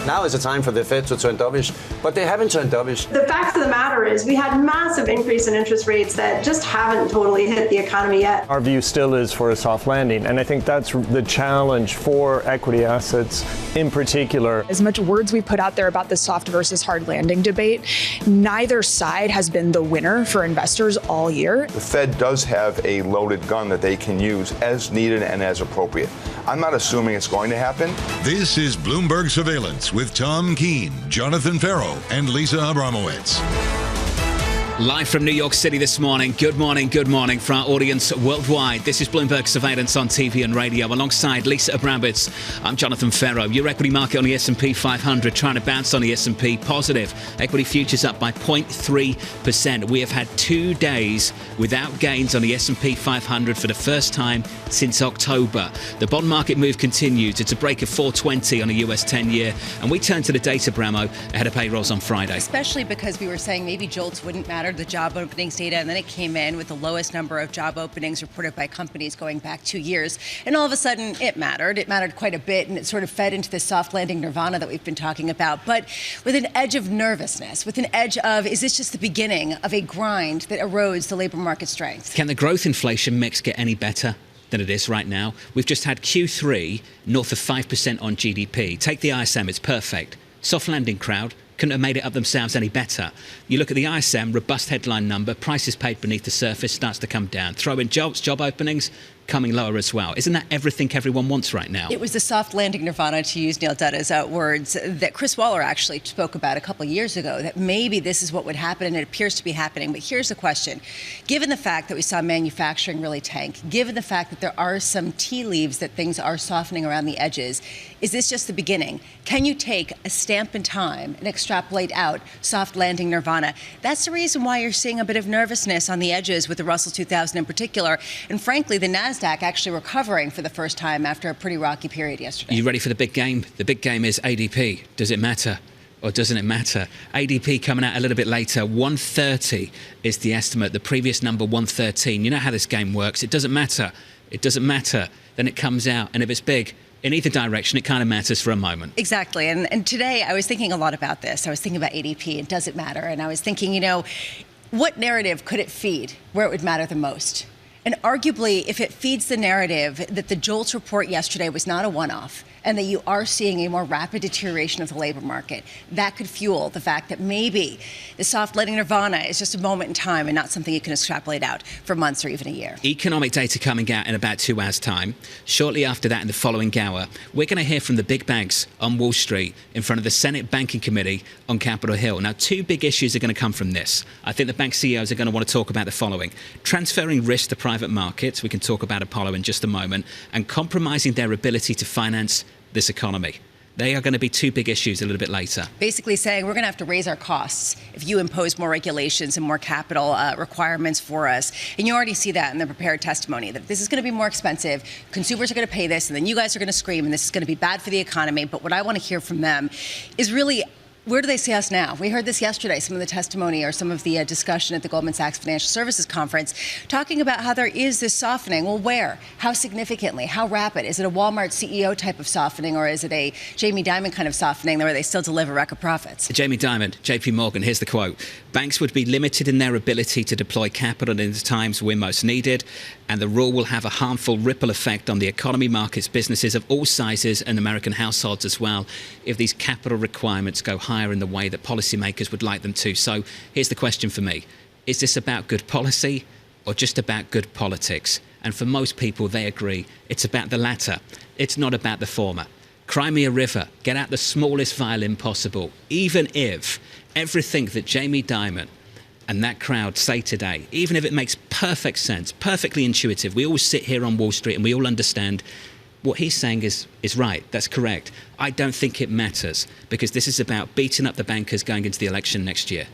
Now is the time for the Fed to turn dovish, but they haven't turned dovish. The fact of the matter is we had massive increase in interest rates that just haven't totally hit the economy yet. Our view still is for a soft landing, and I think that's the challenge for equity assets in particular. As much words we put out there about the soft versus hard landing debate, neither side has been the winner for investors all year. The Fed does have a loaded gun that they can use as needed and as appropriate. I'm not assuming it's going to happen. This is Bloomberg Surveillance with Tom Keene, Jonathan Ferro, and Lisa Abramowicz. Live from New York City this morning. Good morning for our audience worldwide. This is Bloomberg Surveillance on TV and radio. Alongside Lisa Abramowicz, I'm Jonathan Ferro. Your equity market on the S&P 500 trying to bounce on the S&P positive. Equity futures up by 0.3%. We have had 2 days without gains on the S&P 500 for the first time since October. The bond market move continues. It's a break of 420 on a US 10-year. And we turn to the data, Bramo, ahead of payrolls on Friday. Especially because we were saying maybe JOLTS wouldn't matter, the job openings data, and then it came in with the lowest number of job openings reported by companies going back 2 years. And all of a sudden, it mattered. It mattered quite a bit, and it sort of fed into this soft landing nirvana that we've been talking about. But with an edge of nervousness, with an edge of, is this just the beginning of a grind that erodes the labor market strength? Can the growth inflation mix get any better than it is right now? We've just had Q3 north of 5% on GDP. Take the ISM, it's perfect. Soft landing crowd couldn't have made it up themselves any better. You look at the ISM, robust headline number, prices paid beneath the surface starts to come down. Throw in JOLTS, job openings, coming lower as well. Isn't that everything everyone wants right now? It was the soft landing nirvana, to use Neil Dutta's words, that Chris Waller actually spoke about a couple of years ago, that maybe this is what would happen, and it appears to be happening. But here's the question. Given the fact that we saw manufacturing really tank, given the fact that there are some tea leaves that things are softening around the edges, is this just the beginning? Can you take a stamp in time and extrapolate out soft landing nirvana? That's the reason why you're seeing a bit of nervousness on the edges with the Russell 2000 in particular. And frankly, the NASDAQ actually recovering for the first time after a pretty rocky period yesterday. Are you ready for the big game? The big game is ADP. Does it matter? Or doesn't it matter? ADP coming out a little bit later. 130 is the estimate. The previous number, 113. You know how this game works. It doesn't matter. It doesn't matter. Then it comes out. And if it's big, in either direction, it kind of matters for a moment. Exactly. And today I was thinking a lot about this. I was thinking about ADP and does it matter? And I was thinking, what narrative could it feed where it would matter the most? And arguably, if it feeds the narrative that the JOLTS report yesterday was not a one-off and that you are seeing a more rapid deterioration of the labor market, that could fuel the fact that maybe the soft landing nirvana is just a moment in time and not something you can extrapolate out for months or even a year. Economic data coming out in about 2 hours' time. Shortly after that, in the following hour, we're going to hear from the big banks on Wall Street in front of the Senate Banking Committee on Capitol Hill. Now, 2 big issues are going to come from this. I think the bank CEOs are going to want to talk about the following: transferring risk to private markets, we can talk about Apollo in just a moment, and compromising their ability to finance this economy. They are going to be 2 big issues a little bit later. Basically saying we're going to have to raise our costs if you impose more regulations and more capital requirements for us. And you already see that in the prepared testimony, that this is going to be more expensive. Consumers are going to pay this, and then you guys are going to scream, and this is going to be bad for the economy. But what I want to hear from them is really, where do they see us now? We heard this yesterday, some of the testimony or some of the discussion at the Goldman Sachs Financial Services Conference, talking about how there is this softening. Well, where? How significantly? How rapid? Is it a Walmart CEO type of softening, or is it a Jamie Dimon kind of softening where they still deliver record profits? Jamie Dimon, JP Morgan, here's the quote. Banks would be limited in their ability to deploy capital in the times we're most needed, and the rule will have a harmful ripple effect on the economy, markets, businesses of all sizes, and American households as well, if these capital requirements go higher in the way that policymakers would like them to. So here's the question for me. Is this about good policy or just about good politics? And for most people, they agree it's about the latter. It's not about the former. Cry me a river. Get out the smallest violin possible. Even if everything that Jamie Dimon and that crowd say today, even if it makes perfect sense, perfectly intuitive, we all sit here on Wall Street and we all understand what he's saying is right. That's correct. I don't think it matters, because this is about beating up the bankers going into the election next year.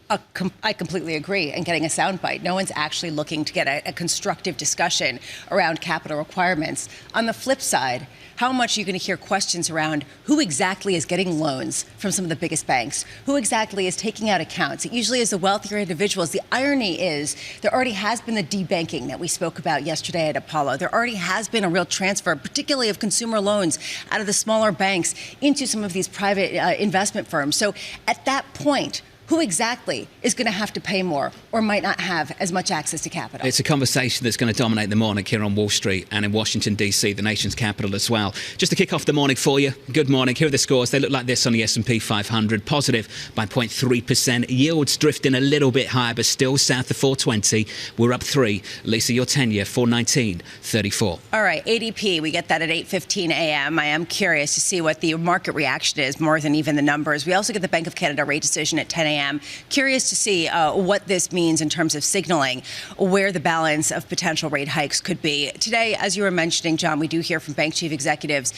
I completely agree. And getting a soundbite. No one's actually looking to get a constructive discussion around capital requirements. On the flip side, how much are you going to hear questions around who exactly is getting loans from some of the biggest banks? Who exactly is taking out accounts? It usually is the wealthier individuals. The irony is there already has been the debanking that we spoke about yesterday at Apollo. There already has been a real transfer, particularly of consumer loans out of the smaller banks into some of these private investment firms. So at that point, who exactly is going to have to pay more or might not have as much access to capital? It's a conversation that's going to dominate the morning here on Wall Street and in Washington, D.C., the nation's capital as well. Just to kick off the morning for you, good morning. Here are the scores. They look like this on the S&P 500, positive by 0.3%. Yields drifting a little bit higher, but still south of 420. We're up 3. Lisa, your 10-year, 419.34. All right, ADP, we get that at 8:15 a.m. I am curious to see what the market reaction is more than even the numbers. We also get the Bank of Canada rate decision at 10 a.m. Curious to see what this means in terms of signaling where the balance of potential rate hikes could be. Today, as you were mentioning, John, we do hear from bank chief executives,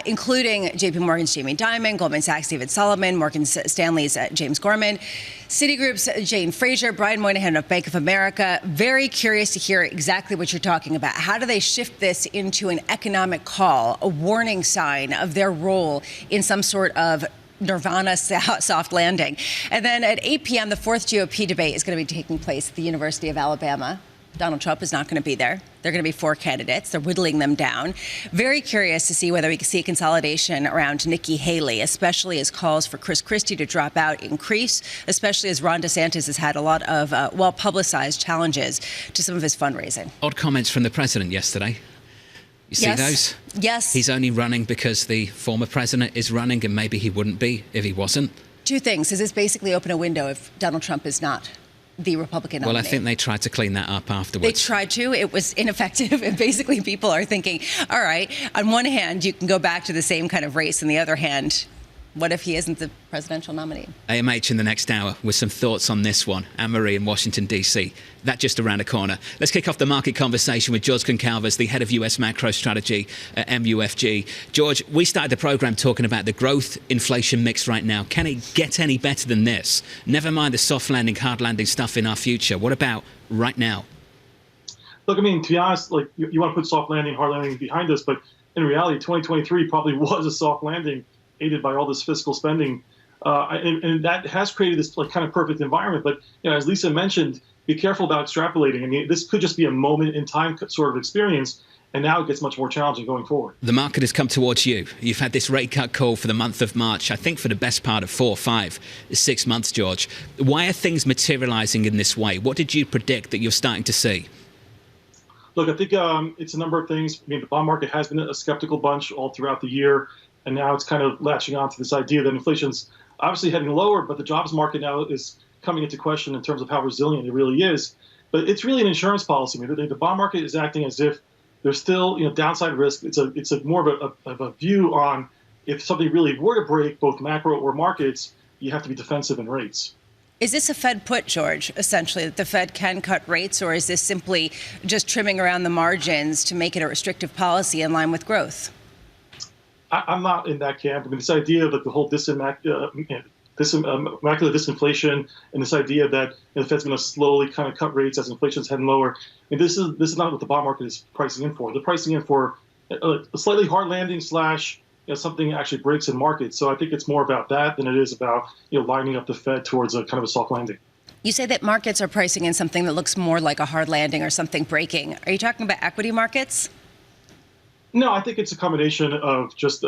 including JP Morgan's Jamie Dimon, Goldman Sachs' David Solomon, Morgan Stanley's James Gorman, Citigroup's Jane Fraser, Brian Moynihan of Bank of America. Very curious to hear exactly what you're talking about. How do they shift this into an economic call, a warning sign of their role in some sort of Nirvana soft landing? And then at 8 p.m., the fourth GOP debate is going to be taking place at the University of Alabama. Donald Trump is not going to be there. There are going to be 4 candidates. They're whittling them down. Very curious to see whether we can see a consolidation around Nikki Haley, especially as calls for Chris Christie to drop out increase, especially as Ron DeSantis has had a lot of well-publicized challenges to some of his fundraising. Odd comments from the president yesterday. You see those? Yes. He's only running because the former president is running, and maybe he wouldn't be if he wasn't. 2 things. Does this basically open a window if Donald Trump is not the Republican nominee? Well, I think they tried to clean that up afterwards. They tried to. It was ineffective. And basically people are thinking, all right, on one hand, you can go back to the same kind of race. On the other hand, what if he isn't the presidential nominee? AMH in the next hour with some thoughts on this one. Anne-Marie in Washington, D.C. That just around the corner. Let's kick off the market conversation with George Goncalves, the head of US macro strategy at MUFG. George, we started the program talking about the growth inflation mix right now. Can it get any better than this? Never mind the soft landing, hard landing stuff in our future. What about right now? Look, I mean, to be honest, like you want to put soft landing, hard landing behind us, but in reality, 2023 probably was a soft landing, aided by all this fiscal spending, and that has created this like kind of perfect environment. But as Lisa mentioned, be careful about extrapolating. I mean, this could just be a moment in time sort of experience, and now it gets much more challenging going forward. The market has come towards you. You've had this rate cut call for the month of March, I think for the best part of 4, 5, 6 months, George. Why are things materializing in this way? What did you predict that you're starting to see? Look, I think it's a number of things. I mean, the bond market has been a skeptical bunch all throughout the year. And now it's kind of latching on to this idea that inflation's obviously heading lower, but the jobs market now is coming into question in terms of how resilient it really is. But it's really an insurance policy. I mean, the bond market is acting as if there's still downside risk. It's a more of a view on if something really were to break, both macro or markets, you have to be defensive in rates. Is this a Fed put, George, essentially, that the Fed can cut rates, or is this simply just trimming around the margins to make it a restrictive policy in line with growth? I'm not in that camp. I mean, this idea of the whole immaculate disinflation and this idea that the Fed's going to slowly kind of cut rates as inflation's heading lower. I mean, this is not what the bond market is pricing in for. They're pricing in for a slightly hard landing / something actually breaks in markets. So I think it's more about that than it is about lining up the Fed towards a kind of a soft landing. You say that markets are pricing in something that looks more like a hard landing or something breaking. Are you talking about equity markets? No, I think it's a combination of just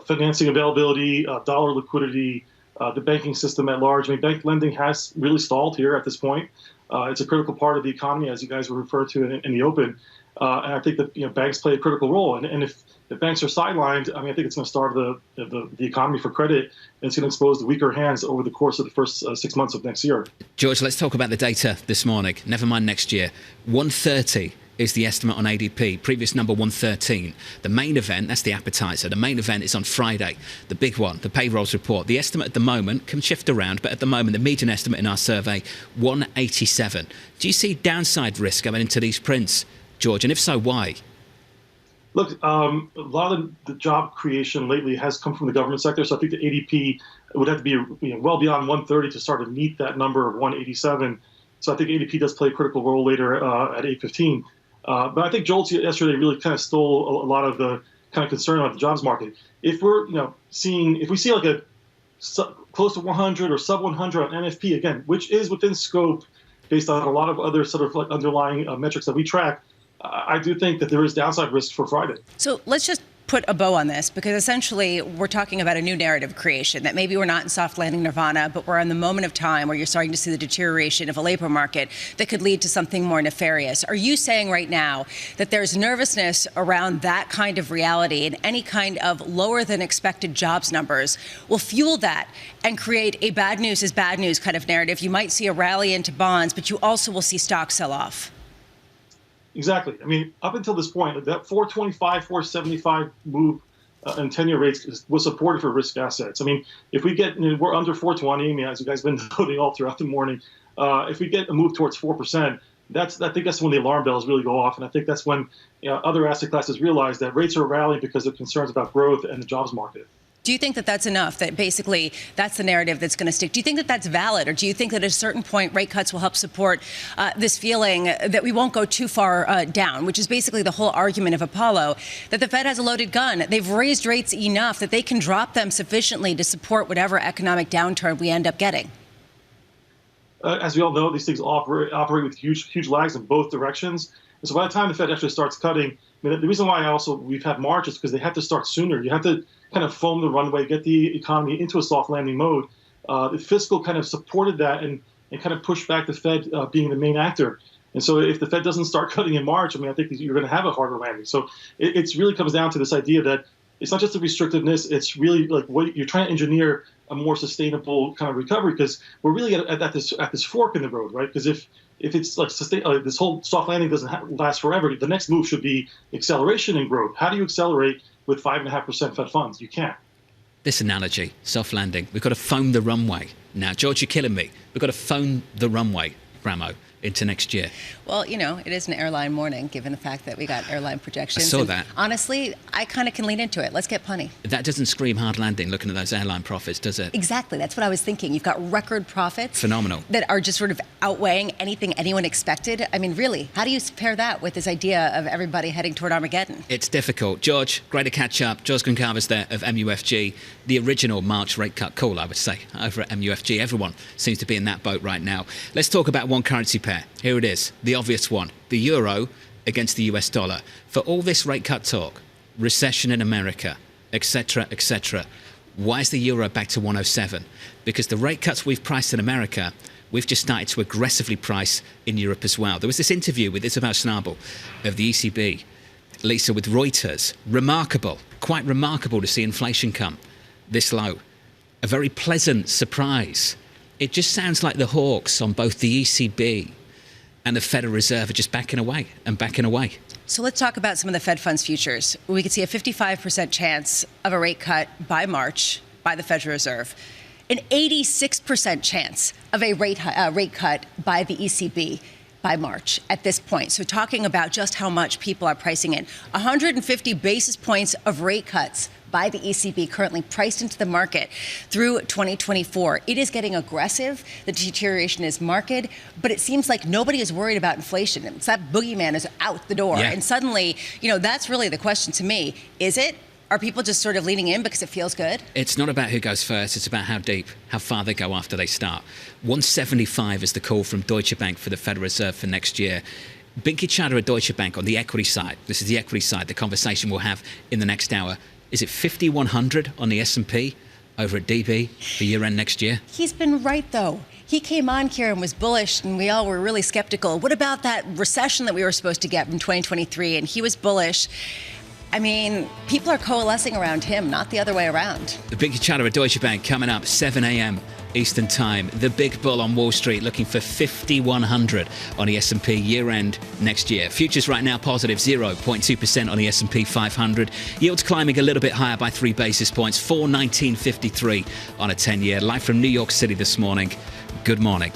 financing availability, dollar liquidity, the banking system at large. I mean, bank lending has really stalled here at this point. It's a critical part of the economy, as you guys were referred to in the open. And I think that banks play a critical role. And if the banks are sidelined, I mean, I think it's going to starve the economy for credit, and it's going to expose the weaker hands over the course of the first 6 months of next year. George, let's talk about the data this morning. Never mind next year. 130 is the estimate on ADP. Previous number 113. The main event, that's the appetizer. The main event is on Friday. The big one, the payrolls report. The estimate at the moment can shift around, but at the moment, the median estimate in our survey, 187. Do you see downside risk going into these prints, George? And if so, why? Look, a lot of the job creation lately has come from the government sector. So I think the ADP it would have to be well beyond 130 to start to meet that number of 187. So I think ADP does play a critical role later at 8:15. But I think Jolts yesterday really kind of stole a lot of the kind of concern about the jobs market. If we're if we see like a close to 100 or sub 100 on NFP again, which is within scope based on a lot of other sort of like underlying metrics that we track, I do think that there is downside risk for Friday. So let's just put a bow on this, because essentially we're talking about a new narrative creation, that maybe we're not in soft landing nirvana, but we're in the moment of time where you're starting to see the deterioration of a labor market that could lead to something more nefarious. Are you saying right now that there's nervousness around that kind of reality, and any kind of lower than expected jobs numbers will fuel that and create a bad news is bad news kind of narrative? You might see a rally into bonds, but you also will see stocks sell off. Exactly. I mean, up until this point, that 425, 475 move in 10-year rates was supported for risk assets. I mean, if we get, we're under 420, as you guys have been noting all throughout the morning. If we get a move towards 4%, I think that's when the alarm bells really go off. And I think that's when other asset classes realize that rates are rallying because of concerns about growth and the jobs market. Do you think that that's enough, that basically that's the narrative that's going to stick? Do you think that that's valid, or do you think that at a certain point rate cuts will help support this feeling that we won't go too far down, which is basically the whole argument of Apollo, that the Fed has a loaded gun? They've raised rates enough that they can drop them sufficiently to support whatever economic downturn we end up getting. As we all know, these things operate with huge lags in both directions. And so by the time the Fed actually starts cutting, I mean, the reason why we've had March is because they have to start sooner. You have to kind of foam the runway, get the economy into a soft landing mode. The fiscal kind of supported that and kind of pushed back the Fed being the main actor. And so if the Fed doesn't start cutting in March, I mean, I think you're going to have a harder landing. So it really comes down to this idea that it's not just the restrictiveness, it's really like what you're trying to engineer a more sustainable kind of recovery, because we're really at this fork in the road, right? Because if it's like this whole soft landing doesn't last forever, the next move should be acceleration and growth. How do you accelerate with 5.5% Fed funds? You can't. This analogy, soft landing, we've got to foam the runway. Now, George, you're killing me. We've got to foam the runway, Bramo, into next year. Well, it is an airline morning, given the fact that we got airline projections. I saw that. Honestly, I kind of can lean into it. Let's get punny. That doesn't scream hard landing looking at those airline profits, does it? Exactly. That's what I was thinking. You've got record profits. Phenomenal. That are just sort of outweighing anything anyone expected. I mean, really, how do you pair that with this idea of everybody heading toward Armageddon? It's difficult. George, great to catch up. George Goncalves there of MUFG, the original March rate cut call, I would say, over at MUFG. Everyone seems to be in that boat right now. Let's talk about one currency pair. Here it is, the obvious one, the euro against the US dollar. For all this rate cut talk, recession in America, etc., etc., why is the euro back to 107? Because the rate cuts we've priced in America, we've just started to aggressively price in Europe as well. There was this interview with Isabel Schnabel of the ECB, Lisa, with Reuters. Remarkable, quite remarkable to see inflation come this low. A very pleasant surprise. It just sounds like the hawks on both the ECB and the Federal Reserve are just backing away and backing away. So let's talk about some of the Fed funds futures. We could see a 55% chance of a rate cut by March by the Federal Reserve, an 86% chance of a rate cut by the ECB by March at this point. So talking about just how much people are pricing in. 150 basis points of rate cuts by the ECB currently priced into the market through 2024. It is getting aggressive. The deterioration is marked, but it seems like nobody is worried about inflation. It's that boogeyman is out the door. Yeah. And suddenly, that's really the question to me. Is it? Are people just sort of leaning in because it feels good? It's not about who goes first. It's about how deep, how far they go after they start. 175 is the call from Deutsche Bank for the Federal Reserve for next year. Binky Chadha at Deutsche Bank on the equity side. This is the equity side, the conversation we'll have in the next hour. Is it 5,100 on the S&P over at DB for year-end next year? He's been right, though. He came on here and was bullish, and we all were really skeptical. What about that recession that we were supposed to get in 2023? And he was bullish. I mean, people are coalescing around him, not the other way around. The Binky Chadha at Deutsche Bank coming up 7 a.m. Eastern Time. The big bull on Wall Street looking for 5,100 on the S&P year-end next year. Futures right now positive 0.2% on the S&P 500. Yields climbing a little bit higher by 3 basis points, 419.53 on a 10-year. Live from New York City this morning. Good morning.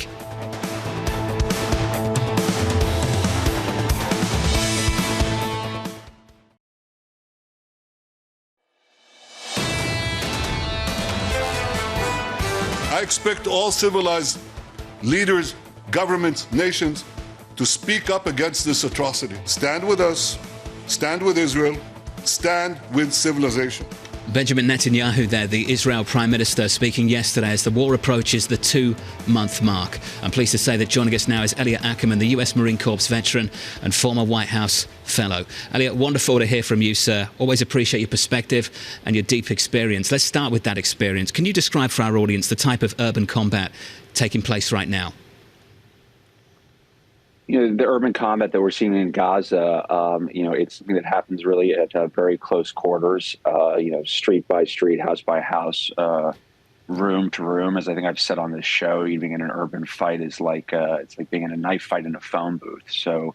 I expect all civilized leaders, governments, nations to speak up against this atrocity. Stand with us, stand with Israel, stand with civilization. Benjamin Netanyahu there, the Israel Prime Minister, speaking yesterday as the war approaches the 2-month mark. I'm pleased to say that joining us now is Elliot Ackerman, the US Marine Corps veteran and former White House fellow. Elliot, wonderful to hear from you, sir. Always appreciate your perspective and your deep experience. Let's start with that experience. Can you describe for our audience the type of urban combat taking place right now? The urban combat that we're seeing in Gaza, it's something that happens really at very close quarters, street by street, house by house, room to room. As I think I've said on this show, being in an urban fight is it's like being in a knife fight in a phone booth. So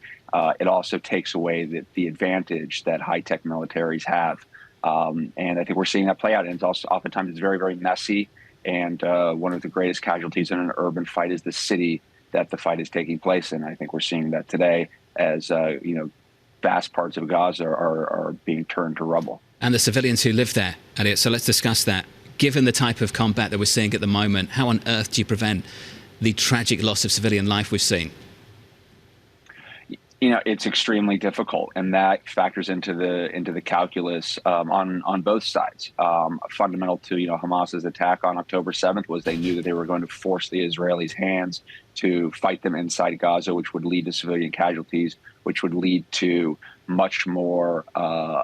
it also takes away the advantage that high-tech militaries have. And I think we're seeing that play out. And it's also oftentimes it's very, very messy. And one of the greatest casualties in an urban fight is the city that the fight is taking place in. I think we're seeing that today as, vast parts of Gaza are being turned to rubble. And the civilians who live there, Elliot, so let's discuss that. Given the type of combat that we're seeing at the moment, how on earth do you prevent the tragic loss of civilian life we've seen? It's extremely difficult, and that factors into the calculus on both sides. Fundamental to Hamas's attack on October 7th was they knew that they were going to force the Israelis' hands to fight them inside Gaza, which would lead to civilian casualties, which would lead to much more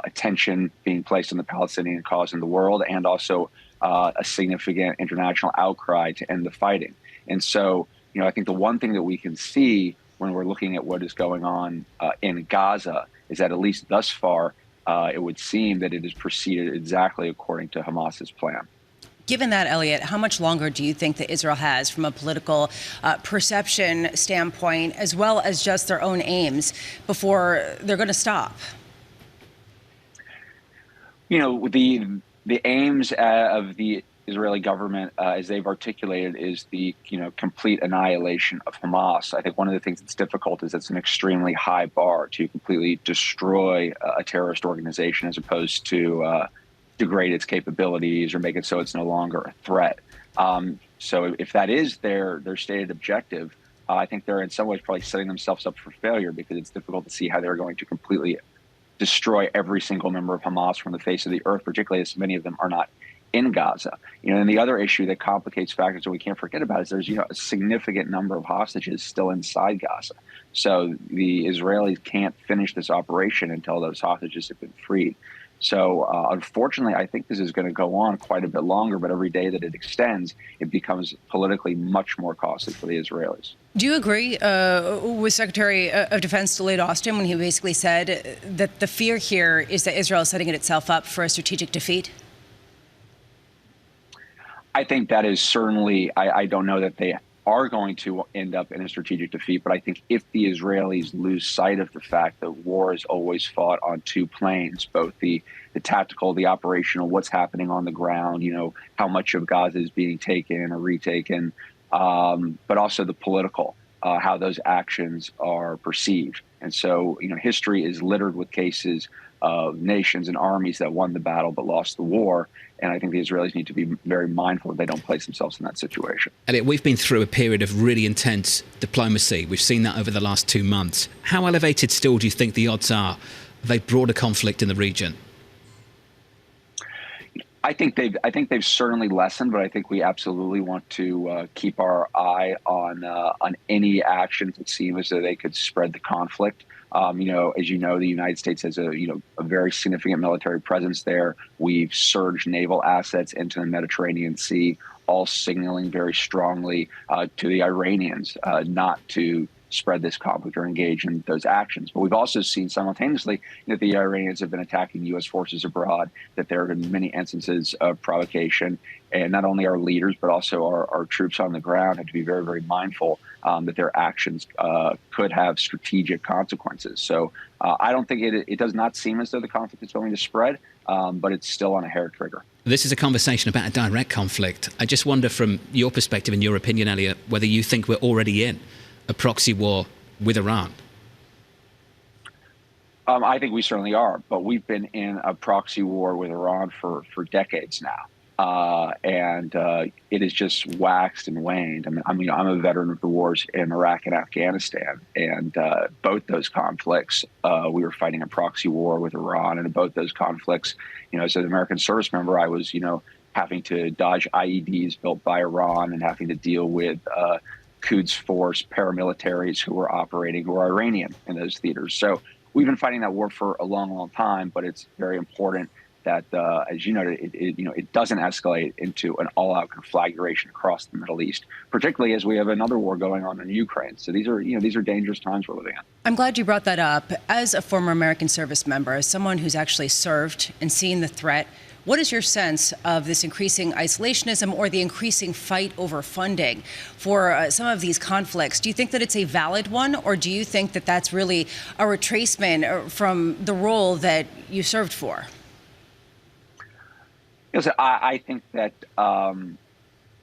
attention being placed on the Palestinian cause in the world, and also a significant international outcry to end the fighting. And so, I think the one thing that we can see when we're looking at what is going on in Gaza is that at least thus far, it would seem that it has proceeded exactly according to Hamas's plan. Given that, Elliot, how much longer do you think that Israel has from a political perception standpoint, as well as just their own aims, before they're going to stop? The aims of the Israeli government, as they've articulated, is the complete annihilation of Hamas. I think one of the things that's difficult is it's an extremely high bar to completely destroy a terrorist organization, as opposed to degrade its capabilities or make it so it's no longer a threat. So if that is their stated objective, I think they're in some ways probably setting themselves up for failure, because it's difficult to see how they're going to completely destroy every single member of Hamas from the face of the earth, particularly as many of them are not in Gaza. And the other issue that complicates factors that we can't forget about is there's a significant number of hostages still inside Gaza. So the Israelis can't finish this operation until those hostages have been freed. So unfortunately, I think this is going to go on quite a bit longer, but every day that it extends, it becomes politically much more costly for the Israelis. Do you agree with Secretary of Defense Lloyd Austin when he basically said that the fear here is that Israel is setting itself up for a strategic defeat? I think that is certainly, I don't know that they are going to end up in a strategic defeat, but I think if the Israelis lose sight of the fact that war is always fought on two planes, both the tactical, the operational, what's happening on the ground, how much of Gaza is being taken or retaken, but also the political, how those actions are perceived. And so, history is littered with cases of nations and armies that won the battle but lost the war. And I think the Israelis need to be very mindful that they don't place themselves in that situation. Elliot, we've been through a period of really intense diplomacy. We've seen that over the last 2 months. How elevated still do you think the odds are of a broader conflict in the region? I think they've certainly lessened, but I think we absolutely want to keep our eye on any actions that seem as though they could spread the conflict. As you know, the United States has a very significant military presence there. We've surged naval assets into the Mediterranean Sea, all signaling very strongly to the Iranians not to spread this conflict or engage in those actions. But we've also seen simultaneously that the Iranians have been attacking U.S. forces abroad, that there have been many instances of provocation, and not only our leaders, but also our troops on the ground have to be very, very mindful that their actions could have strategic consequences. So I don't think it does not seem as though the conflict is going to spread, but it's still on a hair trigger. This is a conversation about a direct conflict. I just wonder, from your perspective and your opinion, Elliot, whether you think we're already in a proxy war with Iran. I think we certainly are, but we've been in a proxy war with Iran for decades now. and it has just waxed and waned. I'm a veteran of the wars in Iraq and Afghanistan, and both those conflicts, we were fighting a proxy war with Iran, and in both those conflicts, as an American service member, I was, having to dodge IEDs built by Iran and having to deal with Quds Force paramilitaries who were Iranian in those theaters. So we've been fighting that war for a long, long time, but it's very important that, as you noted, it doesn't escalate into an all-out conflagration across the Middle East, particularly as we have another war going on in Ukraine. So these are dangerous times we're living in. I'm glad you brought that up. As a former American service member, as someone who's actually served and seen the threat, what is your sense of this increasing isolationism or the increasing fight over funding for some of these conflicts? Do you think that it's a valid one, or do you think that that's really a retracement from the role that you served for? I think that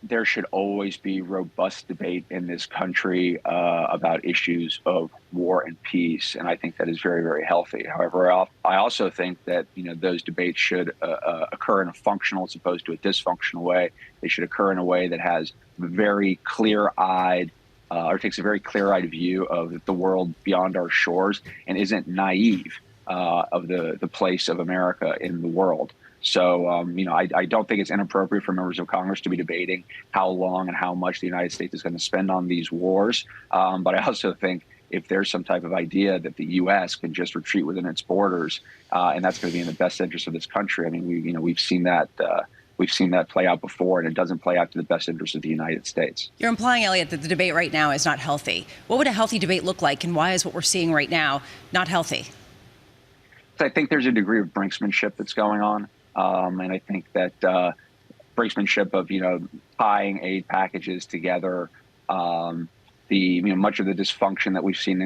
there should always be robust debate in this country about issues of war and peace, and I think that is very, very healthy. However, I also think that those debates should occur in a functional as opposed to a dysfunctional way. They should occur in a way that has very clear-eyed or takes a very clear-eyed view of the world beyond our shores and isn't naive of the place of America in the world. So, I don't think it's inappropriate for members of Congress to be debating how long and how much the United States is going to spend on these wars. But I also think if there's some type of idea that the U.S. can just retreat within its borders, and that's going to be in the best interest of this country. I mean, we've seen that play out before, and it doesn't play out to the best interest of the United States. You're implying, Elliot, that the debate right now is not healthy. What would a healthy debate look like, and why is what we're seeing right now not healthy? I think there's a degree of brinksmanship that's going on. And I think that brinksmanship of, tying aid packages together, much of the dysfunction that we've seen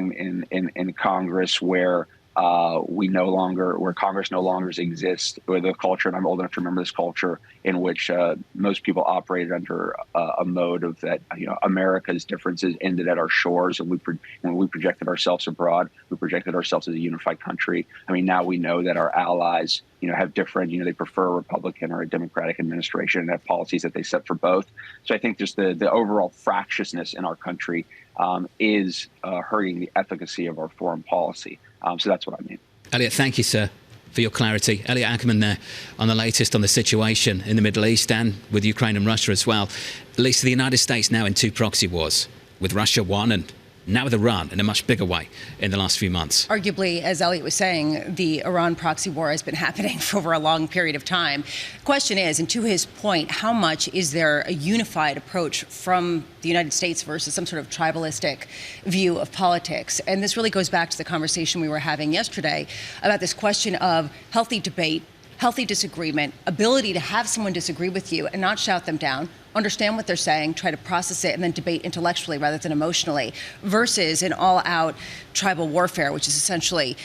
in Congress where Congress no longer exists, with a culture, and I'm old enough to remember this culture, in which most people operated under a mode of that, America's differences ended at our shores, and when we projected ourselves abroad, we projected ourselves as a unified country. I mean, now we know that our allies, have different, they prefer a Republican or a Democratic administration and have policies that they set for both. So I think just the overall fractiousness in our country is hurting the efficacy of our foreign policy. So that's what I mean. Elliot, thank you, sir, for your clarity. Elliot Ackerman there on the latest on the situation in the Middle East and with Ukraine and Russia as well. Lisa, the United States now in two proxy wars, with Russia one and now with Iran in a much bigger way in the last few months. Arguably, as Elliot was saying, the Iran proxy war has been happening for over a long period of time. Question is, and to his point, how much is there a unified approach from the United States versus some sort of tribalistic view of politics? And this really goes back to the conversation we were having yesterday about this question of healthy debate, healthy disagreement, ability to have someone disagree with you and not shout them down, understand what they're saying, try to process it, and then debate intellectually rather than emotionally, versus an all-out tribal warfare, which is essentially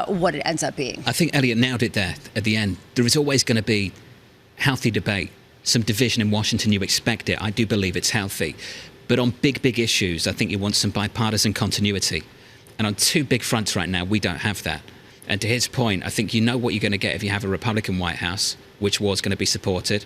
what it ends up being. I think Elliot nailed it there at the end. There is always going to be healthy debate, some division in Washington. You expect it. I do believe it's healthy. But on big issues, I think you want some bipartisan continuity. And on two big fronts right now, we don't have that. And to his point, I think you know what you're going to get if you have a Republican White House, which war is going to be supported.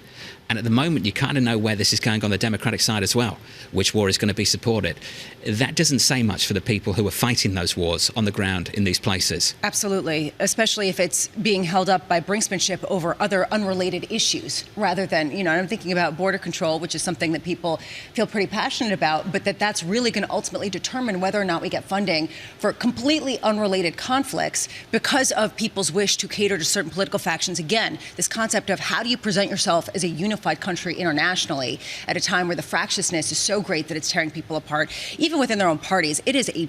And at the moment, you kind of know where this is going on the Democratic side as well, which war is going to be supported. That doesn't say much for the people who are fighting those wars on the ground in these places. Absolutely, especially if it's being held up by brinksmanship over other unrelated issues, rather than, and I'm thinking about border control, which is something that people feel pretty passionate about, but that's really going to ultimately determine whether or not we get funding for completely unrelated conflicts because of people's wish to cater to certain political factions. Again, this concept of how do you present yourself as a unified country internationally at a time where the fractiousness is so great that it's tearing people apart, even within their own parties. It is a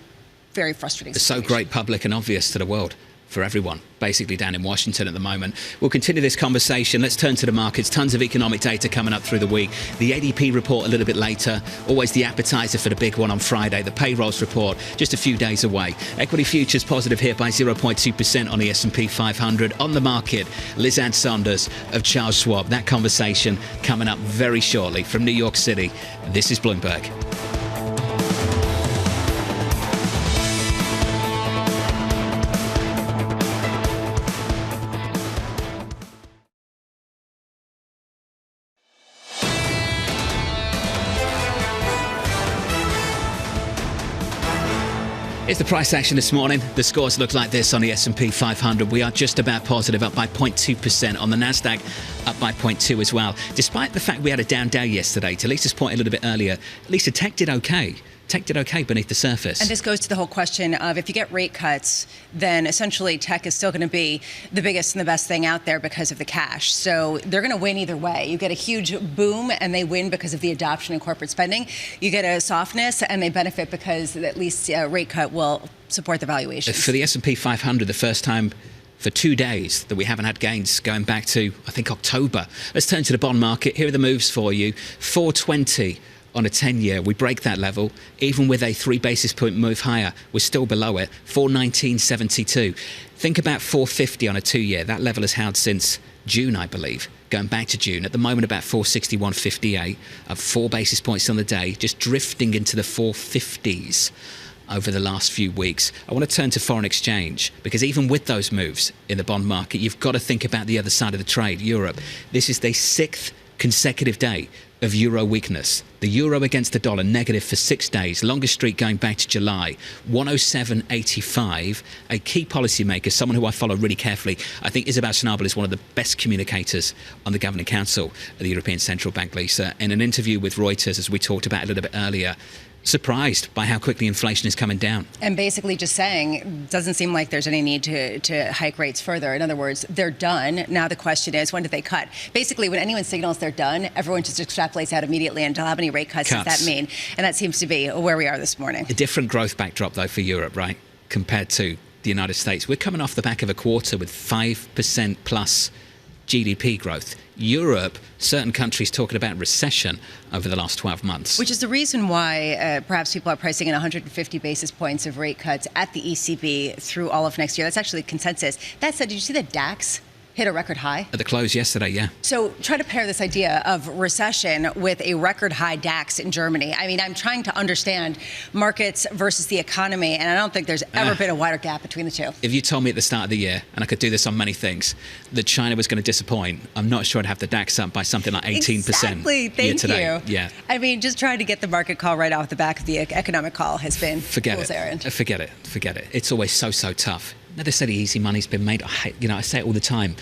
very frustrating situation. It's so great, public and obvious to the world, for everyone, basically down in Washington at the moment. We'll continue this conversation. Let's turn to the markets. Tons of economic data coming up through the week. The ADP report a little bit later. Always the appetizer for the big one on Friday. The payrolls report just a few days away. Equity futures positive here by 0.2% on the S&P 500. On the market, Liz Ann Sonders of Charles Schwab. That conversation coming up very shortly from New York City. This is Bloomberg. It's the price action this morning. The scores look like this on the S&P 500. We are just about positive, up by 0.2%. On the Nasdaq, up by 0.2 as well. Despite the fact we had a down day yesterday, to Lisa's point a little bit earlier, at least tech did okay. Tech did okay beneath the surface. And this goes to the whole question of if you get rate cuts, then essentially tech is still going to be the biggest and the best thing out there because of the cash. So they're going to win either way. You get a huge boom and they win because of the adoption in corporate spending. You get a softness and they benefit because at least a rate cut will support the valuations. For the S&P 500, the first time for 2 days that we haven't had gains going back to, I think, October. Let's turn to the bond market. Here are the moves for you. 420. On a 10-year, we break that level. Even with a 3 basis point move higher, we're still below it. 419.72. Think about 450 on a 2-year. That level has held since June, I believe. Going back to June, at the moment about 461.58, up 4 basis points on the day, just drifting into the 450s over the last few weeks. I want to turn to foreign exchange, because even with those moves in the bond market, you've got to think about the other side of the trade, Europe. This is the 6th consecutive day of euro weakness. The euro against the dollar negative for 6 days, longest streak going back to July, 107.85. A key policymaker, someone who I follow really carefully, I think Isabel Schnabel is one of the best communicators on the Governing Council of the European Central Bank, Lisa. In an interview with Reuters, as we talked about a little bit earlier, surprised by how quickly inflation is coming down. And basically just saying, doesn't seem like there's any need to hike rates further. In other words, they're done. Now the question is, when do they cut? Basically, when anyone signals they're done, everyone just extrapolates out immediately and how many rate cuts does that mean? And that seems to be where we are this morning. A different growth backdrop, though, for Europe, right, compared to the United States. We're coming off the back of a quarter with 5% plus GDP growth. Europe, certain countries talking about recession over the last 12 months. Which is the reason why perhaps people are pricing in 150 basis points of rate cuts at the ECB through all of next year. That's actually consensus. That said, did you see the DAX hit a record high? At the close yesterday, yeah. So try to pair this idea of recession with a record high DAX in Germany. I mean, I'm trying to understand markets versus the economy, and I don't think there's ever been a wider gap between the two. If you told me at the start of the year, and I could do this on many things, that China was going to disappoint, I'm not sure I'd have the DAX up by something like 18% Exactly. Thank year-to-date. you. Yeah. I mean, just trying to get the market call right off the back of the economic call has been fool's errand. Forget it. It's always so tough. Now they say the easy money's been made. I say it all the time.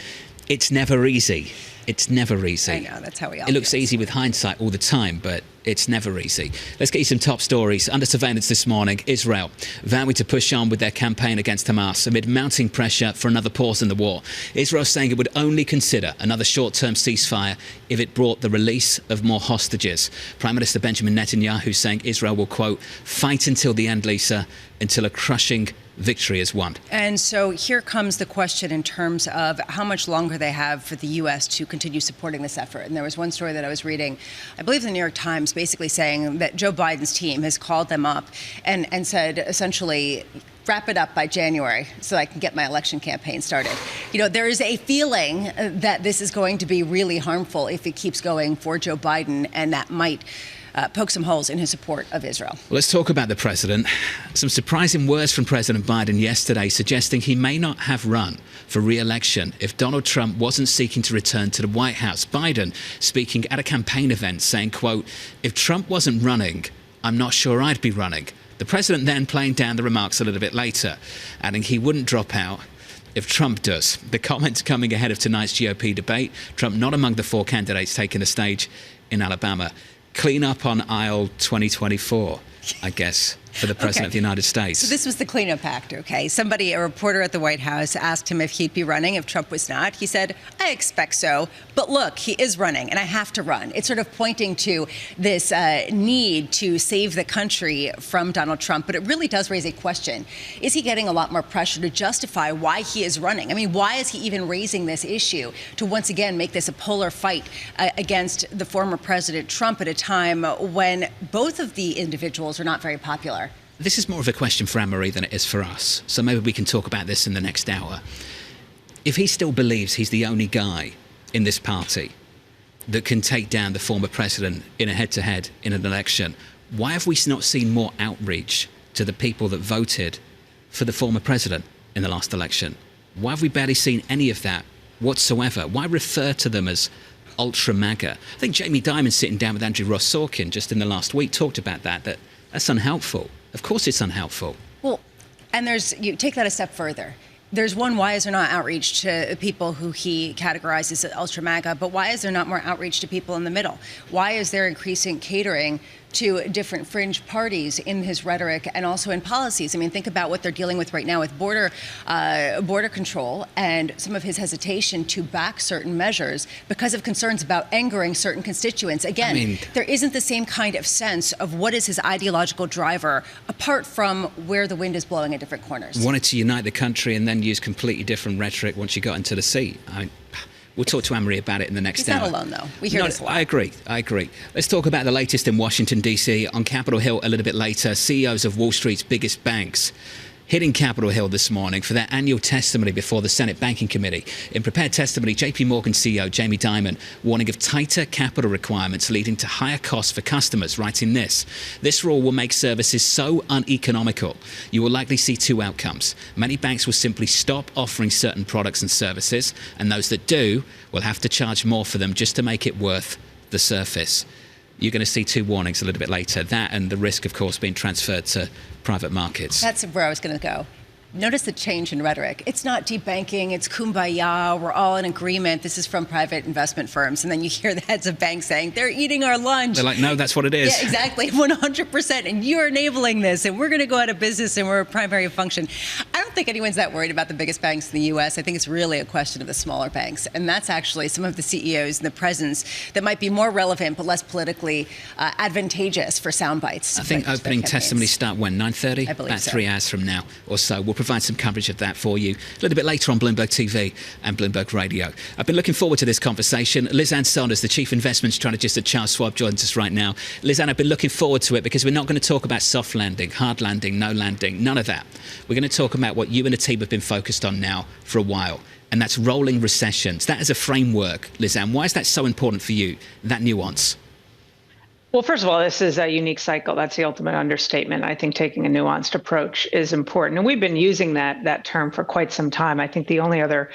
It's never easy. It's never easy. I know, that's how we all It looks feel. easy with hindsight all the time, but it's never easy. Let's get you some top stories. Under surveillance this morning, Israel vowing to push on with their campaign against Hamas amid mounting pressure for another pause in the war. Israel saying it would only consider another short-term ceasefire if it brought the release of more hostages. Prime Minister Benjamin Netanyahu saying Israel will, quote, fight until the end, Lisa, until a crushing victory is won. And so here comes the question in terms of how much longer they have for the U.S. to continue supporting this effort. And there was one story that I was reading, I believe in the New York Times, basically saying that Joe Biden's team has called them up and said, essentially, wrap it up by January so I can get my election campaign started. You know, there is a feeling that this is going to be really harmful if it keeps going for Joe Biden, and that might poke some holes in his support of Israel. Well, let's talk about the president. Some surprising words from President Biden yesterday suggesting he may not have run for re-election if Donald Trump wasn't seeking to return to the White House. Biden speaking at a campaign event saying, quote, if Trump wasn't running, I'm not sure I'd be running. The president then playing down the remarks a little bit later, adding he wouldn't drop out if Trump does. The comments coming ahead of tonight's GOP debate. Trump not among the 4 candidates taking the stage in Alabama. Clean up on aisle 2024, I guess, for the President of the United States. So this was the cleanup act, okay? A reporter at the White House asked him if he'd be running if Trump was not. He said, I expect so. But look, he is running, and I have to run. It's sort of pointing to this need to save the country from Donald Trump. But it really does raise a question. Is he getting a lot more pressure to justify why he is running? I mean, why is he even raising this issue to once again make this a polar fight against the former President Trump at a time when both of the individuals are not very popular? This is more of a question for Anne-Marie than it is for us, so maybe we can talk about this in the next hour. If he still believes he's the only guy in this party that can take down the former president in a head-to-head in an election, why have we not seen more outreach to the people that voted for the former president in the last election? Why have we barely seen any of that whatsoever? Why refer to them as ultra MAGA? I think Jamie Dimon, sitting down with Andrew Ross Sorkin just in the last week, talked about that's unhelpful. Of course it's unhelpful. Well, And you take that a step further. There's one, why is there not outreach to people who he categorizes as ultra MAGA, but why is there not more outreach to people in the middle? Why is there increasing catering to different fringe parties in his rhetoric and also in policies? I mean, think about what they're dealing with right now with border control and some of his hesitation to back certain measures because of concerns about angering certain constituents. Again, there isn't the same kind of sense of what is his ideological driver apart from where the wind is blowing at different corners. Wanted to unite the country and then use completely different rhetoric once you got into the seat. We'll talk to Anne-Marie about it in the next hour. He's not alone, though. We hear this a lot. I agree. Let's talk about the latest in Washington, D.C. On Capitol Hill a little bit later. CEOs of Wall Street's biggest banks hitting Capitol Hill this morning for their annual testimony before the Senate Banking Committee. In prepared testimony, JP Morgan CEO Jamie Dimon warning of tighter capital requirements leading to higher costs for customers, writing this rule will make services so uneconomical. You will likely see two outcomes. Many banks will simply stop offering certain products and services, and those that do will have to charge more for them just to make it worth the surface. You're going to see two warnings a little bit later. That and the risk, of course, being transferred to private markets. That's where I was going to go. Notice the change in rhetoric. It's not debanking, it's kumbaya, we're all in agreement. This is from private investment firms. And then you hear the heads of banks saying, they're eating our lunch. They're like, no, that's what it is. Yeah, exactly, 100%. And you're enabling this, and we're going to go out of business, and we're a primary function. I don't think anyone's that worried about the biggest banks in the U.S. I think it's really a question of the smaller banks. And that's actually some of the CEOs and the presidents that might be more relevant but less politically advantageous for sound bites. I think opening testimony start when, 9:30? I believe about so. 3 hours from now or so. We'll provide some coverage of that for you a little bit later on Bloomberg TV and Bloomberg Radio. I've been looking forward to this conversation. Lisanne Sonders, the Chief Investment Strategist at Charles Schwab, joins us right now. Lisanne, I've been looking forward to it because we're not going to talk about soft landing, hard landing, no landing, none of that. We're going to talk about what you and the team have been focused on now for a while, and that's rolling recessions. That is a framework, Lisanne. Why is that so important for you, that nuance? Well, first of all, this is a unique cycle. That's the ultimate understatement. I think taking a nuanced approach is important. And we've been using that term for quite some time. I think the only other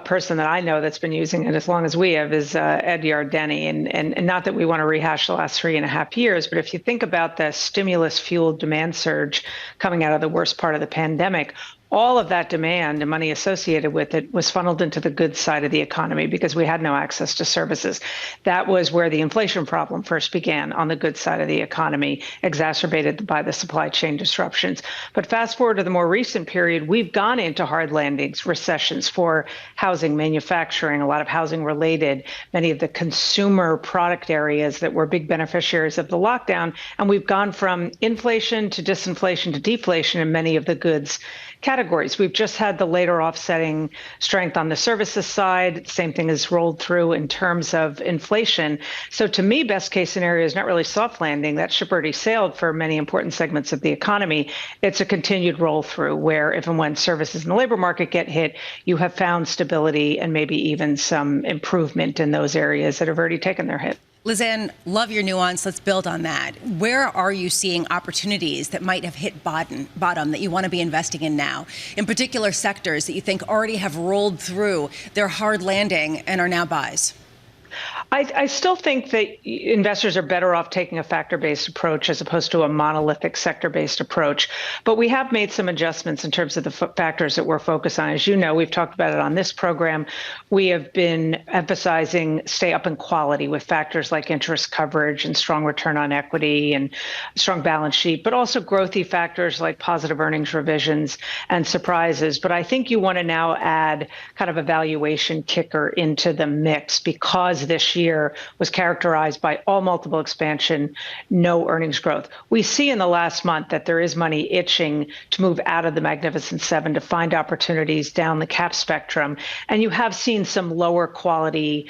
person that I know that's been using it as long as we have is Ed Yardeni. And not that we want to rehash the last 3.5 years, but if you think about the stimulus-fueled demand surge coming out of the worst part of the pandemic, all of that demand and money associated with it was funneled into the goods side of the economy because we had no access to services. That was where the inflation problem first began, on the goods side of the economy, exacerbated by the supply chain disruptions. But fast forward to the more recent period, we've gone into hard landings, recessions for housing, manufacturing, a lot of housing related, many of the consumer product areas that were big beneficiaries of the lockdown. And we've gone from inflation to disinflation to deflation in many of the goods categories. We've just had the later offsetting strength on the services side. Same thing is rolled through in terms of inflation. So to me, best case scenario is not really soft landing. That ship already sailed for many important segments of the economy. It's a continued roll through where if and when services in the labor market get hit, you have found stability and maybe even some improvement in those areas that have already taken their hit. Lisanne, love your nuance. Let's build on that. Where are you seeing opportunities that might have hit bottom that you want to be investing in now? In particular sectors that you think already have rolled through their hard landing and are now buys? I still think that investors are better off taking a factor-based approach as opposed to a monolithic sector-based approach. But we have made some adjustments in terms of the factors that we're focused on. As you know, we've talked about it on this program. We have been emphasizing stay up in quality with factors like interest coverage and strong return on equity and strong balance sheet, but also growthy factors like positive earnings revisions and surprises. But I think you want to now add kind of a valuation kicker into the mix because this year was characterized by all multiple expansion, no earnings growth. We see in the last month that there is money itching to move out of the Magnificent Seven to find opportunities down the cap spectrum. And you have seen some lower quality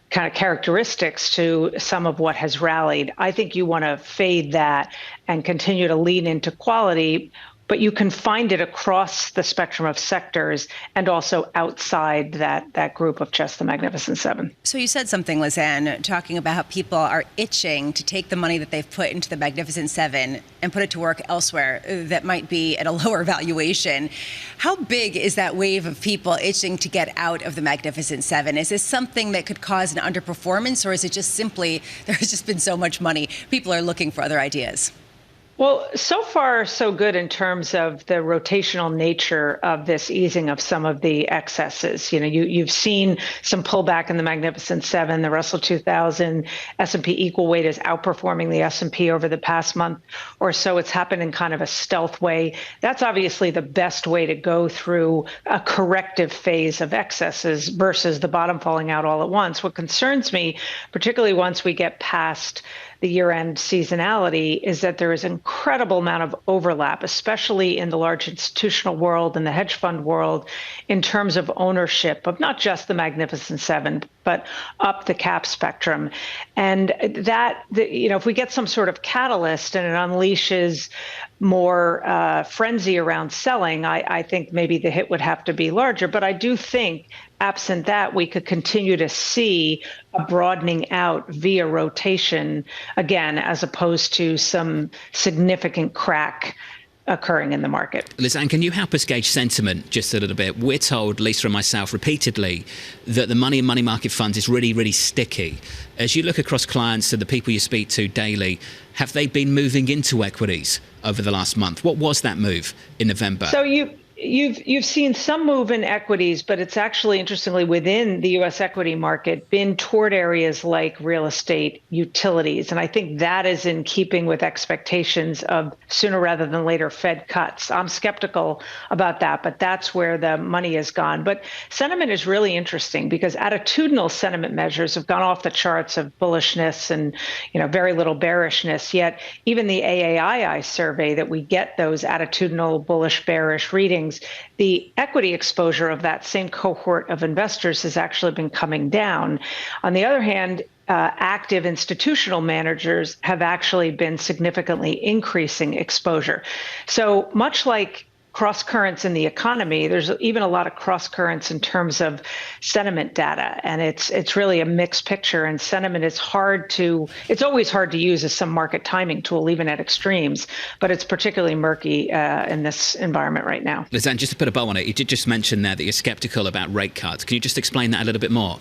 kind of characteristics to some of what has rallied. I think you want to fade that and continue to lean into quality, but you can find it across the spectrum of sectors and also outside that group of just the Magnificent Seven. So you said something, Lisanne, talking about how people are itching to take the money that they've put into the Magnificent Seven and put it to work elsewhere that might be at a lower valuation. How big is that wave of people itching to get out of the Magnificent Seven? Is this something that could cause an underperformance, or is it just simply there's just been so much money, people are looking for other ideas? Well, so far, so good in terms of the rotational nature of this easing of some of the excesses. You've seen some pullback in the Magnificent Seven, the Russell 2000, S&P equal weight is outperforming the S&P over the past month or so. It's happened in kind of a stealth way. That's obviously the best way to go through a corrective phase of excesses versus the bottom falling out all at once. What concerns me, particularly once we get past the year-end seasonality, is that there is an incredible amount of overlap, especially in the large institutional world and the hedge fund world, in terms of ownership of not just the Magnificent Seven, but up the cap spectrum. And if we get some sort of catalyst and it unleashes more frenzy around selling, I think maybe the hit would have to be larger. But I do think, absent that, we could continue to see a broadening out via rotation again, as opposed to some significant crack occurring in the market. Lizanne, can you help us gauge sentiment just a little bit? We're told, Lisa and myself repeatedly, that the money in money market funds is really, really sticky. As you look across clients and the people you speak to daily, have they been moving into equities over the last month? What was that move in November? So You've seen some move in equities, but it's actually, interestingly, within the U.S. equity market, been toward areas like real estate, utilities. And I think that is in keeping with expectations of sooner rather than later Fed cuts. I'm skeptical about that, but that's where the money has gone. But sentiment is really interesting because attitudinal sentiment measures have gone off the charts of bullishness and, very little bearishness. Yet even the AAII survey that we get those attitudinal bullish bearish readings, the equity exposure of that same cohort of investors has actually been coming down. On the other hand, active institutional managers have actually been significantly increasing exposure. So much like cross currents in the economy, there's even a lot of cross currents in terms of sentiment data, and it's really a mixed picture. And sentiment is it's always hard to use as some market timing tool, even at extremes, but it's particularly murky in this environment right now. Lizanne, just to put a bow on it, you did just mention there that you're skeptical about rate cuts. Can you just explain that a little bit more?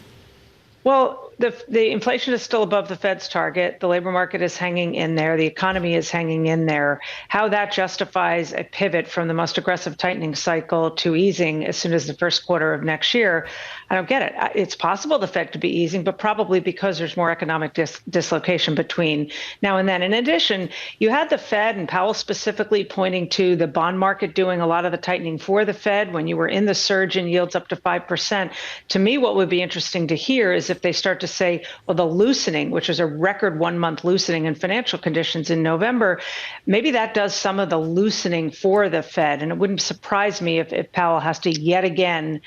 Well, the inflation is still above the Fed's target. The labor market is hanging in there. The economy is hanging in there. How that justifies a pivot from the most aggressive tightening cycle to easing as soon as the first quarter of next year, I don't get it. It's possible the Fed could be easing, but probably because there's more economic dislocation between now and then. In addition, you had the Fed and Powell specifically pointing to the bond market doing a lot of the tightening for the Fed when you were in the surge in yields up to 5%. To me, what would be interesting to hear is if they start to say, well, the loosening, which is a record 1-month loosening in financial conditions in November, maybe that does some of the loosening for the Fed. And it wouldn't surprise me if Powell has to yet again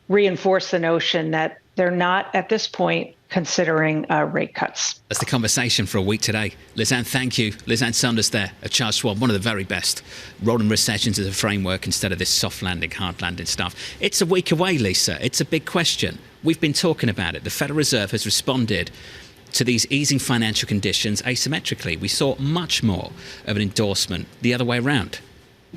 reinforce the notion that they're not at this point considering rate cuts. That's the conversation for a week today. Lizanne, thank you. Lizanne Sonders there at Charles Schwab, one of the very best. Rolling recessions as a framework instead of this soft landing, hard landing stuff. It's a week away, Lisa. It's a big question. We've been talking about it. The Federal Reserve has responded to these easing financial conditions asymmetrically. We saw much more of an endorsement the other way around.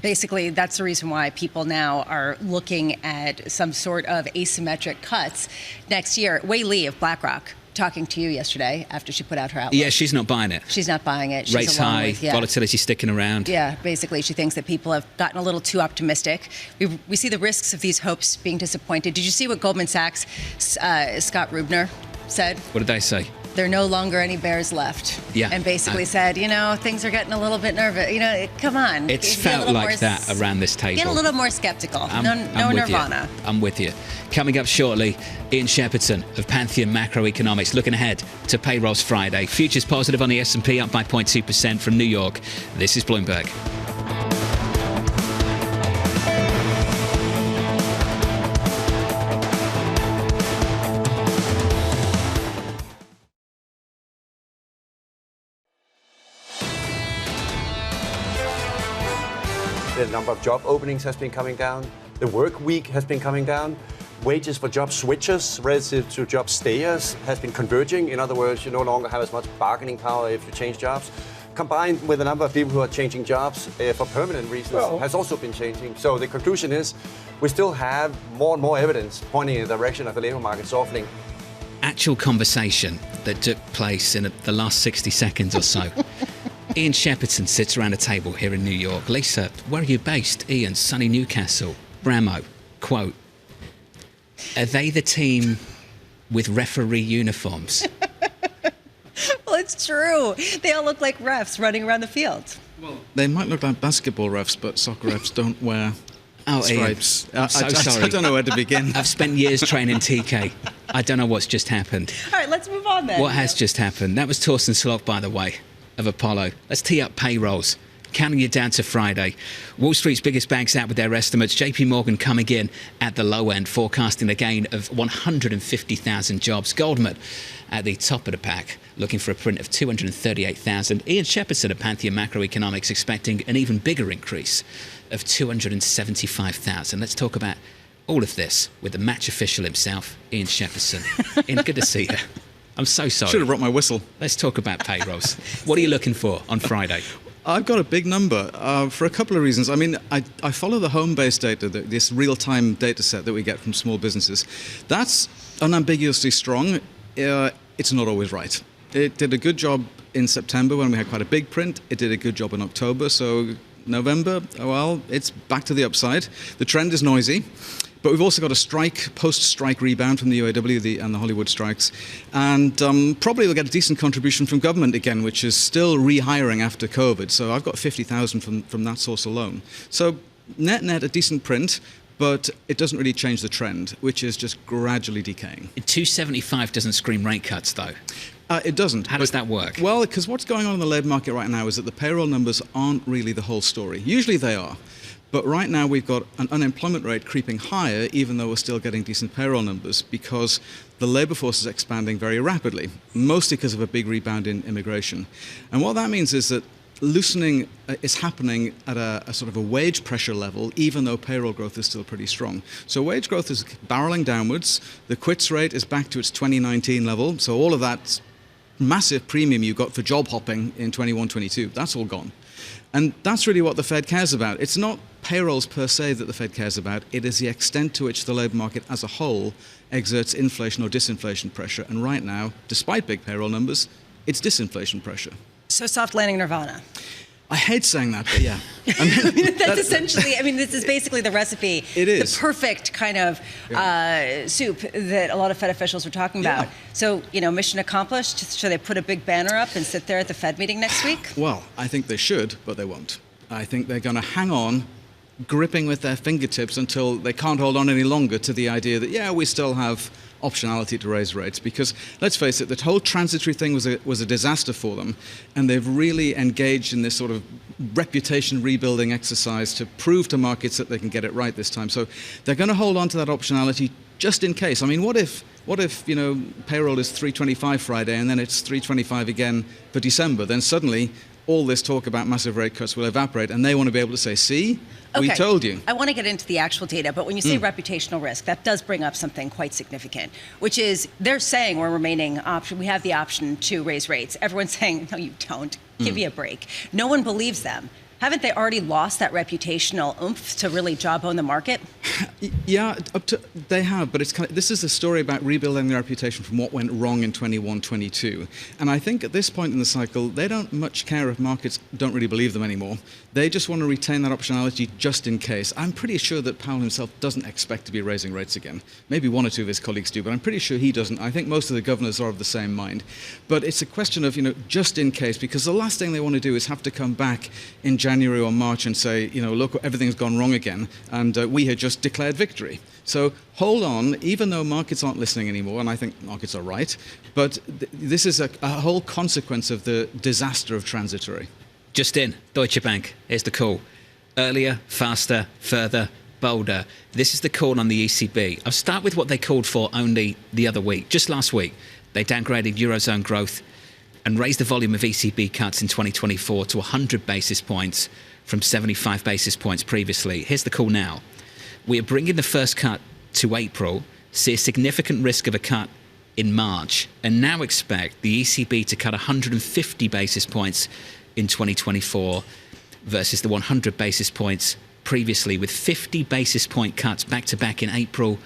Basically, that's the reason why people now are looking at some sort of asymmetric cuts next year. Wei Li of BlackRock talking to you yesterday after she put out her outlook. Yeah, she's not buying it. She's not buying it. She's Rates high, volatility sticking around. Yeah, basically, she thinks that people have gotten a little too optimistic. We see the risks of these hopes being disappointed. Did you see what Goldman Sachs' Scott Rubner said? What did they say? There are no longer any bears left. Yeah. And basically said, things are getting a little bit nervous. Come on. It's felt like that around this table. Get a little more skeptical. No nirvana. I'm with you. Coming up shortly, Ian Shepperton of Pantheon Macroeconomics looking ahead to payrolls Friday. Futures positive on the S&P, up by 0.2% from New York. This is Bloomberg. The number of job openings has been coming down. The work week has been coming down. Wages for job switchers relative to job stayers has been converging. In other words, you no longer have as much bargaining power if you change jobs. Combined with the number of people who are changing jobs for permanent reasons has also been changing. So the conclusion is we still have more and more evidence pointing in the direction of the labor market softening. Actual conversation that took place in the last 60 seconds or so. Ian Shepperton sits around a table here in New York. Lisa, where are you based? Ian, sunny Newcastle. Bramo, quote, are they the team with referee uniforms? Well, it's true. They all look like refs running around the field. Well, they might look like basketball refs, but soccer refs don't wear stripes. Ian, sorry. I don't know where to begin. I've spent years training TK. I don't know what's just happened. All right, let's move on then. What has just happened? That was Torsten Slot, by the way, of Apollo. Let's tee up payrolls. Counting you down to Friday. Wall Street's biggest banks out with their estimates. JP Morgan coming in at the low end, forecasting a gain of 150,000 jobs. Goldman at the top of the pack, looking for a print of 238,000. Ian Shepperton at Pantheon Macroeconomics expecting an even bigger increase of 275,000. Let's talk about all of this with the match official himself, Ian Shepperton. Ian, good to see you. I'm so sorry. Should have brought my whistle. Let's talk about payrolls. What are you looking for on Friday? I've got a big number for a couple of reasons. I mean, I follow the home-based data, this real-time data set that we get from small businesses. That's unambiguously strong. It's not always right. It did a good job in September when we had quite a big print. It did a good job in October. So November, well, it's back to the upside. The trend is noisy. But we've also got a post-strike rebound from the UAW and the Hollywood strikes. And probably we'll get a decent contribution from government again, which is still rehiring after COVID. So I've got 50,000 from that source alone. So net, a decent print, but it doesn't really change the trend, which is just gradually decaying. 275 doesn't scream rate cuts, though. It doesn't. How does that work? Well, because what's going on in the labour market right now is that the payroll numbers aren't really the whole story. Usually they are. But right now we've got an unemployment rate creeping higher, even though we're still getting decent payroll numbers, because the labour force is expanding very rapidly, mostly because of a big rebound in immigration. And what that means is that loosening is happening at a sort of a wage pressure level, even though payroll growth is still pretty strong. So wage growth is barreling downwards. The quits rate is back to its 2019 level. So all of that massive premium you got for job hopping in 21-22, that's all gone. And that's really what the Fed cares about. It's not payrolls per se that the Fed cares about. It is the extent to which the labour market as a whole exerts inflation or disinflation pressure. And right now, despite big payroll numbers, it's disinflation pressure. So soft landing nirvana. I hate saying that, but yeah. That's essentially, this is basically the recipe. It is. The perfect kind of soup that a lot of Fed officials were talking about. So, mission accomplished. Should they put a big banner up and sit there at the Fed meeting next week? Well, I think they should, but they won't. I think they're going to hang on, gripping with their fingertips until they can't hold on any longer to the idea that, we still have optionality to raise rates, because let's face it, the whole transitory thing was a disaster for them, and they've really engaged in this sort of reputation rebuilding exercise to prove to markets that they can get it right this time. So they're going to hold on to that optionality just in case. I mean, what if payroll is 325 Friday and then it's 325 again for December? Then suddenly all this talk about massive rate cuts will evaporate, and they want to be able to say, see, we told you. I want to get into the actual data, but when you say reputational risk, that does bring up something quite significant, which is they're saying we have the option to raise rates. Everyone's saying, no, you don't. Give me a break. No one believes them. Haven't they already lost that reputational oomph to really jawbone the market? Yeah, they have, but this is a story about rebuilding their reputation from what went wrong in 21-22. And I think at this point in the cycle, they don't much care if markets don't really believe them anymore. They just want to retain that optionality just in case. I'm pretty sure that Powell himself doesn't expect to be raising rates again. Maybe one or two of his colleagues do, but I'm pretty sure he doesn't. I think most of the governors are of the same mind. But it's a question of, just in case, because the last thing they want to do is have to come back in January or March and say, look, everything's gone wrong again, and we had just declared victory. So hold on, even though markets aren't listening anymore, and I think markets are right, but this is a whole consequence of the disaster of transitory. Just in, Deutsche Bank, here's the call. Earlier, faster, further, bolder. This is the call on the ECB. I'll start with what they called for only the other week. Just last week, they downgraded Eurozone growth and raised the volume of ECB cuts in 2024 to 100 basis points from 75 basis points previously. Here's the call now. We are bringing the first cut to April, see a significant risk of a cut in March, and now expect the ECB to cut 150 basis points in 2024 versus the 100 basis points previously, with 50 basis point cuts back-to-back in April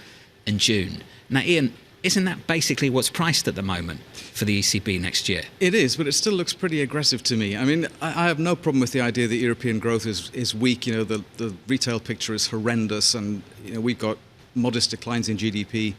and June. Now, Ian, Isn't that basically what's priced at the moment for the ECB next year? It is, but it still looks pretty aggressive to me. I mean, I have no problem with the idea that European growth is weak. You know, the retail picture is horrendous, and we've got modest declines in GDP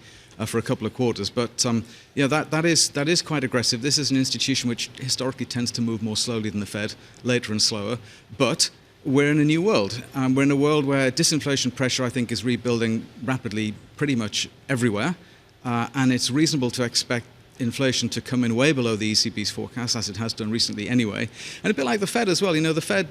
for a couple of quarters. But that is quite aggressive. This is an institution which historically tends to move more slowly than the Fed, later and slower. But we're in a new world. We're in a world where disinflation pressure, I think, is rebuilding rapidly pretty much everywhere. And it's reasonable to expect inflation to come in way below the ECB's forecast, as it has done recently anyway. And a bit like the Fed as well. The Fed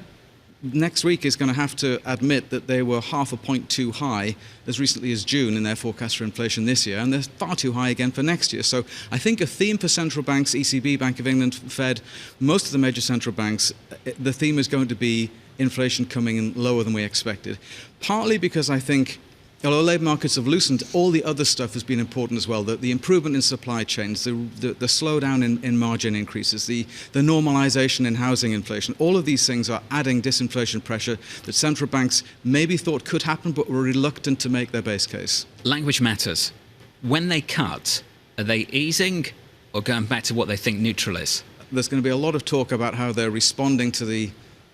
next week is going to have to admit that they were half a point too high as recently as June in their forecast for inflation this year, and they're far too high again for next year. So I think a theme for central banks, ECB, Bank of England, Fed, most of the major central banks, the theme is going to be inflation coming in lower than we expected. Partly because I think, although labour markets have loosened, all the other stuff has been important as well. The improvement in supply chains, the slowdown in margin increases, the normalisation in housing inflation, all of these things are adding disinflation pressure that central banks maybe thought could happen but were reluctant to make their base case. Language matters. When they cut, are they easing or going back to what they think neutral is? There's going to be a lot of talk about how they're responding to the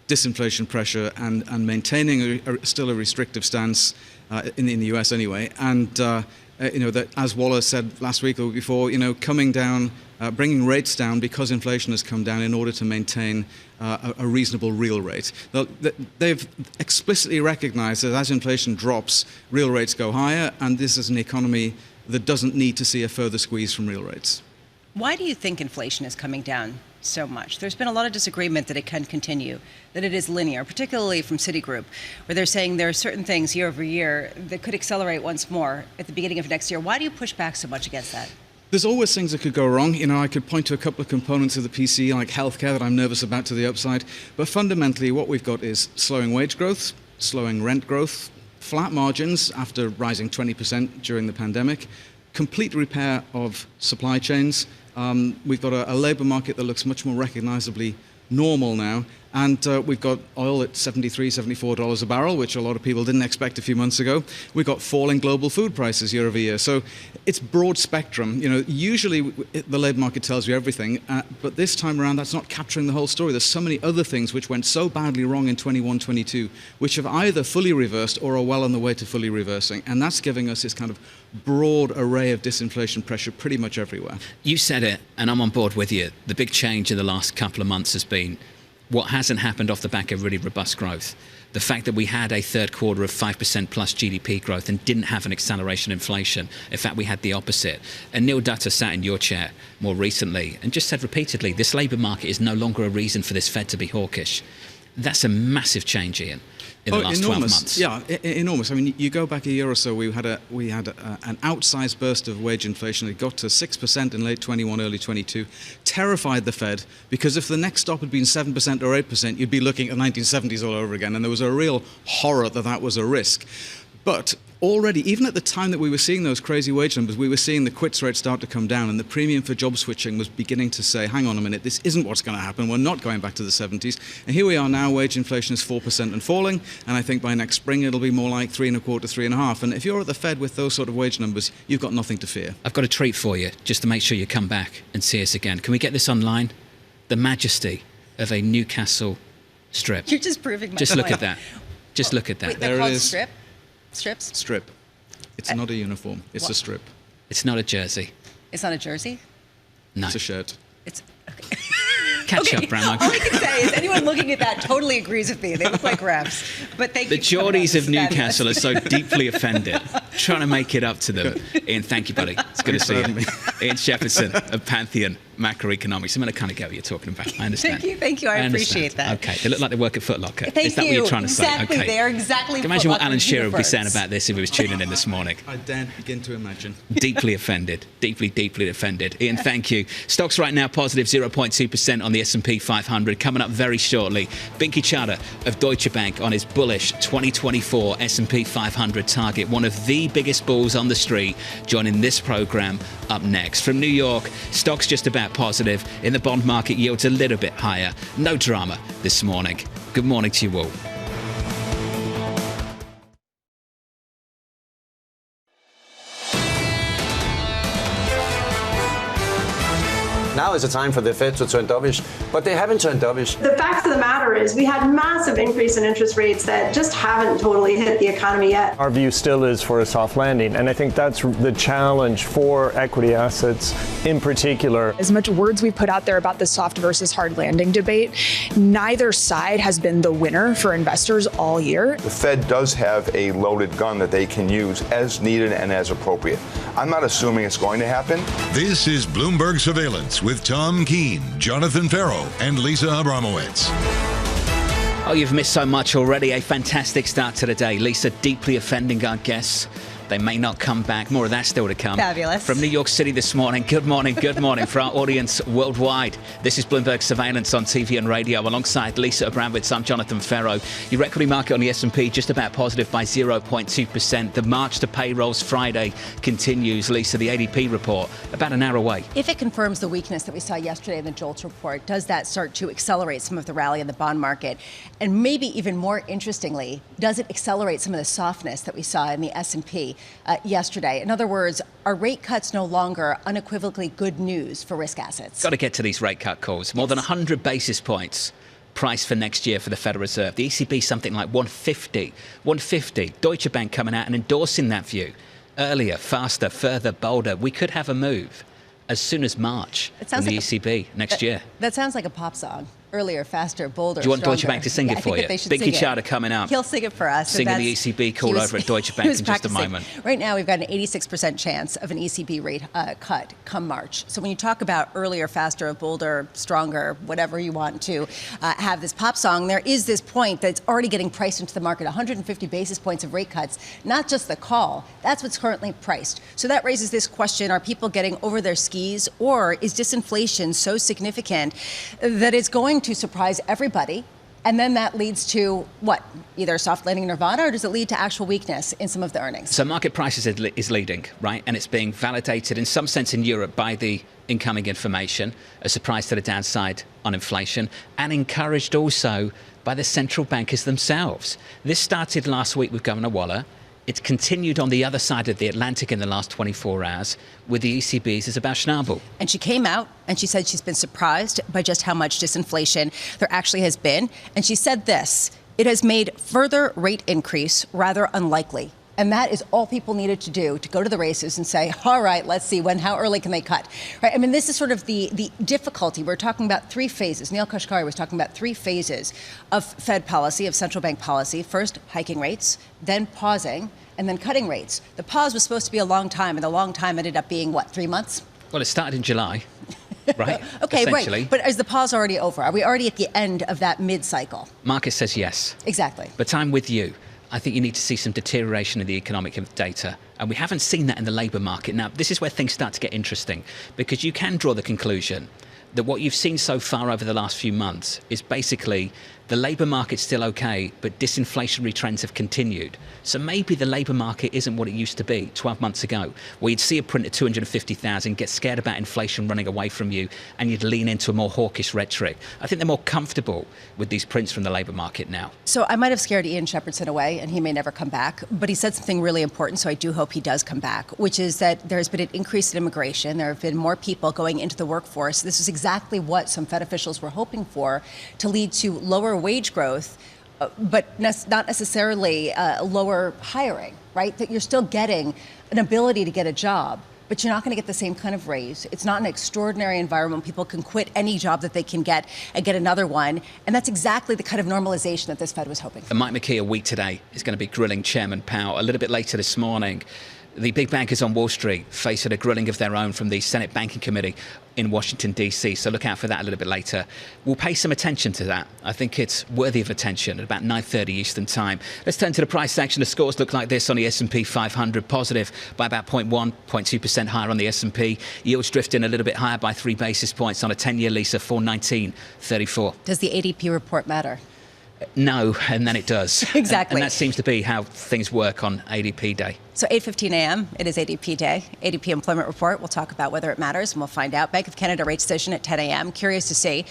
disinflation pressure and maintaining still a restrictive stance in the US anyway, and that, as Waller said last week or before, coming down, bringing rates down because inflation has come down in order to maintain a reasonable real rate. They've explicitly recognized that as inflation drops, real rates go higher, and this is an economy that doesn't need to see a further squeeze from real rates. Why do you think inflation is coming down so much? There's been a lot of disagreement that it can continue, that it is linear, particularly from Citigroup, where they're saying there are certain things year over year that could accelerate once more at the beginning of next year. Why do you push back so much against that? There's always things that could go wrong. I could point to a couple of components of the PC, like healthcare, that I'm nervous about to the upside. But fundamentally, what we've got is slowing wage growth, slowing rent growth, flat margins after rising 20% during the pandemic, complete repair of supply chains. We've got a labour market that looks much more recognisably normal now, and we've got oil at $73, $74 a barrel, which a lot of people didn't expect a few months ago. We've got falling global food prices year over year. So it's broad spectrum. Usually the labour market tells you everything, but this time around that's not capturing the whole story. There's so many other things which went so badly wrong in 21-22, which have either fully reversed or are well on the way to fully reversing, and that's giving us this kind of broad array of disinflation pressure pretty much everywhere. You said it, and I'm on board with you. The big change in the last couple of months has been what hasn't happened off the back of really robust growth. The fact that we had a third quarter of 5% plus GDP growth and didn't have an acceleration in inflation. In fact, we had the opposite. And Neil Dutta sat in your chair more recently and just said repeatedly, this labour market is no longer a reason for this Fed to be hawkish. That's a massive change, Ian, in the last enormous. 12 months. Yeah, enormous. I mean, you go back a year or so, we had an outsized burst of wage inflation. It got to 6% in late 21, early 22. Terrified the Fed, because if the next stop had been 7% or 8%, you'd be looking at the 1970s all over again. And there was a real horror that was a risk. But already, even at the time that we were seeing those crazy wage numbers, we were seeing the quits rate start to come down, and the premium for job switching was beginning to say, hang on a minute, this isn't what's going to happen. We're not going back to the 70s. And here we are now, wage inflation is 4% and falling, and I think by next spring it'll be more like 3.25%, 3.5%. And if you're at the Fed with those sort of wage numbers, you've got nothing to fear. I've got a treat for you, just to make sure you come back and see us again. Can we get this online? The majesty of a Newcastle strip. You're just proving my point. Just look at that. Just look at that. Wait, they're called strips? Strip. It's not a uniform. It's a strip. It's not a jersey. It's not a jersey? No. It's a shirt. It's okay. Catch up, Brown. All I can say is anyone looking at that totally agrees with me. They look like refs. But thank the you. The Geordies of Newcastle are so deeply offended, trying to make it up to them. Ian, thank you, buddy. It's good to see you. Ian Shepperson of Pantheon Macroeconomics. I'm going to kind of get what you're talking about. I understand. Thank you. I appreciate that. Okay, they look like they work at Foot Locker. Is that what you're trying to say? Exactly. Okay. They are exactly. Can you imagine what Alan Shearer would be saying about this if he was tuning in this morning? I daren't begin to imagine. Deeply offended. Deeply offended. Ian, thank you. Stocks right now positive 0.2% on the S&P 500. Coming up very shortly, Binky Chadha of Deutsche Bank on his bullish 2024 S&P 500 target. One of the biggest bulls on the street joining this program up next. From New York, stocks just about positive. In the bond market, yields a little bit higher. No drama this morning. Good morning to you all. Now is the time for the Fed to turn dovish, but they haven't turned dovish. The fact of the matter is we had massive increase in interest rates that just haven't totally hit the economy yet. Our view still is for a soft landing, and I think that's the challenge for equity assets in particular. As much words we put out there about the soft versus hard landing debate, neither side has been the winner for investors all year. The Fed does have a loaded gun that they can use as needed and as appropriate. I'm not assuming it's going to happen. This is Bloomberg Surveillance with Tom Keene, Jonathan Ferro, and Lisa Abramowicz. Oh, you've missed so much already. A fantastic start to the day. Lisa deeply offending our guests. They may not come back. More of that still to come. Fabulous. From New York City this morning. Good morning for our audience worldwide. This is Bloomberg Surveillance on TV and radio. Alongside Lisa Abramowicz, I'm Jonathan Ferro. Your equity market on the S&P just about positive by 0.2%. The march to payrolls Friday continues. Lisa, the ADP report, about an hour away. If it confirms the weakness that we saw yesterday in the JOLTS report, does that start to accelerate some of the rally in the bond market? And maybe even more interestingly, does it accelerate some of the softness that we saw in the S&P yesterday? In other words, are rate cuts no longer unequivocally good news for risk assets? Got to get to these rate cut calls. More than 100 basis points price for next year for the Federal Reserve. The ECB something like 150. Deutsche Bank coming out and endorsing that view. Earlier, faster, further, bolder. We could have a move as soon as March from the ECB next year. That sounds like a pop song. Earlier, faster, bolder, Do you want stronger. Deutsche Bank to sing it for you? Binky Chadha coming up. He'll sing it for us. Singing the ECB call over at Deutsche Bank in just a moment. Right now, we've got an 86% chance of an ECB rate cut come March. So when you talk about earlier, faster, bolder, stronger, whatever you want to have this pop song, there is this point that's already getting priced into the market, 150 basis points of rate cuts, not just the call. That's what's currently priced. So that raises this question, are people getting over their skis, or is disinflation so significant that it's going to surprise everybody? And then that leads to what? Either soft landing nirvana, or does it lead to actual weakness in some of the earnings? So market prices is leading, right? And it's being validated in some sense in Europe by the incoming information, a surprise to the downside on inflation, and encouraged also by the central bankers themselves. This started last week with Governor Waller. It's continued on the other side of the Atlantic in the last 24 hours with the ECB's Isabel Schnabel. And she came out and she said she's been surprised by just how much disinflation there actually has been. And she said this: it has made further rate increase rather unlikely. And that is all people needed to do to go to the races and say, all right, let's see how early can they cut? Right? I mean, this is sort of the difficulty. We're talking about three phases. Neil Kashkari was talking about three phases of Fed policy, of central bank policy. First, hiking rates, then pausing, and then cutting rates. The pause was supposed to be a long time, and the long time ended up being, 3 months? Well, it started in July, right? Okay, right. But is the pause already over? Are we already at the end of that mid-cycle? Market says yes. Exactly. But I'm with you. I think you need to see some deterioration in the economic data. And we haven't seen that in the labour market. Now, this is where things start to get interesting, because you can draw the conclusion that what you've seen so far over the last few months is basically the labour market's still okay, but disinflationary trends have continued. So maybe the labour market isn't what it used to be 12 months ago, where you'd see a print of 250,000, get scared about inflation running away from you, and you'd lean into a more hawkish rhetoric. I think they're more comfortable with these prints from the labour market now. So I might have scared Ian Shepherdson away, and he may never come back, but he said something really important, so I do hope he does come back, which is that there's been an increase in immigration. There have been more people going into the workforce. This is exactly what some Fed officials were hoping for, to lead to lower wage growth, but not necessarily lower hiring, right? That you're still getting an ability to get a job, but you're not going to get the same kind of raise. It's not an extraordinary environment. People can quit any job that they can get and get another one. And that's exactly the kind of normalization that this Fed was hoping for. And Mike McKee a week today is going to be grilling Chairman Powell. A little bit later this morning, the big bankers on Wall Street faced a grilling of their own from the Senate Banking Committee in Washington, D.C., so look out for that a little bit later. We'll pay some attention to that. I think it's worthy of attention at about 9:30 Eastern Time. Let's turn to the price action. The scores look like this on the S&P 500, positive by about 0.2% higher on the S&P. Yields drifting a little bit higher by 3 basis points on a 10-year Lisa, 419.34. Does the ADP report matter? No, and then it does. Exactly. And that seems to be how things work on ADP day. So 8:15 a.m., it is ADP day. ADP employment report. We'll talk about whether it matters, and we'll find out. Bank of Canada rate decision at 10 a.m. Curious to see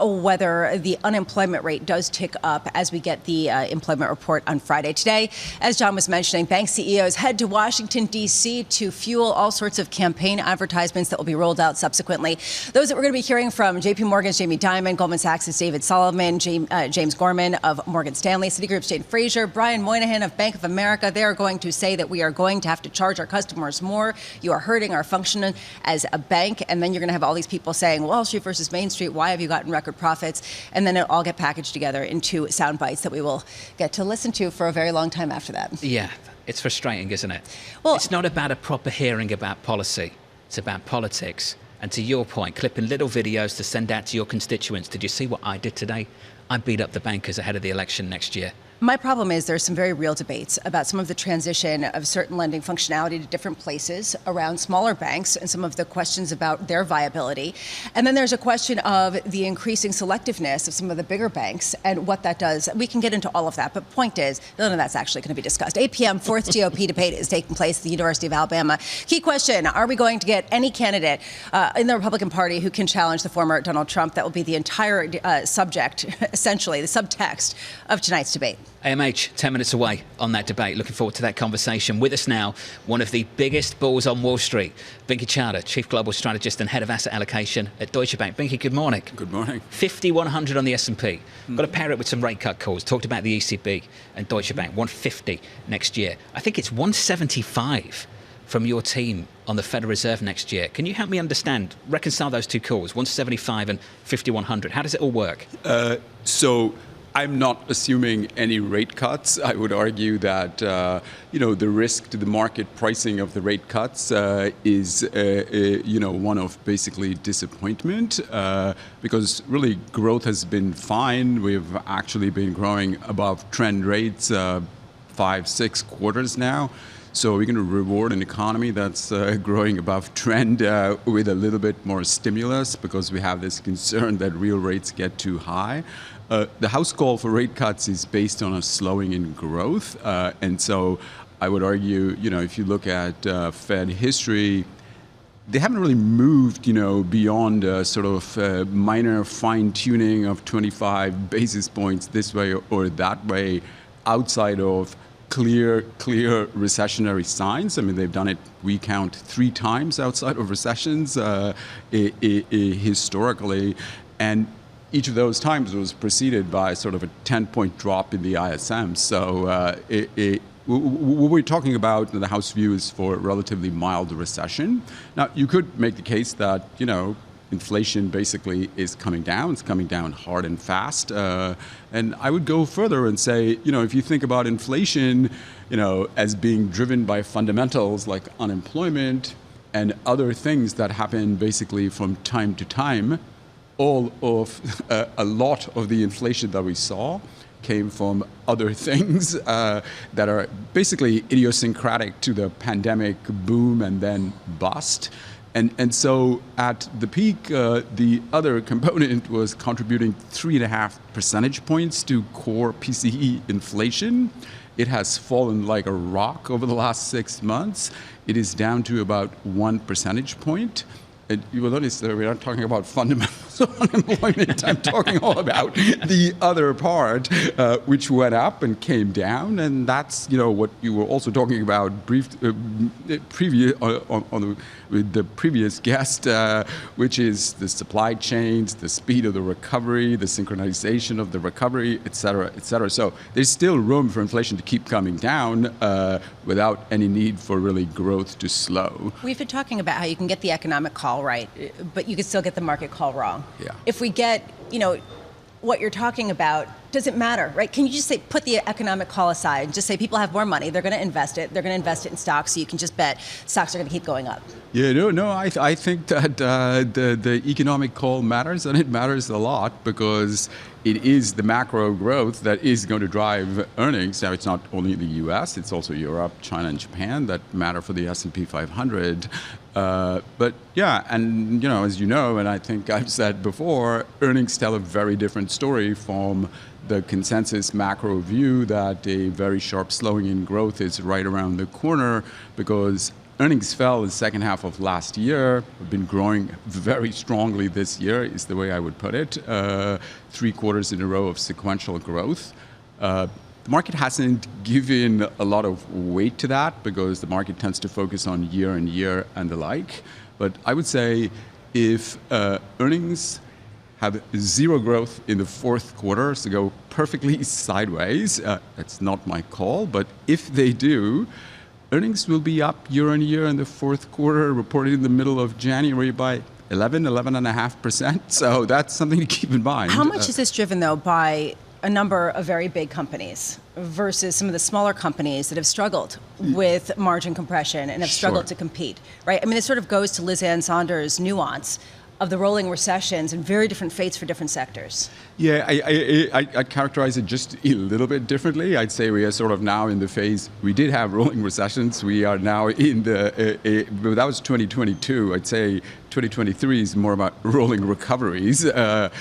whether the unemployment rate does tick up as we get the employment report on Friday. Today, as John was mentioning, bank CEOs head to Washington, D.C. to fuel all sorts of campaign advertisements that will be rolled out subsequently. Those that we're going to be hearing from: J.P. Morgan's Jamie Dimon, Goldman Sachs' David Solomon, James Gorman of Morgan Stanley, Citigroup's Jane Fraser, Brian Moynihan of Bank of America. They are going to say that we are going to have to charge our customers more. You are hurting our function as a bank. And then you're going to have all these people saying, Wall Street versus Main Street, why have you gotten record profits? And then it'll all get packaged together into sound bites that we will get to listen to for a very long time after that. Yeah, it's frustrating, isn't it? Well, it's not about a proper hearing about policy. It's about politics. And to your point, clipping little videos to send out to your constituents. Did you see what I did today? I beat up the bankers ahead of the election next year. My problem is there's some very real debates about some of the transition of certain lending functionality to different places around smaller banks and some of the questions about their viability. And then there's a question of the increasing selectiveness of some of the bigger banks and what that does. We can get into all of that, but point is, none of that's actually going to be discussed. 8 p.m., fourth GOP debate is taking place at the University of Alabama. Key question, are we going to get any candidate in the Republican Party who can challenge the former Donald Trump? That will be the entire subject, essentially, the subtext of tonight's debate. AMH, 10 minutes away on that debate. Looking forward to that conversation. With us now, one of the biggest bulls on Wall Street, Binky Chadha, Chief Global Strategist and Head of Asset Allocation at Deutsche Bank. Binky, good morning. Good morning. 5,100 on the S&P. Got to pair it with some rate cut calls. Talked about the ECB and Deutsche Bank, 150 next year. I think it's 175 from your team on the Federal Reserve next year. Can you help me understand, reconcile those two calls, 175 and 5,100? How does it all work? So I'm not assuming any rate cuts. I would argue that the risk to the market pricing of the rate cuts is one of basically disappointment because really growth has been fine. We've actually been growing above trend rates 5-6 quarters now. So we're going to reward an economy that's growing above trend with a little bit more stimulus because we have this concern that real rates get too high. The house call for rate cuts is based on a slowing in growth. And so I would argue, if you look at Fed history, they haven't really moved, beyond sort of minor fine-tuning of 25 basis points this way or that way outside of clear recessionary signs. I mean, they've done it, we count 3 times outside of recessions historically. And each of those times was preceded by sort of a 10-point drop in the ISM. So what we're talking about in the House view is for a relatively mild recession. Now, you could make the case that, inflation basically is coming down. It's coming down hard and fast. And I would go further and say, if you think about inflation, as being driven by fundamentals like unemployment and other things that happen basically from time to time, all of a lot of the inflation that we saw came from other things that are basically idiosyncratic to the pandemic boom and then bust. And so at the peak, the other component was contributing 3.5 percentage points to core PCE inflation. It has fallen like a rock over the last 6 months. It is down to about 1 percentage point. And you will notice that we're not talking about fundamentals of unemployment. I'm talking all about the other part, which went up and came down. And that's, what you were also talking about with the previous guest, which is the supply chains, the speed of the recovery, the synchronization of the recovery, et cetera, et cetera. So there's still room for inflation to keep coming down without any need for really growth to slow. We've been talking about how you can get the economic call right, but you can still get the market call wrong. Yeah. If we get, what you're talking about, does it matter, right? Can you just say, put the economic call aside and just say people have more money, they're going to invest it, they're going to invest it in stocks, so you can just bet stocks are going to keep going up? Yeah, no, I think that the economic call matters, and it matters a lot because it is the macro growth that is going to drive earnings. Now, it's not only the U.S., it's also Europe, China, and Japan that matter for the S&P 500. But yeah, and as you know, and I think I've said before, earnings tell a very different story from the consensus macro view that a very sharp slowing in growth is right around the corner, because earnings fell in the second half of last year. We've been growing very strongly this year, is the way I would put it. 3 quarters in a row of sequential growth. The market hasn't given a lot of weight to that because the market tends to focus on year and year and the like. But I would say if earnings have 0 growth in the fourth quarter, so go perfectly sideways, that's not my call, but if they do, earnings will be up year on year in the fourth quarter, reported in the middle of January by 11.5%. So that's something to keep in mind. How much is this driven, though, by a number of very big companies versus some of the smaller companies that have struggled with margin compression and have struggled to compete, right? I mean, it sort of goes to Liz Ann Sonders' nuance of the rolling recessions and very different fates for different sectors. Yeah, I'd characterize it just a little bit differently. I'd say we are sort of now in the phase, we did have rolling recessions. We are now in the, that was 2022. I'd say 2023 is more about rolling recoveries. And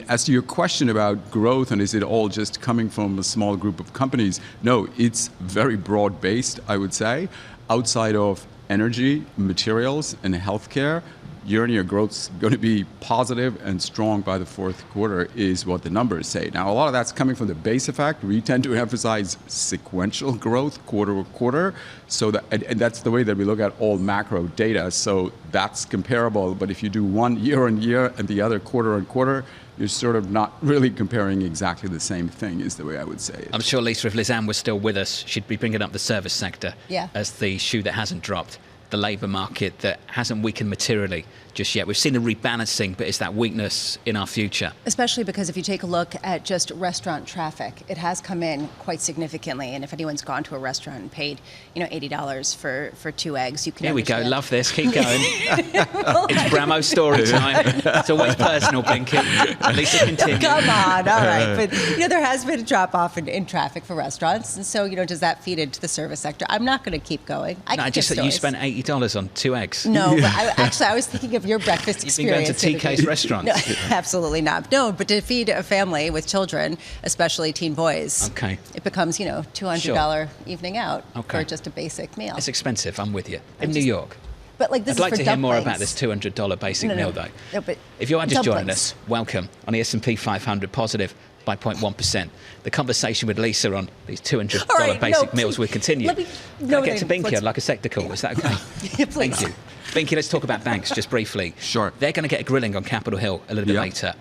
as to your question about growth and is it all just coming from a small group of companies, no, it's very broad-based, I would say. Outside of energy, materials, and healthcare, year-on-year growth's going to be positive and strong by the fourth quarter is what the numbers say. Now, a lot of that's coming from the base effect. We tend to emphasize sequential growth quarter-over-quarter. So and that's the way that we look at all macro data. So that's comparable. But if you do one year-on-year and the other quarter-on-quarter, you're sort of not really comparing exactly the same thing, is the way I would say it. I'm sure, Lisa, if Liz Ann was still with us, she'd be bringing up the service sector as the shoe that hasn't dropped. The labour market that hasn't weakened materially just yet. We've seen a rebalancing, but it's that weakness in our future. Especially because if you take a look at just restaurant traffic, it has come in quite significantly. And if anyone's gone to a restaurant and paid, $80 for 2 eggs, you can Here understand. we go. Love this. Keep going. It's Bramo story time. It's always personal, Binky. Lisa, continue. Come on. All right. But, there has been a drop-off in traffic for restaurants. And so, does that feed into the service sector? I'm not going to keep going. I just said you spent $80 on 2 eggs. No, but I was thinking of your breakfast experience. You've been going to TK's restaurants. No, absolutely not. No, but to feed a family with children, especially teen boys, it becomes, $200 evening out for just a basic meal. It's expensive, I'm with you. In New York. But this I'd like to hear more about this $200 basic meal, though. No, but if you are just joining us, welcome on the S&P 500 positive by 0.1%. The conversation with Lisa on these $200 basic meals will continue. Can I get to Binky? I'd like a sector call. Is that okay? Please. Thank you. Binky, let's talk about banks just briefly. Sure. They're going to get a grilling on Capitol Hill a little bit later.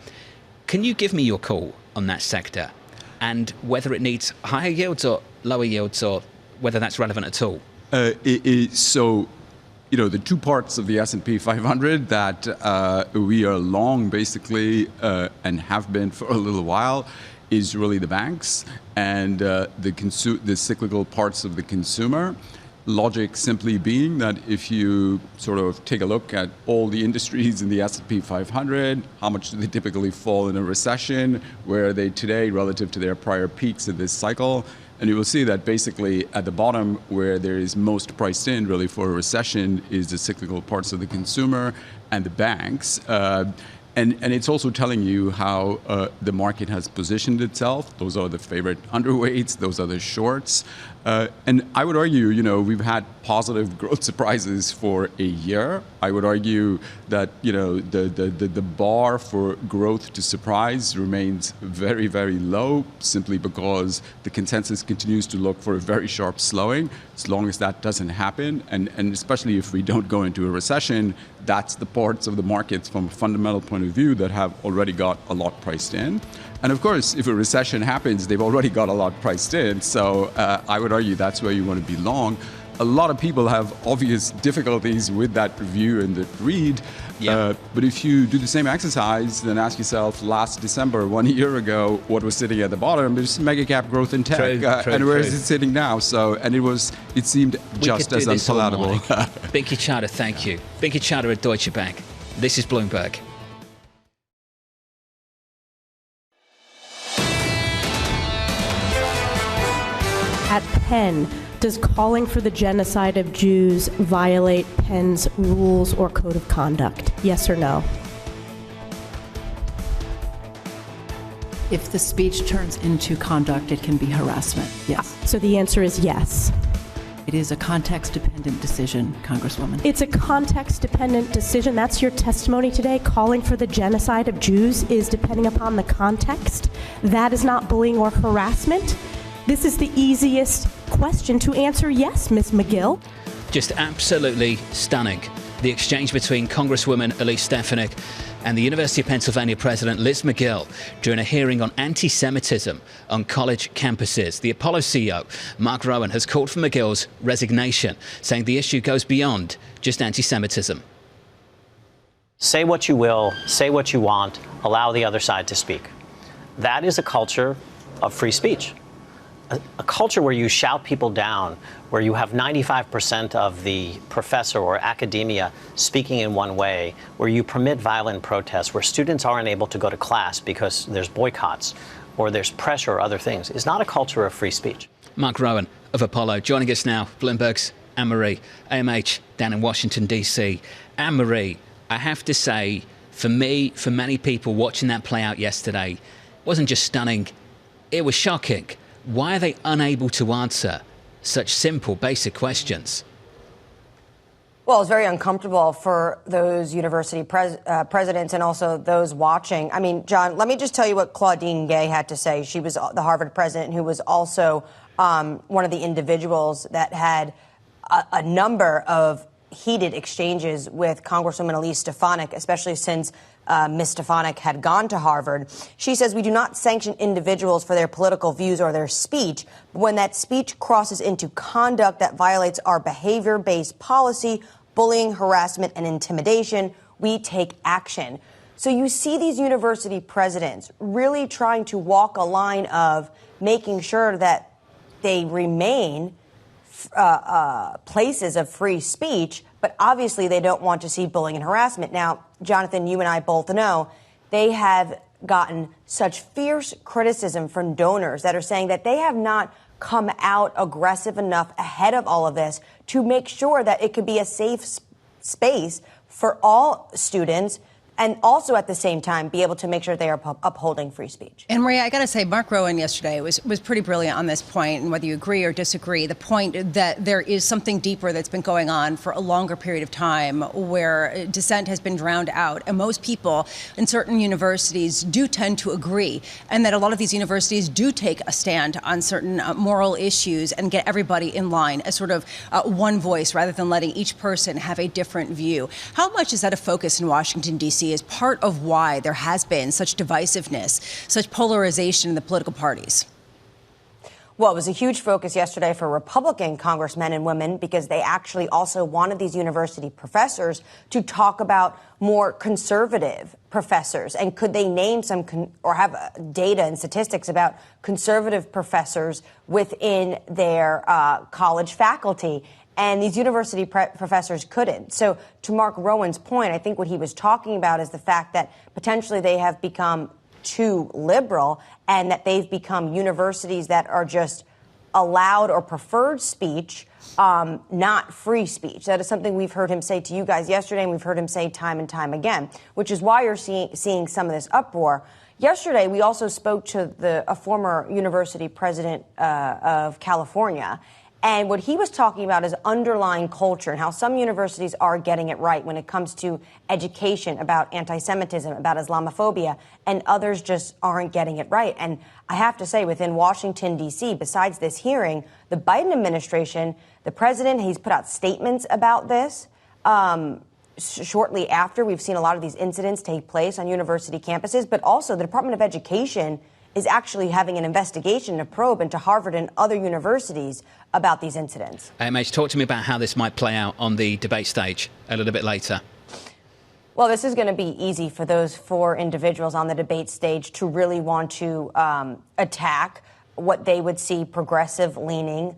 Can you give me your call on that sector and whether it needs higher yields or lower yields or whether that's relevant at all? So, the 2 parts of the S&P 500 that we are long, basically, and have been for a little while, is really the banks and the cyclical parts of the consumer. Logic simply being that if you sort of take a look at all the industries in the S&P 500, how much do they typically fall in a recession? Where are they today relative to their prior peaks in this cycle? And you will see that basically at the bottom where there is most priced in really for a recession is the cyclical parts of the consumer and the banks. And it's also telling you how the market has positioned itself. Those are the favorite underweights. Those are the shorts. And I would argue, we've had positive growth surprises for a year. I would argue that, the bar for growth to surprise remains very, very low, simply because the consensus continues to look for a very sharp slowing. As long as that doesn't happen, and especially if we don't go into a recession, that's the parts of the markets from a fundamental point of view that have already got a lot priced in. And of course, if a recession happens, they've already got a lot priced in. So I would argue that's where you want to be long. A lot of people have obvious difficulties with that view and that read. But if you do the same exercise, then ask yourself, last December, 1 year ago, what was sitting at the bottom? There's mega cap growth in tech. And where is it sitting now? So, and it seemed just as unpalatable. Binky Chadha, thank you. Binky Chadha at Deutsche Bank. This is Bloomberg. At Penn, does calling for the genocide of Jews violate Penn's rules or code of conduct? Yes or no? If the speech turns into conduct, it can be harassment, yes. So the answer is yes. It is a context-dependent decision, Congresswoman. It's a context-dependent decision. That's your testimony today. Calling for the genocide of Jews is depending upon the context. That is not bullying or harassment. This is the easiest question to answer yes, Ms. McGill. Just absolutely stunning. The exchange between Congresswoman Elise Stefanik and the University of Pennsylvania President Liz McGill during a hearing on anti-Semitism on college campuses. The Apollo CEO, Mark Rowan, has called for McGill's resignation, saying the issue goes beyond just anti-Semitism. Say what you will, say what you want, allow the other side to speak. That is a culture of free speech. A culture where you shout people down, where you have 95% of the professor or academia speaking in one way, where you permit violent protests, where students aren't able to go to class because there's boycotts or there's pressure or other things, is not a culture of free speech. Mark Rowan of Apollo joining us now. Bloomberg's Anne-Marie, AMH down in Washington, D.C. Anne-Marie, I have to say, for me, for many people watching that play out yesterday, it wasn't just stunning, it was shocking. Why are they unable to answer such simple, basic questions? Well, it's very uncomfortable for those university presidents and also those watching. I mean, John, let me just tell you what Claudine Gay had to say. She was the Harvard president who was also one of the individuals that had a number of heated exchanges with Congresswoman Elise Stefanik, especially since Ms. Stefanik had gone to Harvard. She says, we do not sanction individuals for their political views or their speech, but when that speech crosses into conduct that violates our behavior-based policy, bullying, harassment, and intimidation, we take action. So you see these university presidents really trying to walk a line of making sure that they remain places of free speech, but obviously they don't want to see bullying and harassment. Now, Jonathan, you and I both know they have gotten such fierce criticism from donors that are saying that they have not come out aggressive enough ahead of all of this to make sure that it could be a safe space for all students and also at the same time be able to make sure they are upholding free speech. And Maria, I got to say, Mark Rowan yesterday was pretty brilliant on this point, and whether you agree or disagree, the point that there is something deeper that's been going on for a longer period of time where dissent has been drowned out. And most people in certain universities do tend to agree, and that a lot of these universities do take a stand on certain moral issues and get everybody in line as sort of one voice rather than letting each person have a different view. How much is that a focus in Washington, D.C.? Is part of why there has been such divisiveness, such polarization in the political parties? Well, it was a huge focus yesterday for Republican congressmen and women because they actually also wanted these university professors to talk about more conservative professors. And could they name some or have data and statistics about conservative professors within their college faculty? And these university professors couldn't. So to Mark Rowan's point, I think what he was talking about is the fact that potentially they have become too liberal and that they've become universities that are just allowed or preferred speech, not free speech. That is something we've heard him say to you guys yesterday, and we've heard him say time and time again, which is why you're seeing some of this uproar. Yesterday, we also spoke to a former university president of California. And what he was talking about is underlying culture and how some universities are getting it right when it comes to education, about anti-Semitism, about Islamophobia, and others just aren't getting it right. And I have to say, within Washington, D.C., besides this hearing, the Biden administration, the president, he's put out statements about this. Shortly after, we've seen a lot of these incidents take place on university campuses, but also the Department of Education is actually having an investigation, a probe into Harvard and other universities about these incidents. AMH, talk to me about how this might play out on the debate stage a little bit later. Well, this is going to be easy for those four individuals on the debate stage to really want to attack what they would see progressive-leaning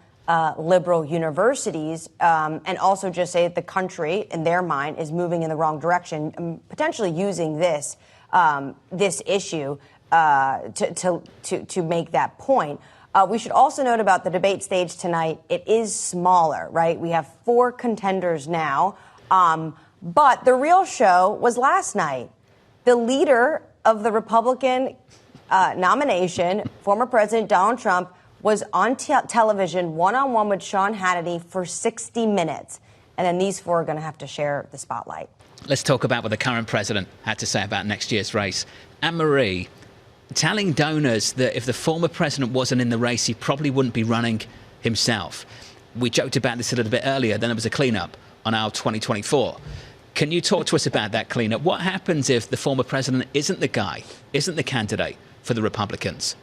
liberal universities and also just say that the country, in their mind, is moving in the wrong direction, potentially using this issue to make that point. We should also note about the debate stage tonight, it is smaller, right? We have four contenders now, but the real show was last night. The leader of the Republican nomination, former President Donald Trump was on television one-on-one with Sean Hannity for 60 minutes. And then these four are going to have to share the spotlight. Let's talk about what the current president had to say about next year's race. Anne-Marie, telling donors that if the former president wasn't in the race, he probably wouldn't be running himself. We joked about this a little bit earlier. Then there was a cleanup on our 2024. Can you talk to us about that cleanup? What happens if the former president isn't the guy, isn't the candidate for the Republicans?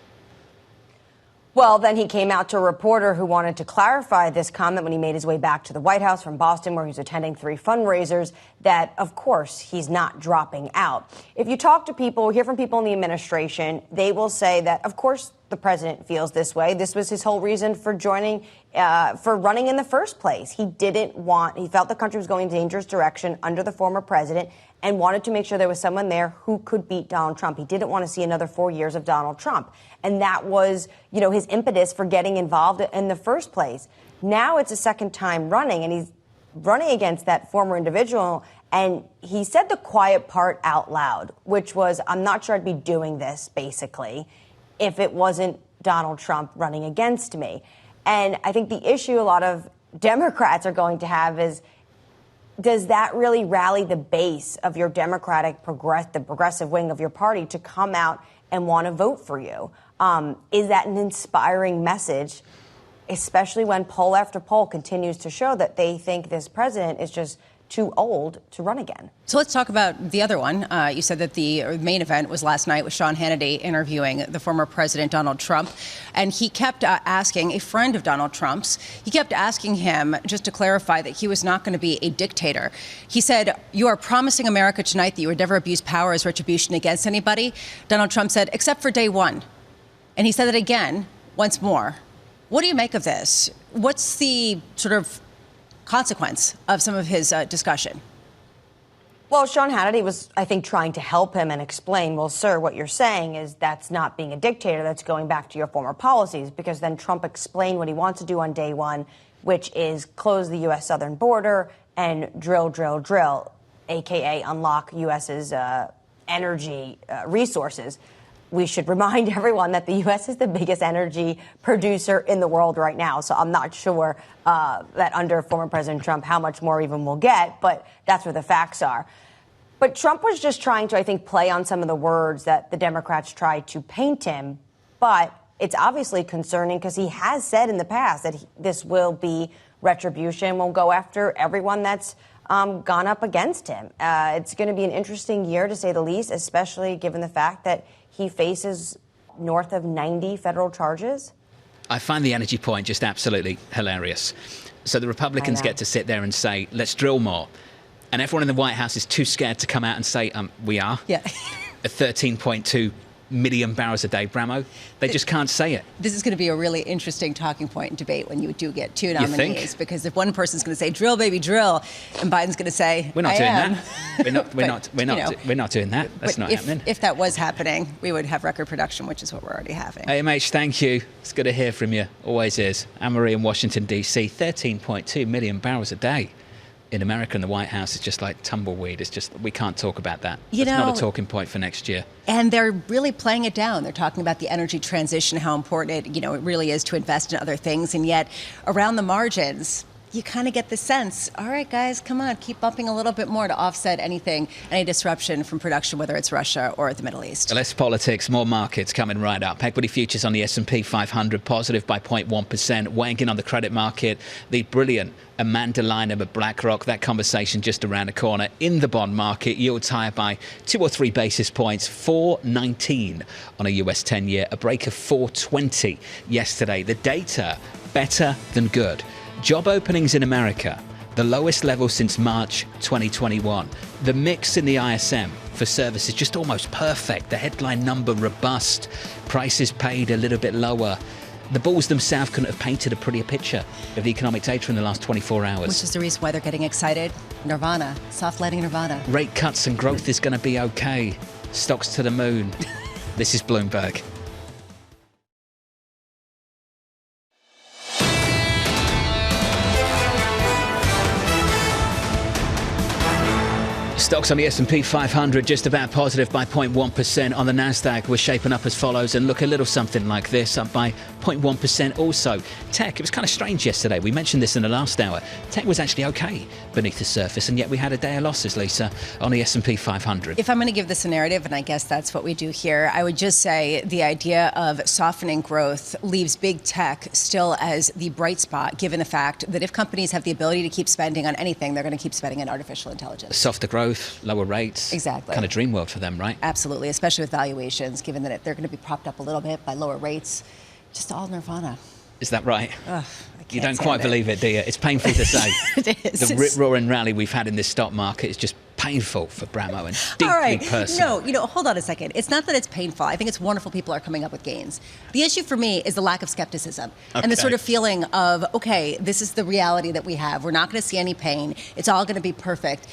Well, then he came out to a reporter who wanted to clarify this comment when he made his way back to the White House from Boston, where he was attending 3 fundraisers, that, of course, he's not dropping out. If you talk to people, hear from people in the administration, they will say that, of course, the president feels this way. This was his whole reason for running in the first place. He felt the country was going in a dangerous direction under the former president and wanted to make sure there was someone there who could beat Donald Trump. He didn't want to see another 4 years of Donald Trump. And that was, his impetus for getting involved in the first place. Now it's a second time running, and he's running against that former individual. And he said the quiet part out loud, which was, I'm not sure I'd be doing this, basically, if it wasn't Donald Trump running against me. And I think the issue a lot of Democrats are going to have is, does that really rally the base of your Democratic the progressive wing of your party to come out and want to vote for you? Is that an inspiring message, especially when poll after poll continues to show that they think this president is just too old to run again? So let's talk about the other one. You said that the main event was last night with Sean Hannity interviewing the former president, Donald Trump. And he kept asking, a friend of Donald Trump's, he kept asking him, just to clarify, that he was not going to be a dictator. He said, you are promising America tonight that you would never abuse power as retribution against anybody. Donald Trump said, except for day one. And he said it again, once more. What do you make of this? What's the sort of consequence of some of his discussion? Well, Sean Hannity was, I think, trying to help him and explain, well, sir, what you're saying is that's not being a dictator. That's going back to your former policies, because then Trump explained what he wants to do on day one, which is close the U.S. southern border and drill, a.k.a. unlock U.S.'s energy resources. We should remind everyone that the U.S. is the biggest energy producer in the world right now. So I'm not sure that under former President Trump how much more even we'll get, but that's where the facts are. But Trump was just trying to, I think, play on some of the words that the Democrats tried to paint him. But it's obviously concerning because he has said in the past that this will be retribution, will go after everyone that's gone up against him. It's going to be an interesting year, to say the least, especially given the fact that he faces north of 90 federal charges. I find the energy point just absolutely hilarious. So the Republicans get to sit there and say, let's drill more. And everyone in the White House is too scared to come out and say, we are. Yeah. At 13.2 million barrels a day, Bramo. They just can't say it. This is going to be a really interesting talking point and debate when you do get 2 nominees. Because if one person's going to say, drill, baby, drill, and Biden's going to say, we're not I doing am. that. We're not doing that. That's not happening. If that was happening, we would have record production, which is what we're already having. AMH, thank you. It's good to hear from you. Always is. Anne-Marie in Washington, D.C., 13.2 million barrels a day. In America, in the White House, it's just like tumbleweed. It's just, we can't talk about that. It's not a talking point for next year. And they're really playing it down. They're talking about the energy transition, how important it really is to invest in other things. And yet, around the margins, you kind of get the sense, all right, guys, come on, keep bumping a little bit more to offset any disruption from production, whether it's Russia or the Middle East. Less politics, more markets coming right up. Equity futures on the S&P 500 positive by 0.1%. Weighing in on the credit market, the brilliant Amanda Lynham at BlackRock. That conversation just around the corner. In the bond market, yields higher by 2 or 3 basis points, 4.19 on a US 10-year, a break of 4.20 yesterday. The data better than good. Job openings in America, the lowest level since March 2021. The mix in the ISM for services just almost perfect. The headline number robust. Prices paid a little bit lower. The bulls themselves couldn't have painted a prettier picture of the economic data in the last 24 hours. Which is the reason why they're getting excited. Nirvana, soft landing Nirvana. Rate cuts and growth is going to be okay. Stocks to the moon. This is Bloomberg. Stocks on the S&P 500 just about positive by 0.1%. On the Nasdaq, we're shaping up as follows and look a little something like this, up by 0.1% also. Tech, it was kind of strange yesterday. We mentioned this in the last hour. Tech was actually okay beneath the surface, and yet we had a day of losses, Lisa, on the S&P 500. If I'm going to give this a narrative, and I guess that's what we do here, I would just say the idea of softening growth leaves big tech still as the bright spot, given the fact that if companies have the ability to keep spending on anything, they're going to keep spending on artificial intelligence. Softer growth, lower rates. Exactly. Kind of dream world for them, right? Absolutely, especially with valuations, given that they're going to be propped up a little bit by lower rates. Just all nirvana. Is that right? Ugh, you don't quite believe it, do you? It's painful to say. It is. The rip-roaring rally we've had in this stock market is just painful for Bramo and deeply all right. personal. No, hold on a second. It's not that it's painful. I think it's wonderful people are coming up with gains. The issue for me is the lack of skepticism and the sort of feeling of, okay, this is the reality that we have. We're not going to see any pain. It's all going to be perfect.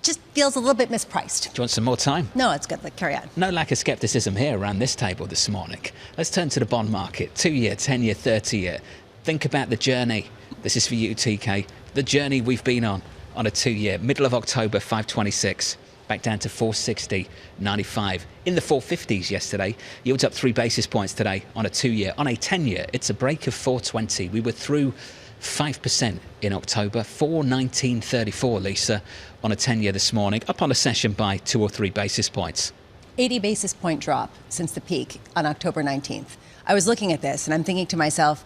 Just feels a little bit mispriced. Do you want some more time? No, it's good. Carry on. No lack of skepticism here around this table this morning. Let's turn to the bond market. 2-year, 10-year, 30-year. Think about the journey. This is for you, TK. The journey we've been on a 2-year. Middle of October, 526. Back down to 460.95. In the 450s yesterday. Yields up 3 basis points today on a 2-year. On a 10-year, it's a break of 420. We were through 5% in October, 419.34, Lisa, on a 10-year this morning, up on a session by 2 or 3 basis points. 80 basis point drop since the peak on October 19th. I was looking at this and I'm thinking to myself,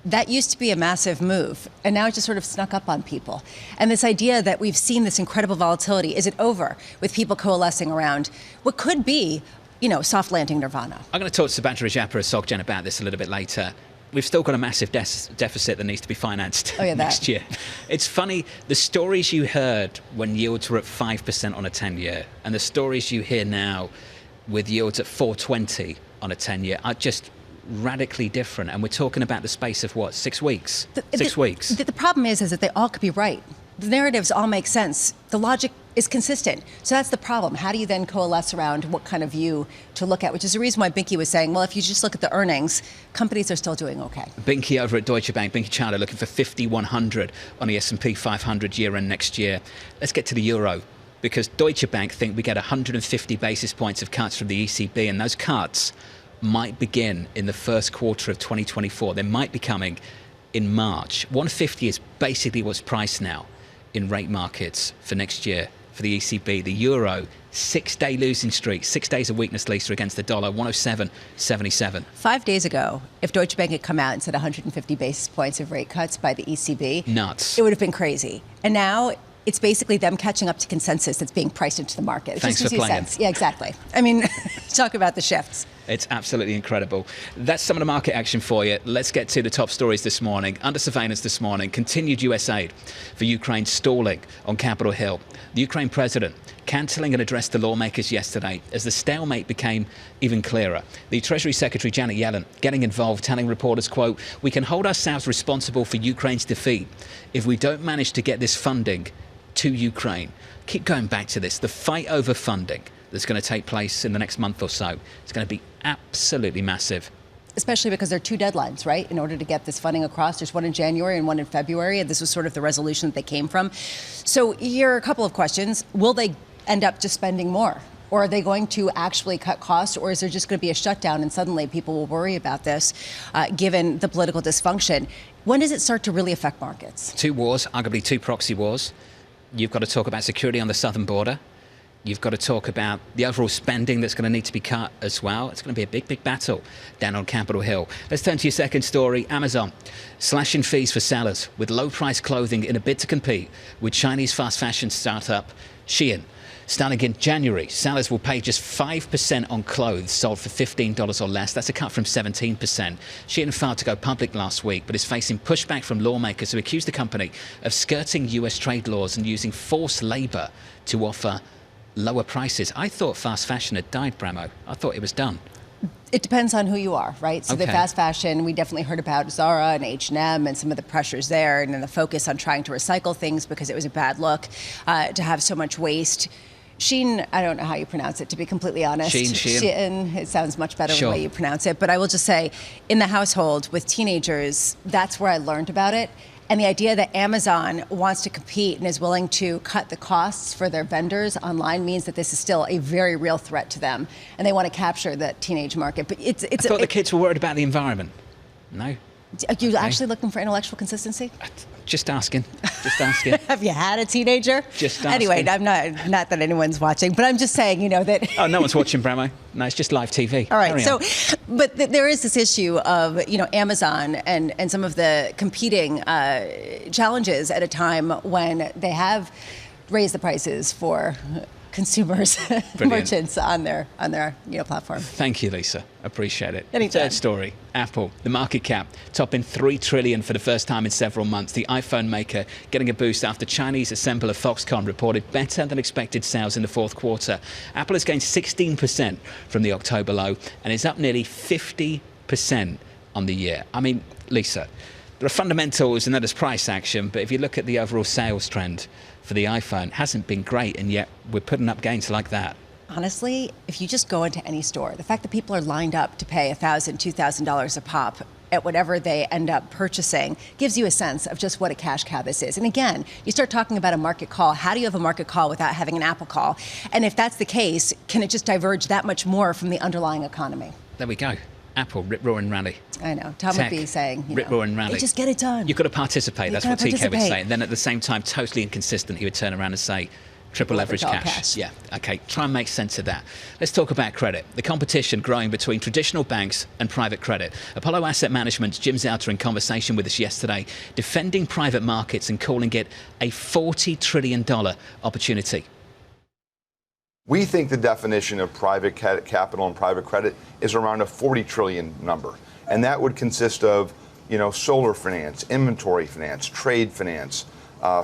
that used to be a massive move, and now it just sort of snuck up on people. And this idea that we've seen this incredible volatility, is it over with people coalescing around what could be, soft landing nirvana? I'm going to talk to Subhadra Rajappa of SocGen about this a little bit later. We've still got a massive deficit that needs to be financed next year. It's funny, the stories you heard when yields were at 5% on a 10-year and the stories you hear now with yields at 420 on a 10-year are just radically different. And we're talking about the space of what, 6 weeks? 6 weeks. The problem is that they all could be right. The narratives all make sense. The logic is consistent. So that's the problem. How do you then coalesce around what kind of view to look at? Which is the reason why Binky was saying, well, if you just look at the earnings, companies are still doing okay. Binky over at Deutsche Bank, Binky Chadha, looking for 5,100 on the S&P 500 year-end next year. Let's get to the euro, because Deutsche Bank think we get 150 basis points of cuts from the ECB, and those cuts might begin in the first quarter of 2024. They might be coming in March. 150 is basically what's priced now in rate markets for next year for the ECB. The euro, 6-day losing streak, 6 days of weakness, Lisa, against the dollar, 107.77. 5 days ago, if Deutsche Bank had come out and said 150 basis points of rate cuts by the ECB, nuts. It would have been crazy. And now it's basically them catching up to consensus that's being priced into the market. It Thanks just for gives you playing. sense. Yeah, exactly. I mean, talk about the shifts. It's absolutely incredible. That's some of the market action for you. Let's get to the top stories this morning. Under surveillance this morning, continued US aid for Ukraine stalling on Capitol Hill. The Ukraine president cancelling an address to lawmakers yesterday as the stalemate became even clearer. The Treasury Secretary Janet Yellen getting involved, telling reporters, quote, "We can hold ourselves responsible for Ukraine's defeat if we don't manage to get this funding to Ukraine." Keep going back to this. The fight over funding that's going to take place in the next month or so is going to be absolutely massive. Especially because there are 2 deadlines, right, in order to get this funding across. There's one in January and one in February, and this was sort of the resolution that they came from. So here are a couple of questions. Will they end up just spending more? Or are they going to actually cut costs? Or is there just going to be a shutdown and suddenly people will worry about this, given the political dysfunction? When does it start to really affect markets? 2 wars, arguably 2 proxy wars. You've got to talk about security on the southern border. You've got to talk about the overall spending that's going to need to be cut as well. It's going to be a big, big battle down on Capitol Hill. Let's turn to your second story. Amazon slashing fees for sellers with low-priced clothing in a bid to compete with Chinese fast fashion startup Shein. Starting in January, sellers will pay just 5% on clothes sold for $15 or less. That's a cut from 17%. Shein filed to go public last week, but is facing pushback from lawmakers who accuse the company of skirting US trade laws and using forced labor to offer lower prices. I thought fast fashion had died, Bramo. I thought it was done. It depends on who you are, right? So Okay. the fast fashion, we definitely heard about Zara and H&M and some of the pressures there, and then the focus on trying to recycle things because it was a bad look to have so much waste. Shein, I don't know how you pronounce it, to be completely honest. Shein. It sounds much better the way you pronounce it. But I will just say, in the household with teenagers, that's where I learned about it. And the idea that Amazon wants to compete and is willing to cut the costs for their vendors online means that this is still a very real threat to them. And they want to capture the teenage market. But I thought the kids were worried about the environment. No. Are you actually looking for intellectual consistency? Just asking. Just asking. Have you had a teenager? Just asking. Anyway, I'm not that anyone's watching, but I'm just saying, that. Oh, no one's watching, Bramo. No, it's just live TV. All right. But there is this issue of, Amazon and some of the competing challenges at a time when they have raised the prices for consumers, merchants on their platform. Thank you, Lisa. Appreciate it. Anytime. Third story, Apple, the market cap topping $3 trillion for the first time in several months. The iPhone maker getting a boost after Chinese assembler Foxconn reported better than expected sales in the fourth quarter. Apple has gained 16% from the October low and is up nearly 50% on the year. I mean, Lisa, there are fundamentals and that is price action, but if you look at the overall sales trend for the iPhone, it hasn't been great, and yet we're putting up gains like that. Honestly, if you just go into any store, the fact that people are lined up to pay $1,000, $2,000 a pop at whatever they end up purchasing gives you a sense of just what a cash cow this is. And again, you start talking about a market call. How do you have a market call without having an Apple call? And if that's the case, can it just diverge that much more from the underlying economy? There we go. Apple, rip, roar and rally. I know. Tom would be saying, rip, roar and rally. Just get it done. You've got to participate. That's what TK would say. And then at the same time, totally inconsistent, he would turn around and say, triple leverage cash. Yeah, okay, try and make sense of that. Let's talk about credit. The competition growing between traditional banks and private credit. Apollo Asset Management's Jim Zauter in conversation with us yesterday, defending private markets and calling it a $40 trillion opportunity. We think the definition of private capital and private credit is around a 40 trillion number. And that would consist of, solar finance, inventory finance, trade finance,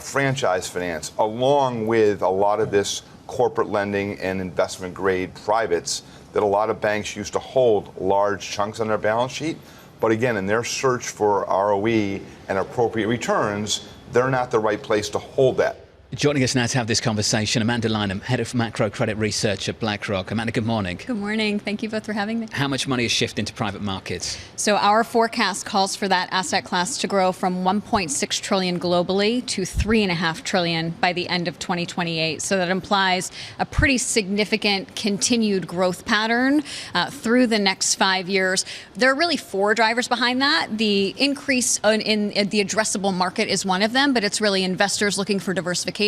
franchise finance, along with a lot of this corporate lending and investment grade privates that a lot of banks used to hold large chunks on their balance sheet. But again, in their search for ROE and appropriate returns, they're not the right place to hold that. Joining us now to have this conversation, Amanda Lynham, Head of Macro Credit Research at BlackRock. Amanda, good morning. Good morning. Thank you both for having me. How much money is shifting to private markets? So our forecast calls for that asset class to grow from $1.6 trillion globally to $3.5 trillion by the end of 2028. So that implies a pretty significant continued growth pattern through the next 5 years. There are really four drivers behind that. The increase in the addressable market is one of them, but it's really investors looking for diversification,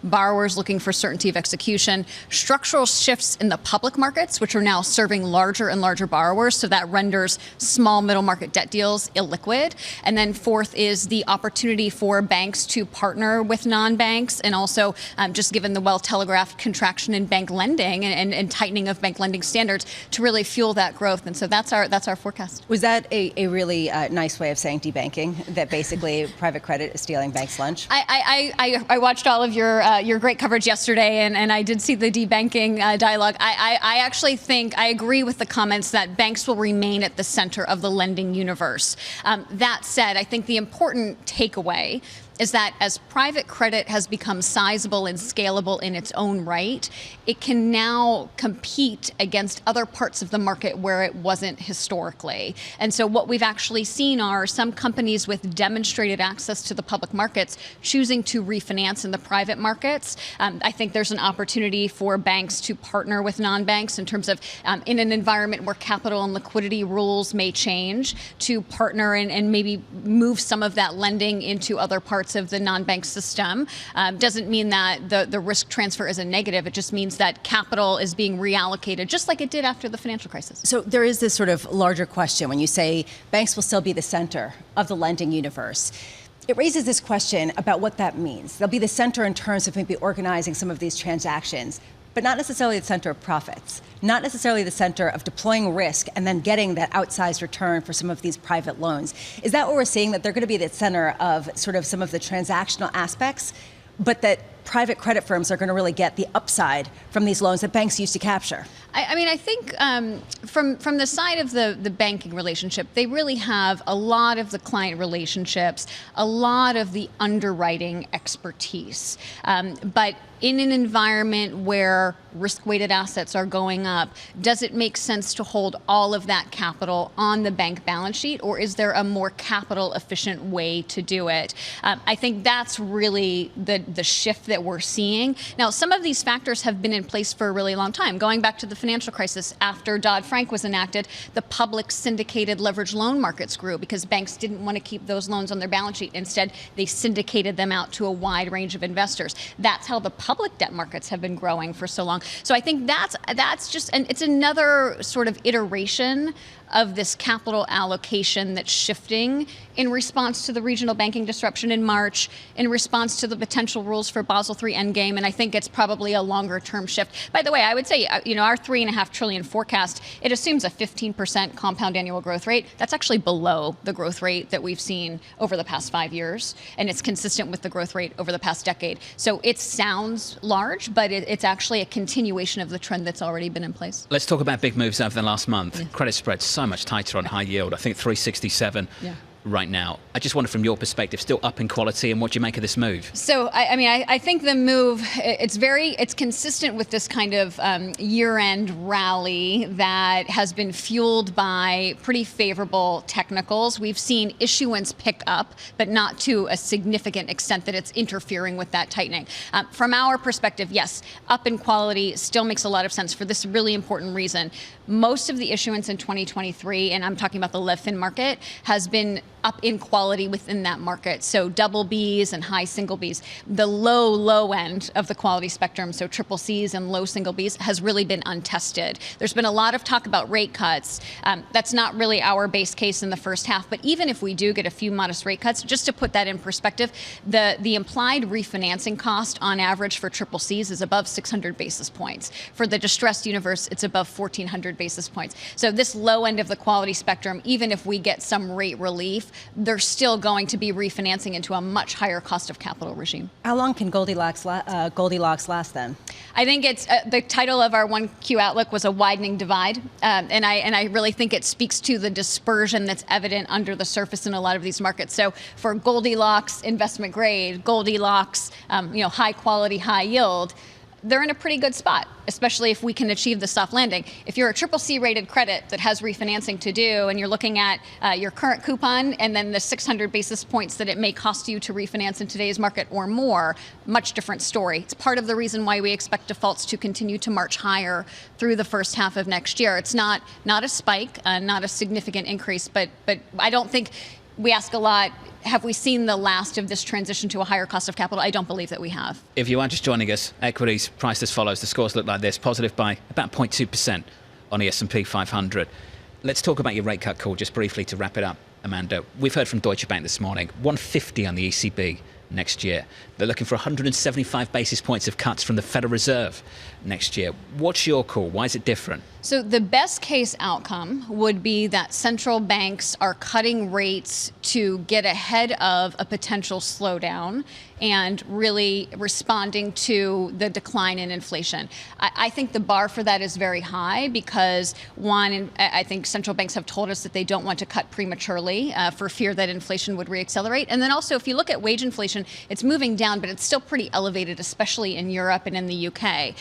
borrowers looking for certainty of execution, structural shifts in the public markets, which are now serving larger and larger borrowers, so that renders small middle market debt deals illiquid. And then fourth is the opportunity for banks to partner with non-banks, and also just given the well-telegraphed contraction in bank lending and tightening of bank lending standards to really fuel that growth. And so that's our forecast. Was that a really nice way of saying debanking, that basically private credit is stealing banks' lunch? I watched all of your great coverage yesterday, and I did see the debanking dialogue. I actually think I agree with the comments that banks will remain at the center of the lending universe. That said, I think the important takeaway is that as private credit has become sizable and scalable in its own right, it can now compete against other parts of the market where it wasn't historically. And so what we've actually seen are some companies with demonstrated access to the public markets choosing to refinance in the private markets. I think there's an opportunity for banks to partner with non-banks in terms of in an environment where capital and liquidity rules may change, to partner and maybe move some of that lending into other parts of the non-bank system. Doesn't mean that the risk transfer is a negative. It just means that capital is being reallocated, just like it did after the financial crisis. So there is this sort of larger question when you say banks will still be the center of the lending universe. It raises this question about what that means. They'll be the center in terms of maybe organizing some of these transactions, but not necessarily the center of profits, not necessarily the center of deploying risk and then getting that outsized return for some of these private loans. Is that what we're seeing, that they're going to be the center of sort of some of the transactional aspects, but that private credit firms are going to really get the upside from these loans that banks used to capture? I mean, I think from the side of the banking relationship, they really have a lot of the client relationships, a lot of the underwriting expertise. But in an environment where risk-weighted assets are going up, does it make sense to hold all of that capital on the bank balance sheet, or is there a more capital-efficient way to do it? I think that's really the shift that we're seeing. Now, some of these factors have been in place for a really long time. Going back to the financial crisis, after Dodd-Frank was enacted, the public syndicated leveraged loan markets grew because banks didn't want to keep those loans on their balance sheet. Instead, they syndicated them out to a wide range of investors. That's how the public debt markets have been growing for so long. So I think that's just, and it's another sort of iteration of this capital allocation that's shifting in response to the regional banking disruption in March, in response to the potential rules for Basel III Endgame, and I think it's probably a longer-term shift. By the way, I would say, our $3.5 trillion forecast, it assumes a 15% compound annual growth rate. That's actually below the growth rate that we've seen over the past 5 years, and it's consistent with the growth rate over the past decade. So it sounds large, but it's actually a continuation of the trend that's already been in place. Let's talk about big moves over the last month. Credit spreads so much tighter on high yield. I think 367 right now. I just wonder, from your perspective, still up in quality, and what do you make of this move? So, I think the move, it's consistent with this kind of year-end rally that has been fueled by pretty favorable technicals. We've seen issuance pick up, but not to a significant extent that it's interfering with that tightening. From our perspective, yes, up in quality still makes a lot of sense for this really important reason. Most of the issuance in 2023, and I'm talking about the LevFin market, has been up in quality within that market. So double Bs and high single Bs. The low end of the quality spectrum, so triple Cs and low single Bs, has really been untested. There's been a lot of talk about rate cuts. That's not really our base case in the first half, but even if we do get a few modest rate cuts, just to put that in perspective, the implied refinancing cost on average for triple Cs is above 600 basis points. For the distressed universe, it's above 1,400 basis points. So this low end of the quality spectrum, even if we get some rate relief, they're still going to be refinancing into a much higher cost of capital regime. How long can Goldilocks last then? I think it's the title of our 1Q outlook was a widening divide, and I really think it speaks to the dispersion that's evident under the surface in a lot of these markets. So for Goldilocks investment grade, Goldilocks high quality, high yield, they're in a pretty good spot, especially if we can achieve the soft landing. If you're a triple C rated credit that has refinancing to do, and you're looking at your current coupon and then the 600 basis points that it may cost you to refinance in today's market or more, much different story. It's part of the reason why we expect defaults to continue to march higher through the first half of next year. It's not a spike, not a significant increase, but I don't think, we ask a lot, have we seen the last of this transition to a higher cost of capital? I don't believe that we have. If you are just joining us, equities priced as follows. The scores look like this: positive by about 0.2% on the S&P 500. Let's talk about your rate cut call just briefly to wrap it up, Amanda. We've heard from Deutsche Bank this morning, 150 on the ECB next year. They're looking for 175 basis points of cuts from the Federal Reserve next year. What's your call? Why is it different? So the best case outcome would be that central banks are cutting rates to get ahead of a potential slowdown and really responding to the decline in inflation. I think the bar for that is very high because, one, I think central banks have told us that they don't want to cut prematurely for fear that inflation would reaccelerate. And then also, if you look at wage inflation, it's moving down, but it's still pretty elevated, especially in Europe and in the UK.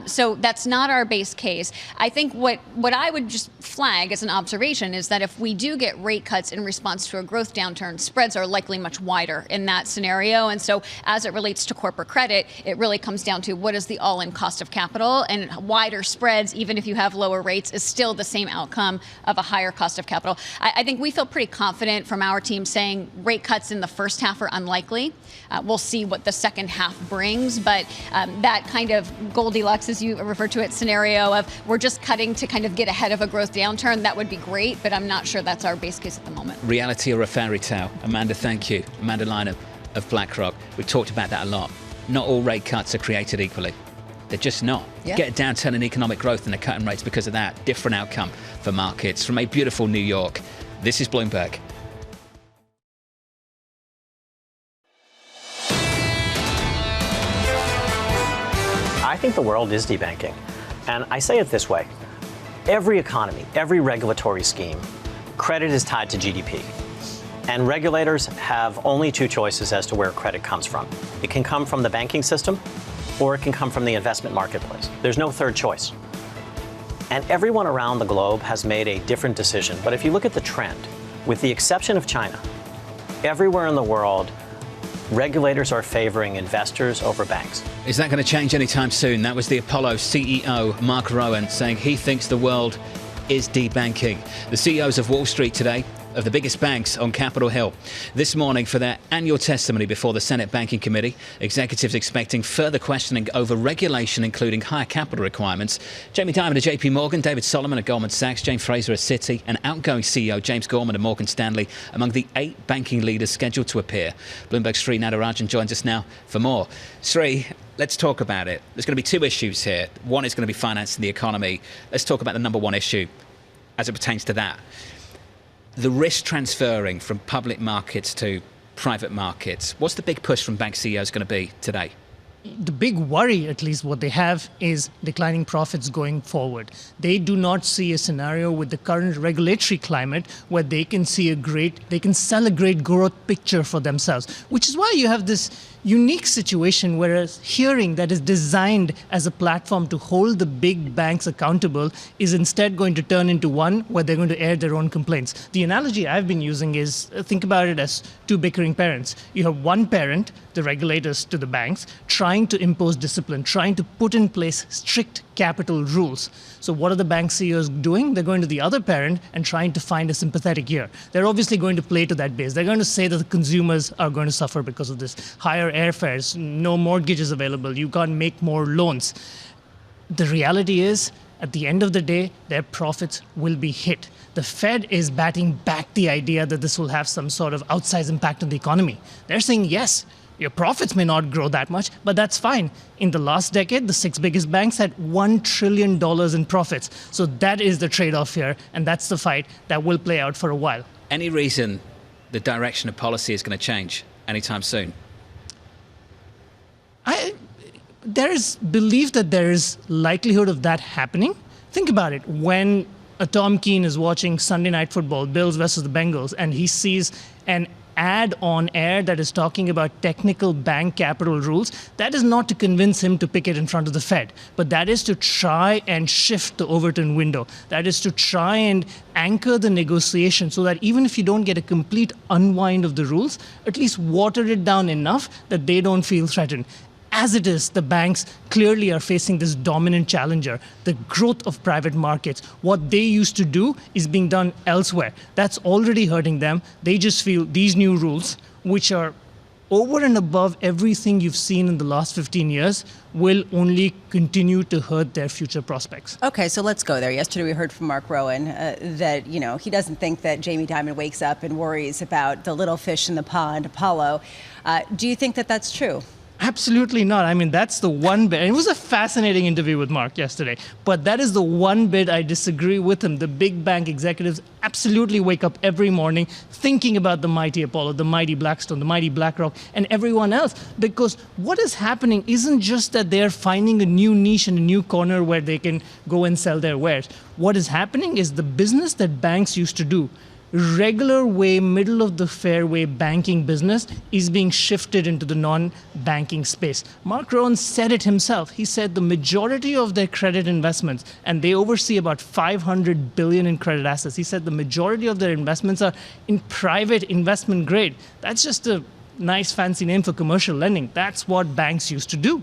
So that's not our base case. I think what I would just flag as an observation is that if we do get rate cuts in response to a growth downturn, spreads are likely much wider in that scenario. And so as it relates to corporate credit, it really comes down to what is the all-in cost of capital, and wider spreads, even if you have lower rates, is still the same outcome of a higher cost of capital. I think we feel pretty confident from our team saying rate cuts in the first half are unlikely. We'll see what the second half brings, but that kind of Goldilocks, as you refer to it, scenario of we're just cutting to kind of get ahead of a growth downturn, that would be great, but I'm not sure that's our base case at the moment. Reality or a fairy tale? Amanda, thank you. Amanda Liner of BlackRock. We've talked about that a lot. Not all rate cuts are created equally. They're just not. Yeah. Get a downturn in economic growth and they're cutting rates because of that. Different outcome for markets. From a beautiful New York, this is Bloomberg. I think the world is debanking. And I say it this way. Every economy, every regulatory scheme, credit is tied to GDP. And regulators have only two choices as to where credit comes from. It can come from the banking system, or it can come from the investment marketplace. There's no third choice. And everyone around the globe has made a different decision. But if you look at the trend, with the exception of China, everywhere in the world, regulators are favoring investors over banks. Is that going to change anytime soon? That was the Apollo CEO, Mark Rowan, saying he thinks the world is debanking. The CEOs of Wall Street today, of the biggest banks on Capitol Hill, this morning for their annual testimony before the Senate Banking Committee. Executives expecting further questioning over regulation, including higher capital requirements. Jamie Dimon of JP Morgan, David Solomon at Goldman Sachs, Jane Fraser at Citi, and outgoing CEO James Gorman of Morgan Stanley among the 8 banking leaders scheduled to appear. Bloomberg's Sri Natarajan joins us now for more. Sri, let's talk about it. There's going to be 2 issues here. One is going to be financing the economy. Let's talk about the number 1 issue as it pertains to that. The risk transferring from public markets to private markets. What's the big push from bank CEOs going to be today? The big worry, at least what they have, is declining profits going forward. They do not see a scenario with the current regulatory climate where they can sell a great growth picture for themselves, which is why you have this unique situation where a hearing that is designed as a platform to hold the big banks accountable is instead going to turn into one where they're going to air their own complaints. The analogy I've been using is, think about it as 2 bickering parents. You have one parent, the regulators to the banks, trying to impose discipline, trying to put in place strict capital rules. So what are the bank CEOs doing? They're going to the other parent and trying to find a sympathetic ear. They're obviously going to play to that base. They're going to say that the consumers are going to suffer because of this. Higher airfares, no mortgages available, you can't make more loans. The reality is, at the end of the day, their profits will be hit. The Fed is batting back the idea that this will have some sort of outsized impact on the economy. They're saying, yes, your profits may not grow that much, but that's fine. In the last decade, the 6 biggest banks had $1 trillion in profits. So that is the trade-off here, and that's the fight that will play out for a while. Any reason the direction of policy is going to change anytime soon? There is belief that there is likelihood of that happening. Think about it. When Tom Keene is watching Sunday Night Football, Bills versus the Bengals, and he sees an ad on air that is talking about technical bank capital rules, that is not to convince him to pick it in front of the Fed, but that is to try and shift the Overton window. That is to try and anchor the negotiation so that even if you don't get a complete unwind of the rules, at least water it down enough that they don't feel threatened. As it is, the banks clearly are facing this dominant challenger, the growth of private markets. What they used to do is being done elsewhere. That's already hurting them. They just feel these new rules, which are over and above everything you've seen in the last 15 years, will only continue to hurt their future prospects. Okay, so let's go there. Yesterday we heard from Mark Rowan that, he doesn't think that Jamie Dimon wakes up and worries about the little fish in the pond, Apollo. Do you think that that's true? Absolutely not. I mean, that's the one bit. It was a fascinating interview with Mark yesterday, but that is the one bit I disagree with him. The big bank executives absolutely wake up every morning thinking about the mighty Apollo, the mighty Blackstone, the mighty BlackRock, and everyone else. Because what is happening isn't just that they're finding a new niche and a new corner where they can go and sell their wares. What is happening is the business that banks used to do, regular way, middle of the fairway banking business, is being shifted into the non-banking space. Mark Rowan said it himself. He said the majority of their credit investments, and they oversee about $500 billion in credit assets. He said the majority of their investments are in private investment grade. That's just a nice fancy name for commercial lending. That's what banks used to do.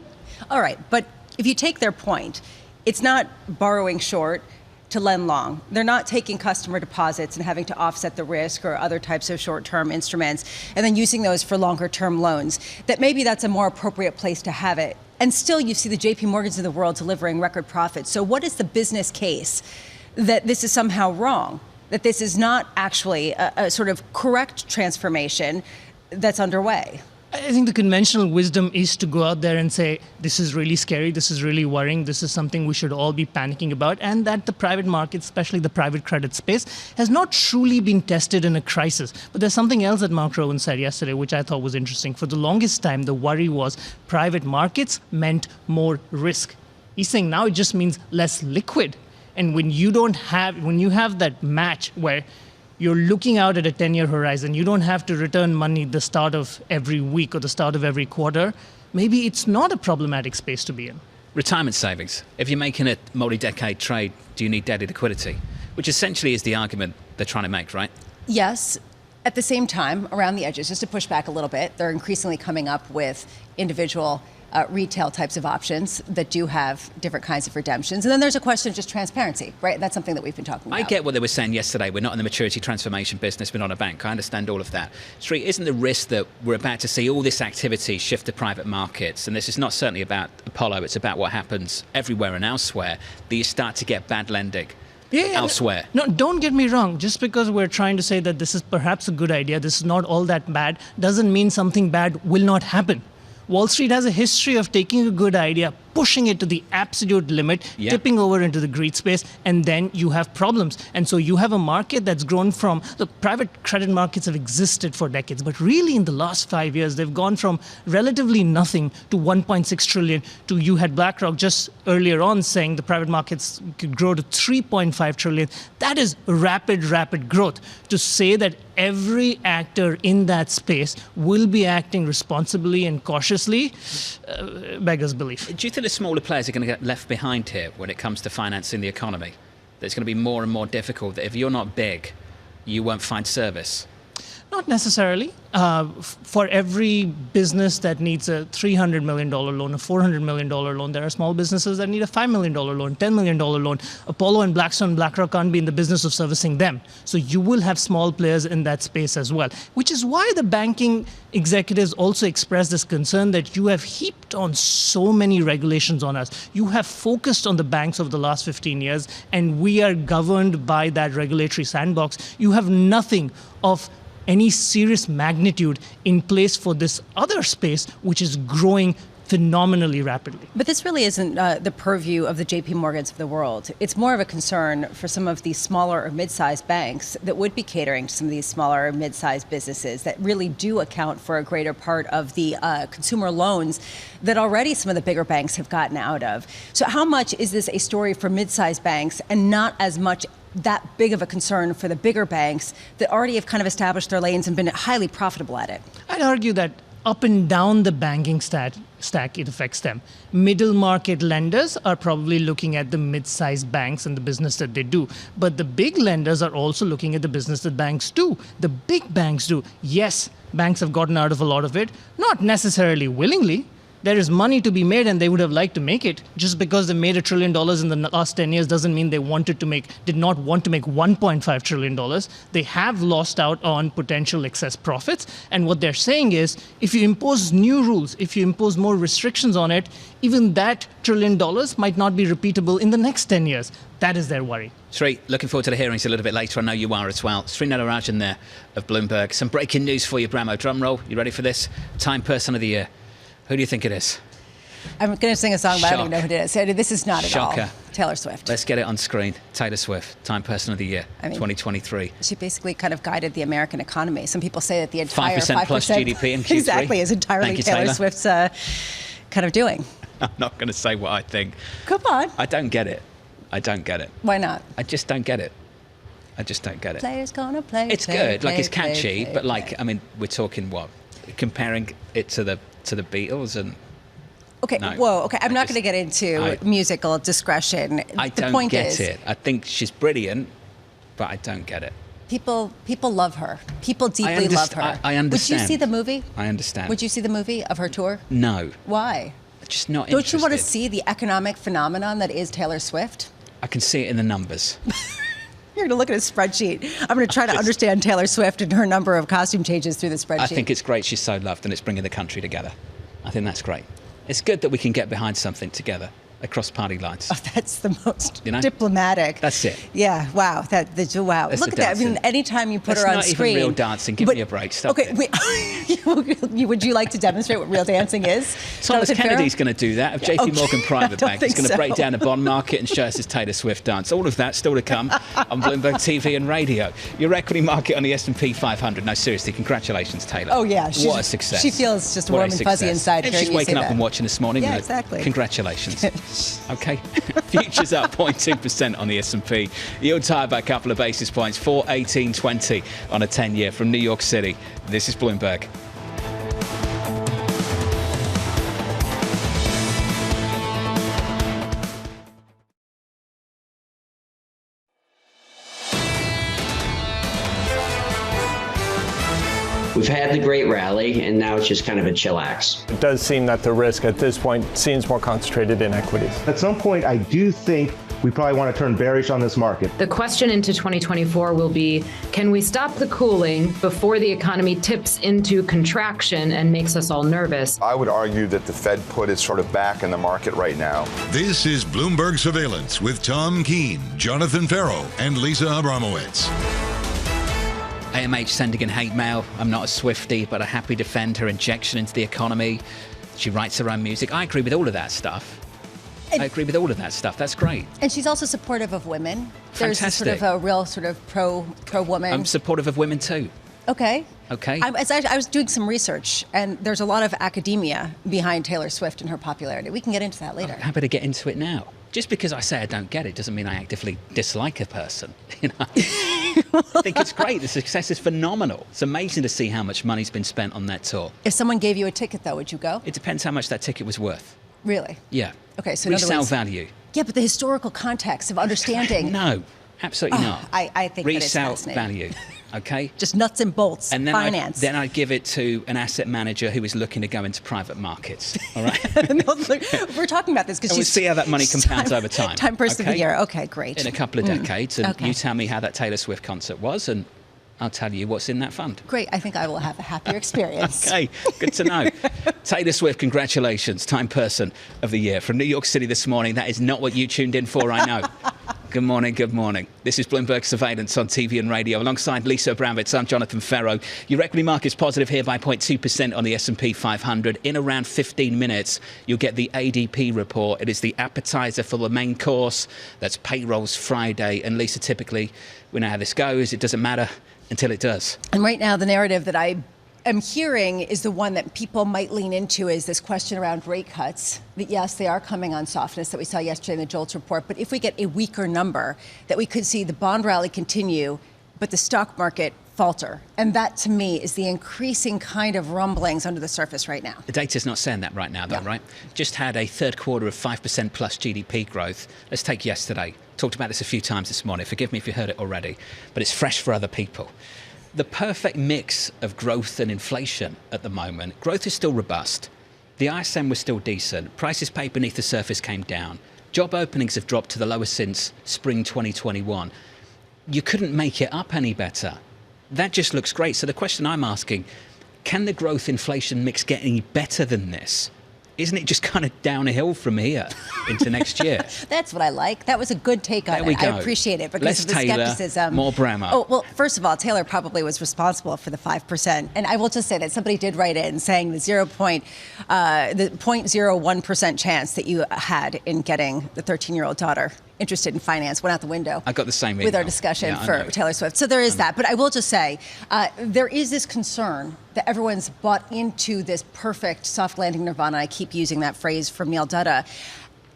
All right, but if you take their point, it's not borrowing short to lend long. They're not taking customer deposits and having to offset the risk or other types of short-term instruments and then using those for longer-term loans. That maybe that's a more appropriate place to have it. And still you see the JP Morgans of the world delivering record profits. So what is the business case that this is somehow wrong? That this is not actually a sort of correct transformation that's underway? I think the conventional wisdom is to go out there and say, this is really scary, this is really worrying, this is something we should all be panicking about, and that the private market, especially the private credit space, has not truly been tested in a crisis. But there's something else that Mark Rowan said yesterday, which I thought was interesting. For the longest time, the worry was private markets meant more risk. He's saying now it just means less liquid. And when you have that match where you're looking out at a 10-year horizon, you don't have to return money the start of every week or the start of every quarter, maybe it's not a problematic space to be in. Retirement savings. If you're making a multi-decade trade, do you need daily liquidity? Which essentially is the argument they're trying to make, right? Yes. At the same time, around the edges, just to push back a little bit, they're increasingly coming up with individual retail types of options that do have different kinds of redemptions. And then there's a question of just transparency, right? That's something that we've been talking about. I get what they were saying yesterday. We're not in the maturity transformation business. We're not a bank. I understand all of that. Sri, isn't the risk that we're about to see all this activity shift to private markets? And this is not certainly about Apollo. It's about what happens everywhere and elsewhere, that you start to get bad lending elsewhere. No, don't get me wrong. Just because we're trying to say that this is perhaps a good idea, this is not all that bad, doesn't mean something bad will not happen. Wall Street has a history of taking a good idea, pushing it to the absolute limit, tipping over into the greed space, and then you have problems. And so you have a market that's grown from, look, private credit markets have existed for decades, but really in the last 5 years, they've gone from relatively nothing to 1.6 trillion to, you had BlackRock just earlier on saying the private markets could grow to 3.5 trillion. That is rapid growth. To say that every actor in that space will be acting responsibly and cautiously beggars belief. Do you think the smaller players are going to get left behind here when it comes to financing the economy? That it's going to be more and more difficult, that if you're not big, you won't find service? Not necessarily. For every business that needs a $300 million loan, a $400 million loan, there are small businesses that need a $5 million loan, $10 million loan. Apollo and Blackstone, BlackRock can't be in the business of servicing them. So you will have small players in that space as well, which is why the banking executives also expressed this concern that you have heaped on so many regulations on us. You have focused on the banks over the last 15 years, and we are governed by that regulatory sandbox. You have nothing of any serious magnitude in place for this other space, which is growing phenomenally rapidly. But this really isn't the purview of the JP Morgans of the world. It's more of a concern for some of these smaller or mid-sized banks that would be catering to some of these smaller or mid-sized businesses that really do account for a greater part of the consumer loans that already some of the bigger banks have gotten out of. So how much is this a story for mid-sized banks and not as much that big of a concern for the bigger banks that already have kind of established their lanes and been highly profitable at it? I'd argue that up and down the banking stack, it affects them. Middle market lenders are probably looking at the mid-sized banks and the business that they do. But the big lenders are also looking at the business that banks do. The big banks do. Yes, banks have gotten out of a lot of it, not necessarily willingly. There is money to be made and they would have liked to make it. Just because they made $1 trillion in the last 10 years doesn't mean they did not want to make $1.5 trillion. They have lost out on potential excess profits. And what they're saying is, if you impose new rules, if you impose more restrictions on it, even that $1 trillion might not be repeatable in the next 10 years. That is their worry. Sri, looking forward to the hearings a little bit later. I know you are as well. Sri Narayan there of Bloomberg. Some breaking news for you, Bramo. Drum roll. You ready for this? Time Person of the Year. Who do you think it is? I'm going to sing a song, but I don't even know who it is. This is not at Shocker. all Taylor Swift. Let's get it on screen. Taylor Swift, Time Person of the Year, 2023. She basically kind of guided the American economy. Some people say that the entire 5% plus GDP in Q3. Exactly, is entirely Taylor Swift's kind of doing. I'm not going to say what I think. Come on. I don't get it. Why not? I just don't get it. Players gonna play. It's good. It's catchy, but we're talking what? Comparing it to the Beatles and. Okay, no, whoa, okay, I'm not going to get into musical discretion. I don't get it. I think she's brilliant, but I don't get it. People love her. People deeply love her. I understand. Would you see the movie? I understand. Would you see the movie of her tour? No. Why? Just not Don't interested. you want to see the economic phenomenon that is Taylor Swift? I can see it in the numbers. You're going to look at a spreadsheet. I'm going to try to understand Taylor Swift and her number of costume changes through the spreadsheet. I think it's great she's so loved and it's bringing the country together. I think that's great. It's good that we can get behind something together across party lines. Oh, that's the most diplomatic. That's it. Yeah, wow. Wow. That's Look at that. I mean, anytime you put her on screen. That's not even real dancing. Give me a break. Stop it. Would you like to demonstrate what real dancing is? Thomas Kennedy's going to do that of JP Morgan Private Bank. He's going to break down the bond market and show us his Taylor Swift dance. All of that still to come on Bloomberg TV and radio. Your equity market on the S&P 500. No, seriously, congratulations, Taylor. Oh, yeah. What a success. She feels just warm and fuzzy inside. If she's waking up and watching this morning, yeah, exactly. Congratulations. Okay. Futures up 0.2% on the S&P. Yields higher by a couple of basis points, 4.1820 on a 10-year from New York City. This is Bloomberg. We've had the great rally, and now it's just kind of a chillax. It does seem that the risk at this point seems more concentrated in equities. At some point, I do think we probably want to turn bearish on this market. The question into 2024 will be, can we stop the cooling before the economy tips into contraction and makes us all nervous? I would argue that the Fed put is sort of back in the market right now. This is Bloomberg Surveillance with Tom Keene, Jonathan Ferro, and Lisa Abramowicz. AMH sending in hate mail. I'm not a Swiftie, but I happy defend her injection into the economy. She writes her own music. I agree with all of that stuff. That's great. And she's also supportive of women. Fantastic. There's sort of a real sort of pro-woman. I'm supportive of women too. Okay. Okay. I was doing some research, and there's a lot of academia behind Taylor Swift and her popularity. We can get into that later. I'm happy to get into it now. Just because I say I don't get it doesn't mean I actively dislike a person. You know, I think it's great. The success is phenomenal. It's amazing to see how much money's been spent on that tour. If someone gave you a ticket, though, would you go? It depends how much that ticket was worth. Really? Yeah. Okay, so in other resale words, value. Yeah, but the historical context of understanding. No, absolutely not. I think resale that is fascinating. value. Okay. Just nuts and bolts. And then finance. Then I'd give it to an asset manager who is looking to go into private markets. All right. No, look, we're talking about this because we'll see how that money compounds over time. Time person of the year. Okay, great. In a couple of decades, and you tell me how that Taylor Swift concert was, and I'll tell you what's in that fund. Great. I think I will have a happier experience. Okay, good to know. Taylor Swift, congratulations, Time Person of the Year. From New York City this morning, that is not what you tuned in for, I know. Good morning, good morning. This is Bloomberg Surveillance on TV and radio. Alongside Lisa Abramowicz, I'm Jonathan Ferro. Your equity market's positive here by 0.2% on the S&P 500. In around 15 minutes, you'll get the ADP report. It is the appetizer for the main course. That's payrolls Friday. And Lisa, typically, we know how this goes. It doesn't matter until it does. And right now, the narrative that I am hearing is the one that people might lean into is this question around rate cuts. That yes, they are coming on softness that we saw yesterday in the JOLTS report. But if we get a weaker number, that we could see the bond rally continue, but the stock market falter. And that, to me, is the increasing kind of rumblings under the surface right now. The data's not saying that right now, though, right? Just had a third quarter of 5% plus GDP growth. Let's take yesterday. Talked about this a few times this morning. Forgive me if you heard it already, but it's fresh for other people. The perfect mix of growth and inflation at the moment. Growth is still robust. The ISM was still decent. Prices paid beneath the surface came down. Job openings have dropped to the lowest since spring 2021. You couldn't make it up any better. That just looks great. So the question I'm asking, can the growth inflation mix get any better than this? Isn't it just kind of down a hill from here into next year? That's what I like. That was a good take on it. I appreciate it because of the skepticism. More Bramo. Oh, well, first of all, Taylor probably was responsible for the 5%. And I will just say that somebody did write in saying the 0.01% chance that you had in getting the 13-year-old daughter interested in finance went out the window. I got the same email. With our discussion for Taylor Swift. So there is that. But I will just say, there is this concern that everyone's bought into this perfect soft landing nirvana. I keep using that phrase from Neil Dutta.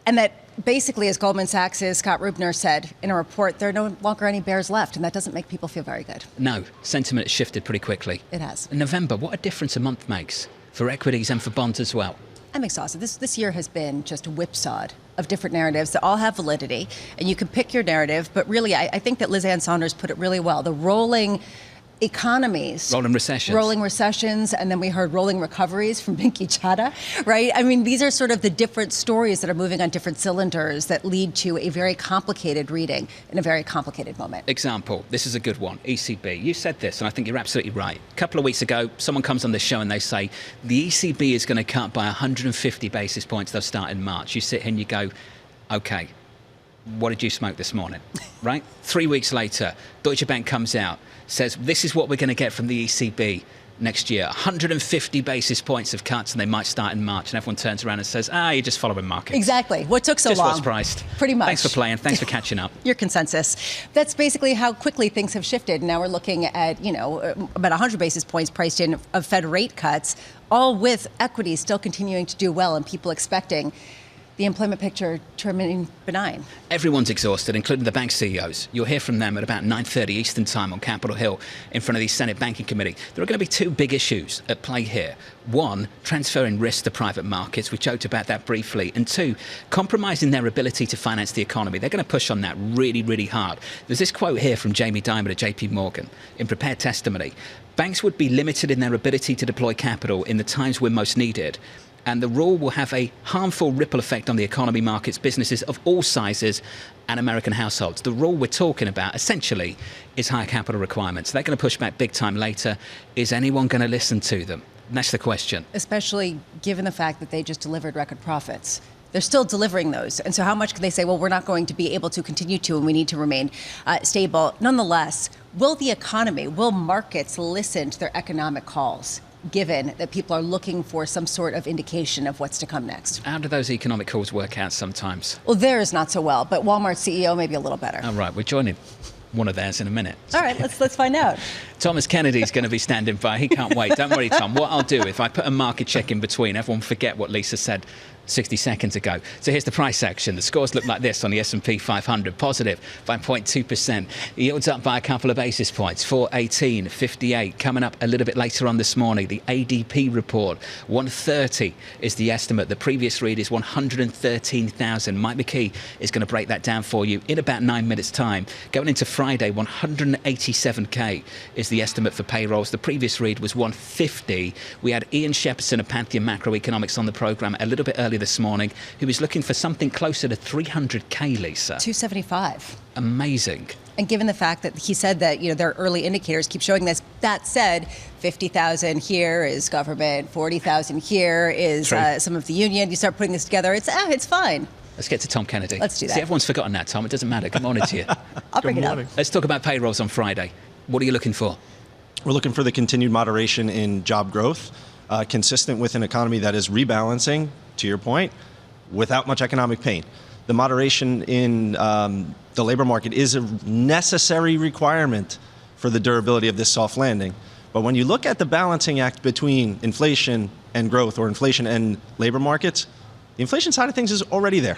And that basically, as Goldman Sachs' Scott Rubner said in a report, there are no longer any bears left. And that doesn't make people feel very good. No, sentiment has shifted pretty quickly. It has. In November, what a difference a month makes for equities and for bonds as well. I'm exhausted. This year has been just whipsawed of different narratives that all have validity, and you can pick your narrative. But really, I think that Liz Ann Sonders put it really well. The rolling economies. Rolling recessions. Rolling recessions, and then we heard rolling recoveries from Binky Chadha, right? I mean, these are sort of the different stories that are moving on different cylinders that lead to a very complicated reading in a very complicated moment. Example, this is a good one, ECB. You said this, and I think you're absolutely right. A couple of weeks ago, someone comes on this show and they say, the ECB is going to cut by 150 basis points. They'll start in March. You sit here and you go, okay, what did you smoke this morning, right? 3 weeks later, Deutsche Bank comes out, says this is what we're going to get from the ECB next year. 150 basis points of cuts, and they might start in March. And everyone turns around and says, you're just following markets. Exactly. What took so long? Just what's priced. Pretty much. Thanks for playing. Thanks for catching up. Your consensus. That's basically how quickly things have shifted. Now we're looking at, about 100 basis points priced in of Fed rate cuts, all with equities still continuing to do well and people expecting the employment picture to remain benign? Everyone's exhausted, including the bank CEOs. You'll hear from them at about 9:30 Eastern Time on Capitol Hill in front of the Senate Banking Committee. There are going to be two big issues at play here. One, transferring risk to private markets. We joked about that briefly. And two, compromising their ability to finance the economy. They're going to push on that really, really hard. There's this quote here from Jamie Dimon at JP Morgan in prepared testimony. Banks would be limited in their ability to deploy capital in the times we're most needed. And the rule will have a harmful ripple effect on the economy, markets, businesses of all sizes and American households. The rule we're talking about, essentially, is higher capital requirements. They're going to push back big time later. Is anyone going to listen to them? And that's the question. Especially given the fact that they just delivered record profits. They're still delivering those. And so how much can they say, well, we're not going to be able to continue to, and we need to remain stable? Nonetheless, will the economy, will markets listen to their economic calls, given that people are looking for some sort of indication of what's to come next? How do those economic calls work out sometimes? Well, theirs not so well, but Walmart's CEO maybe a little better. All right, we're joining one of theirs in a minute. All right, let's find out. Thomas Kennedy's going to be standing by. He can't wait. Don't worry, Tom. What I'll do, if I put a market check in between, everyone forget what Lisa said 60 seconds ago. So here's the price action. The scores look like this on the S&P 500, positive by 0.2%. Yields up by a couple of basis points, 418.58. Coming up a little bit later on this morning, the ADP report, 130 is the estimate. The previous read is 113,000. Mike McKee is going to break that down for you in about 9 minutes' time. Going into Friday, 187K is the estimate for payrolls. The previous read was 150. We had Ian Shepperson of Pantheon Macroeconomics on the program a little bit earlier this morning, who was looking for something closer to 300K, Lisa. 275. Amazing. And given the fact that he said that, their early indicators keep showing this, that said, 50,000 here is government, 40,000 here is some of the union. You start putting this together, it's fine. Let's get to Tom Kennedy. Let's do that. See, everyone's forgotten that, Tom. It doesn't matter. Good morning to you. I'll bring it up. Let's talk about payrolls on Friday. What are you looking for? We're looking for the continued moderation in job growth, consistent with an economy that is rebalancing, to your point, without much economic pain. The moderation in the labor market is a necessary requirement for the durability of this soft landing. But when you look at the balancing act between inflation and growth, or inflation and labor markets, the inflation side of things is already there.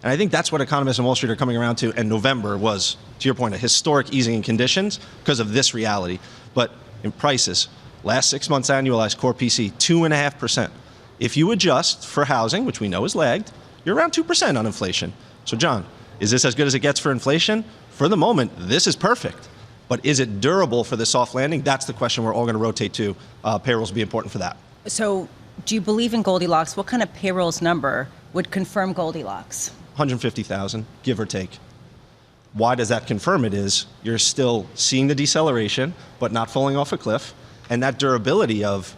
And I think that's what economists in Wall Street are coming around to. And November was, to your point, a historic easing in conditions because of this reality. But in prices, last 6 months annualized core PC, 2.5%. If you adjust for housing, which we know is lagged, you're around 2% on inflation. So John, is this as good as it gets for inflation? For the moment, this is perfect. But is it durable for the soft landing? That's the question we're all going to rotate to. Payrolls will be important for that. So do you believe in Goldilocks? What kind of payrolls number would confirm Goldilocks? 150,000, give or take. Why does that confirm it is you're still seeing the deceleration, but not falling off a cliff. And that durability of,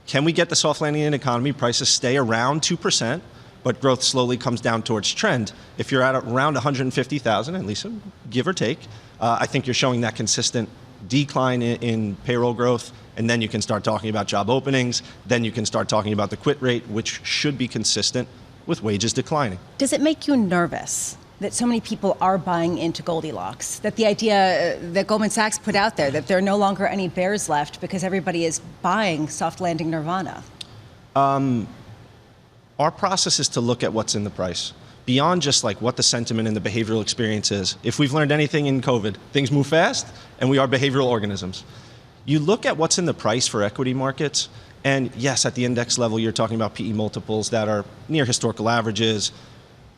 can we get the soft landing in the economy, prices stay around 2%, but growth slowly comes down towards trend. If you're at around 150,000, at least give or take, I think you're showing that consistent decline in payroll growth, and then you can start talking about job openings, then you can start talking about the quit rate, which should be consistent with wages declining. Does it make you nervous that so many people are buying into Goldilocks? That the idea that Goldman Sachs put out there, that there are no longer any bears left because everybody is buying soft landing nirvana? Our process is to look at what's in the price. Beyond just like what the sentiment and the behavioral experience is. If we've learned anything in COVID, things move fast and we are behavioral organisms. You look at what's in the price for equity markets, and yes, at the index level, you're talking about PE multiples that are near historical averages,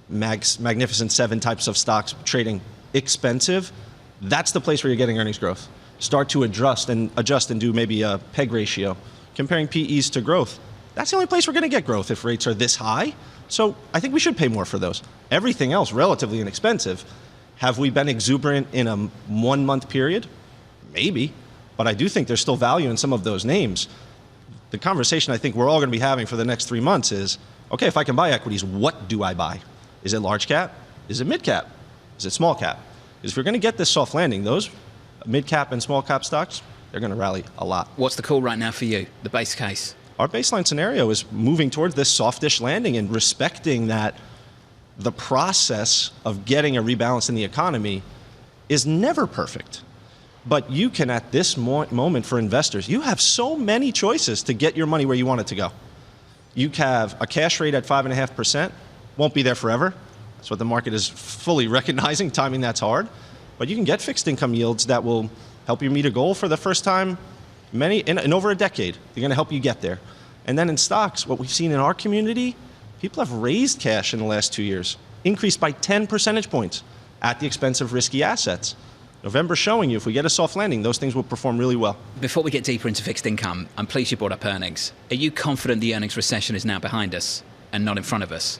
magnificent 7 types of stocks trading expensive. That's the place where you're getting earnings growth. Start to adjust and do maybe a PEG ratio, comparing PEs to growth. That's the only place we're going to get growth if rates are this high. So I think we should pay more for those. Everything else, relatively inexpensive. Have we been exuberant in a 1 month period? Maybe, but I do think there's still value in some of those names. The conversation I think we're all going to be having for the next 3 months is, okay, if I can buy equities, what do I buy? Is it large cap? Is it mid cap? Is it small cap? Because if you're going to get this soft landing, those mid cap and small cap stocks, they're going to rally a lot. What's the call right now for you, the base case? Our baseline scenario is moving towards this softish landing and respecting that the process of getting a rebalance in the economy is never perfect. But you can, at this moment for investors, you have so many choices to get your money where you want it to go. You have a cash rate at 5.5%. won't be there forever. That's what the market is fully recognizing, timing that's hard. But you can get fixed income yields that will help you meet a goal for the first time in over a decade. They're going to help you get there. And then in stocks, what we've seen in our community, people have raised cash in the last 2 years, increased by 10 percentage points at the expense of risky assets. November's showing you if we get a soft landing, those things will perform really well. Before we get deeper into fixed income, I'm pleased you brought up earnings. Are you confident the earnings recession is now behind us and not in front of us?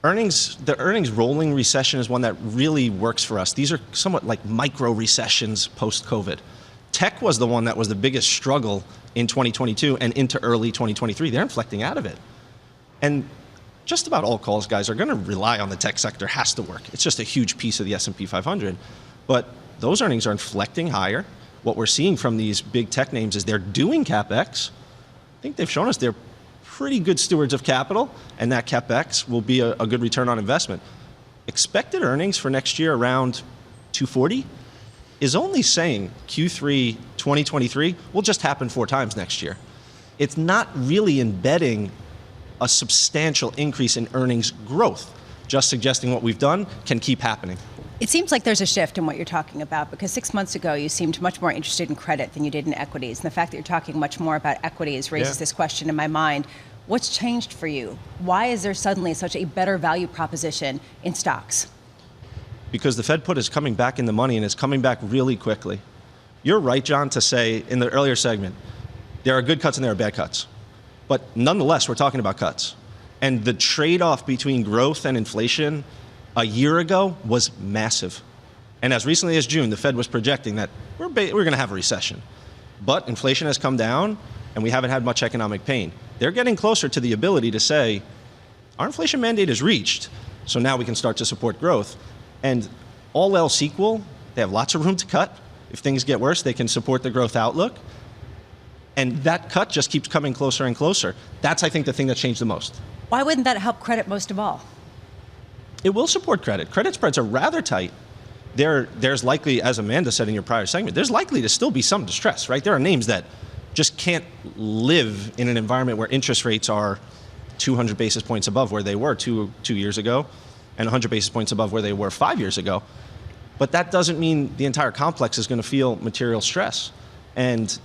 The earnings rolling recession is one that really works for us. These are somewhat like micro recessions post-COVID. Tech was the one that was the biggest struggle in 2022 and into early 2023. They're inflecting out of it. And just about all calls, guys, are going to rely on the tech sector. Has to work. It's just a huge piece of the S&P 500. But those earnings are inflecting higher. What we're seeing from these big tech names is they're doing CapEx. I think they've shown us they're pretty good stewards of capital, and that CapEx will be a good return on investment. Expected earnings for next year around 240 is only saying Q3 2023 will just happen 4 times next year. It's not really embedding a substantial increase in earnings growth, just suggesting what we've done can keep happening. It seems like there's a shift in what you're talking about, because 6 months ago you seemed much more interested in credit than you did in equities. And the fact that you're talking much more about equities raises this question in my mind. What's changed for you? Why is there suddenly such a better value proposition in stocks? Because the Fed put is coming back in the money, and it's coming back really quickly. You're right, John, to say in the earlier segment, there are good cuts and there are bad cuts. But nonetheless, we're talking about cuts. And the trade-off between growth and inflation a year ago was massive. And as recently as June, the Fed was projecting that we're going to have a recession. But inflation has come down, and we haven't had much economic pain. They're getting closer to the ability to say, our inflation mandate is reached, so now we can start to support growth. And all else equal, they have lots of room to cut. If things get worse, they can support the growth outlook. And that cut just keeps coming closer and closer. That's, I think, the thing that changed the most. Why wouldn't that help credit most of all? It will support credit. Credit spreads are rather tight. There's likely, as Amanda said in your prior segment, there's likely to still be some distress, right? There are names that just can't live in an environment where interest rates are 200 basis points above where they were two years ago and 100 basis points above where they were 5 years ago. But that doesn't mean the entire complex is going to feel material stress. And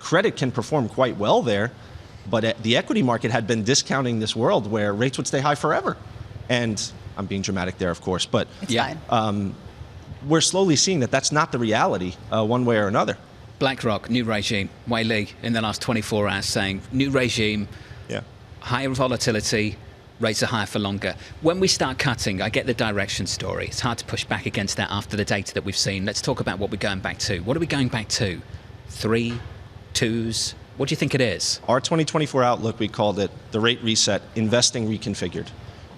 credit can perform quite well there, but the equity market had been discounting this world where rates would stay high forever. And I'm being dramatic there, of course, but we're slowly seeing that that's not the reality one way or another. BlackRock, new regime. Wei Li in the last 24 hours saying, new regime, higher volatility, rates are higher for longer. When we start cutting, I get the direction story. It's hard to push back against that after the data that we've seen. Let's talk about what we're going back to. What are we going back to? 3, 2s? What do you think it is? Our 2024 outlook, we called it the rate reset, investing reconfigured.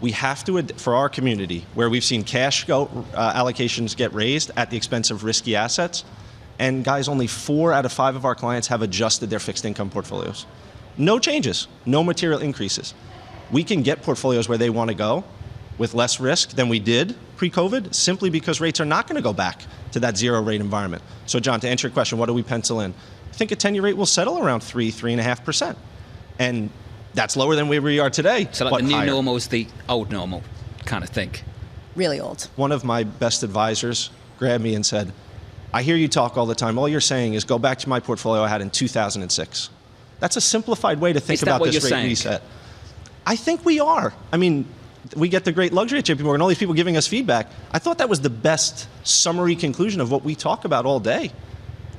We have to, for our community, where we've seen cash allocations get raised at the expense of risky assets, and guys, only 4 out of 5 of our clients have adjusted their fixed income portfolios. No changes, no material increases. We can get portfolios where they want to go with less risk than we did pre-COVID, simply because rates are not going to go back to that zero rate environment. So John, to answer your question, what do we pencil in? I think a 10-year rate will settle around 3.5%. And that's lower than where we are today. So like the new normal is the old normal kind of thing. Really old. One of my best advisors grabbed me and said, I hear you talk all the time. All you're saying is go back to my portfolio I had in 2006. That's a simplified way to think about this rate reset. I think we are. I mean, we get the great luxury at JP Morgan, all these people giving us feedback. I thought that was the best summary conclusion of what we talk about all day.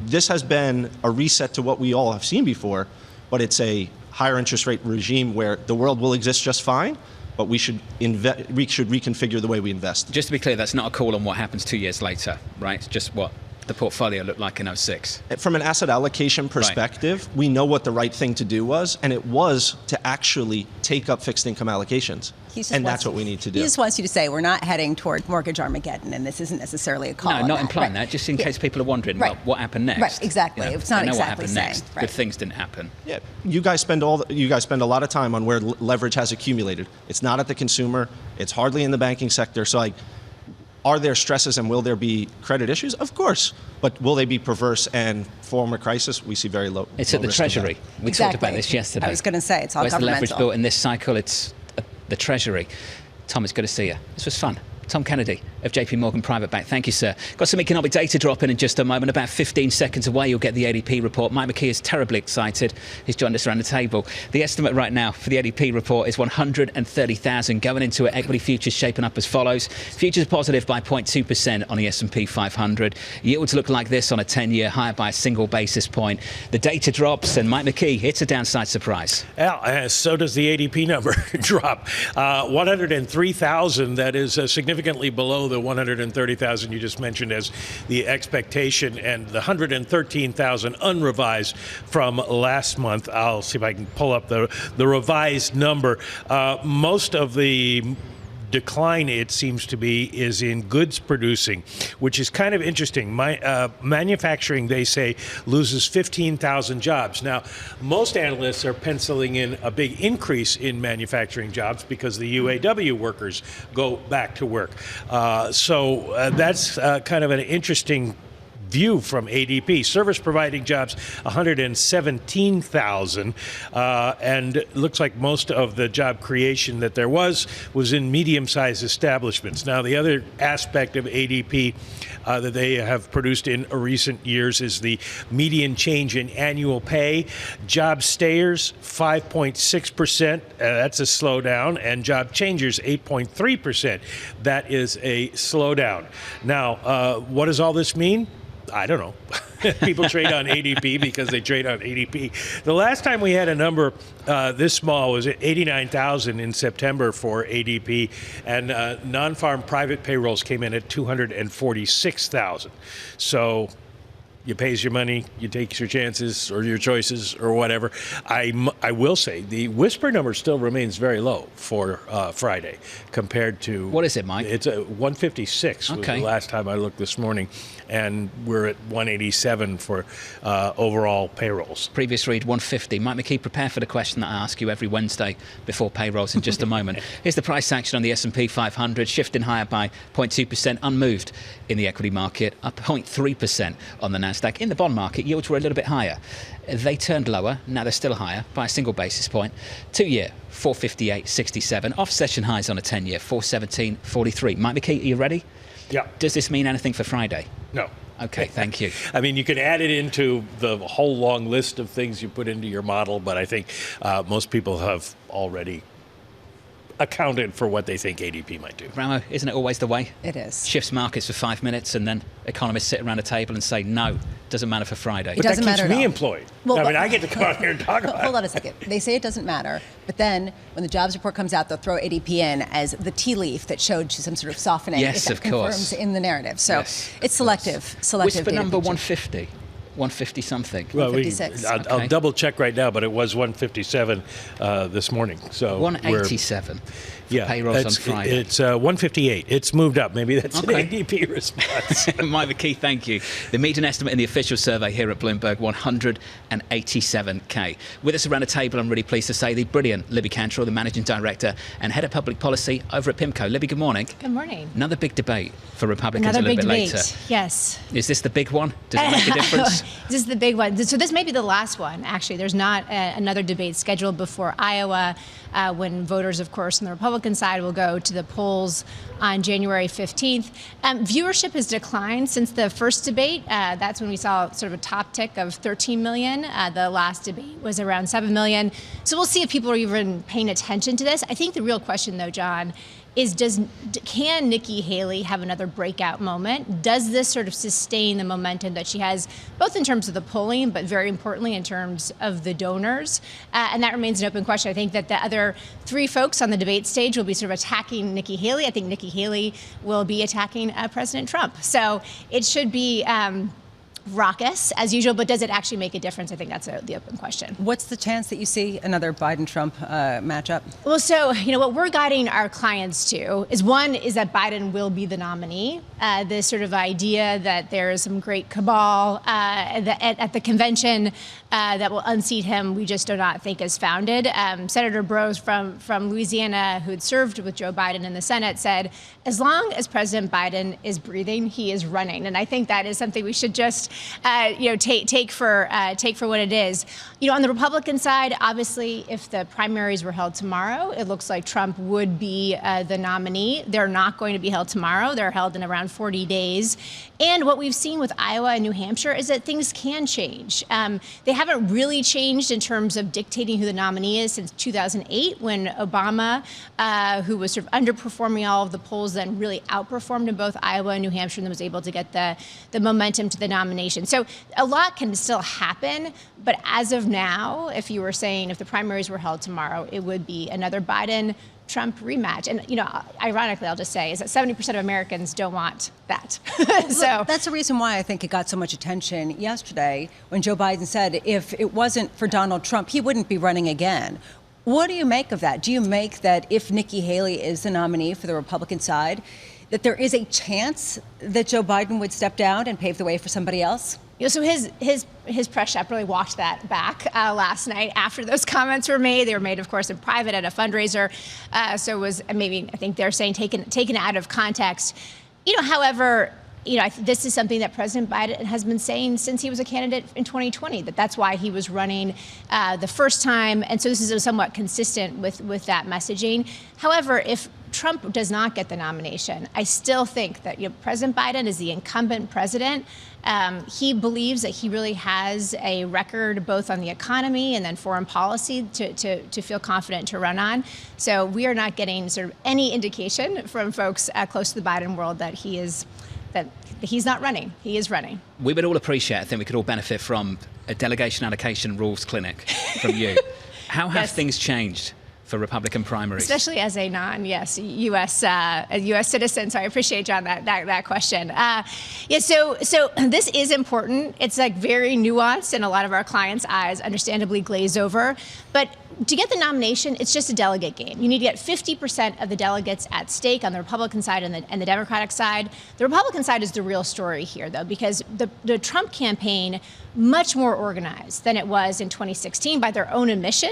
This has been a reset to what we all have seen before, but it's a higher interest rate regime where the world will exist just fine, but we should reconfigure the way we invest. Just to be clear, that's not a call on what happens 2 years later, right? It's just what the portfolio looked like in 06. From an asset allocation perspective, we know what the right thing to do was, and it was to actually take up fixed income allocations. And that's what we need to do. He just wants you to say we're not heading toward mortgage Armageddon, and this isn't necessarily a call. No, not implying that, just in case people are wondering, well, what happened next? Right, exactly. You know, it's not exactly what happened saying. next. Good things didn't happen. Yeah, you guys spend a lot of time on where leverage has accumulated. It's not at the consumer. It's hardly in the banking sector. So, are there stresses and will there be credit issues? Of course. But will they be perverse and form a crisis? We see very low. It's at the Treasury. We talked about this yesterday. I was going to say, it's all Where's governmental. the leverage built in this cycle? It's the Treasury. Tom, it's good to see you. This was fun. Tom Kennedy of JP Morgan Private Bank. Thank you, sir. Got some economic data dropping in just a moment. About 15 seconds away, you'll get the ADP report. Mike McKee is terribly excited. He's joined us around the table. The estimate right now for the ADP report is 130,000. Going into it, equity futures shaping up as follows. Futures are positive by 0.2% on the S&P 500. Yields look like this on a 10-year, higher by a single basis point. The data drops, and Mike McKee hits a downside surprise. Yeah, so does the ADP number drop. 103,000, that is significantly below the 130,000 you just mentioned as the expectation, and the 113,000 unrevised from last month. I'll see if I can pull up the revised number. Most of the decline, it seems to be, is in goods producing, which is kind of interesting. Manufacturing, they say, loses 15,000 jobs. Now, most analysts are penciling in a big increase in manufacturing jobs because the UAW workers go back to work. So that's kind of an interesting view from ADP. Service providing jobs, 117,000, and it looks like most of the job creation that there was in medium-sized establishments. Now, the other aspect of ADP that they have produced in recent years is the median change in annual pay. Job stayers, 5.6%. That's a slowdown. And job changers, 8.3%. That is a slowdown. Now, what does all this mean? I don't know. People trade on ADP because they trade on ADP. The last time we had a number this small was 89,000 in September for ADP, and non-farm private payrolls came in at 246,000. So you pays your money, you take your chances or your choices or whatever. I will say the whisper number still remains very low for Friday compared to... What is it, Mike? It's a 156 was the last time I looked this morning, and we're at 187 for overall payrolls. Previous read 150. Mike McKee, prepare for the question that I ask you every Wednesday before payrolls in just a moment. Here's the price action on the S&P 500, shifting higher by 0.2%, unmoved in the equity market, up 0.3% on the Nasdaq. In the bond market, yields were a little bit higher. They turned lower. Now they're still higher by a single basis point. 2-year, 458.67. Off session highs on a 10-year, 417.43. Mike McKee, are you ready? Yeah. Does this mean anything for Friday? No. Okay, thank you. I mean, you can add it into the whole long list of things you put into your model, but I think most people have already accounted for what they think ADP might do. Ramo, isn't it always the way? It is. Shifts markets for 5 minutes, and then economists sit around a table and say, no, doesn't matter for Friday. But that keeps me employed. Well, I mean, I get to come out here and talk about it. Hold on a second. They say it doesn't matter, but then when the jobs report comes out, they'll throw ADP in as the tea leaf that showed some sort of softening. Yes, if that of course. confirms in the narrative. So it's selective. Whisper number 150. 150 something. Well, 156. I'll double check right now, but it was 157 this morning. So 187. Yeah, payrolls on Friday. It's 158. It's moved up. Maybe that's an ADP response. Mike McKee, thank you. The median estimate in the official survey here at Bloomberg, 187K. With us around the table, I'm really pleased to say, the brilliant Libby Cantrell, the Managing Director and Head of Public Policy over at PIMCO. Libby, good morning. Good morning. Another big debate for Republicans Another a little big bit debate. later. Yes. Is this the big one? Does it make a difference? This is the big one. So this may be the last one, actually. There's not another debate scheduled before Iowa, when voters, of course, on the Republican side will go to the polls on January 15th. Viewership has declined since the first debate. That's when we saw sort of a top tick of 13 million. The last debate was around 7 million. So we'll see if people are even paying attention to this. I think the real question, though, John, is can Nikki Haley have another breakout moment? Does this sort of sustain the momentum that she has, both in terms of the polling, but very importantly in terms of the donors? And that remains an open question. I think that the other three folks on the debate stage will be sort of attacking Nikki Haley. I think Nikki Haley will be attacking President Trump. So it should be raucous as usual, but does it actually make a difference? I think that's the open question. What's the chance that you see another Biden-Trump matchup? Well, so, what we're guiding our clients to is that Biden will be the nominee. This sort of idea that there is some great cabal at the convention that will unseat him, we just do not think is founded. Senator Brose from Louisiana, who had served with Joe Biden in the Senate, said, as long as President Biden is breathing, he is running. And I think that is something we should just take for what it is. On the Republican side, obviously, if the primaries were held tomorrow, it looks like Trump would be the nominee. They're not going to be held tomorrow. They're held in around 40 days. And what we've seen with Iowa and New Hampshire is that things can change. They haven't really changed in terms of dictating who the nominee is since 2008, when Obama, who was sort of underperforming all of the polls, then really outperformed in both Iowa and New Hampshire, and then was able to get the momentum to the nomination. So a lot can still happen. But as of now, if you were saying if the primaries were held tomorrow, it would be another Biden-Trump rematch. And, ironically, I'll just say is that 70% of Americans don't want that. So that's the reason why I think it got so much attention yesterday when Joe Biden said if it wasn't for Donald Trump, he wouldn't be running again. What do you make of that? Do you make that if Nikki Haley is the nominee for the Republican side, that there is a chance that Joe Biden would step down and pave the way for somebody else? So his press shop really walked that back last night after those comments were made. They were made, of course, in private at a fundraiser. So it was maybe, I think they're saying, taken out of context. However, this is something that President Biden has been saying since he was a candidate in 2020, that's why he was running the first time. And so this is somewhat consistent with that messaging. However, if Trump does not get the nomination, I still think that President Biden is the incumbent president. He believes that he really has a record both on the economy and then foreign policy to feel confident to run on. So we are not getting sort of any indication from folks close to the Biden world that he's not running. He is running. We would all appreciate, I think we could all benefit from a delegation allocation rules clinic from you. How have things changed for Republican primaries? Especially as a U.S. citizen. So I appreciate, John, that question. So this is important. It's very nuanced, and a lot of our clients' eyes understandably glaze over. But to get the nomination, it's just a delegate game. You need to get 50% of the delegates at stake on the Republican side and the Democratic side. The Republican side is the real story here, though, because the Trump campaign, much more organized than it was in 2016 by their own admission.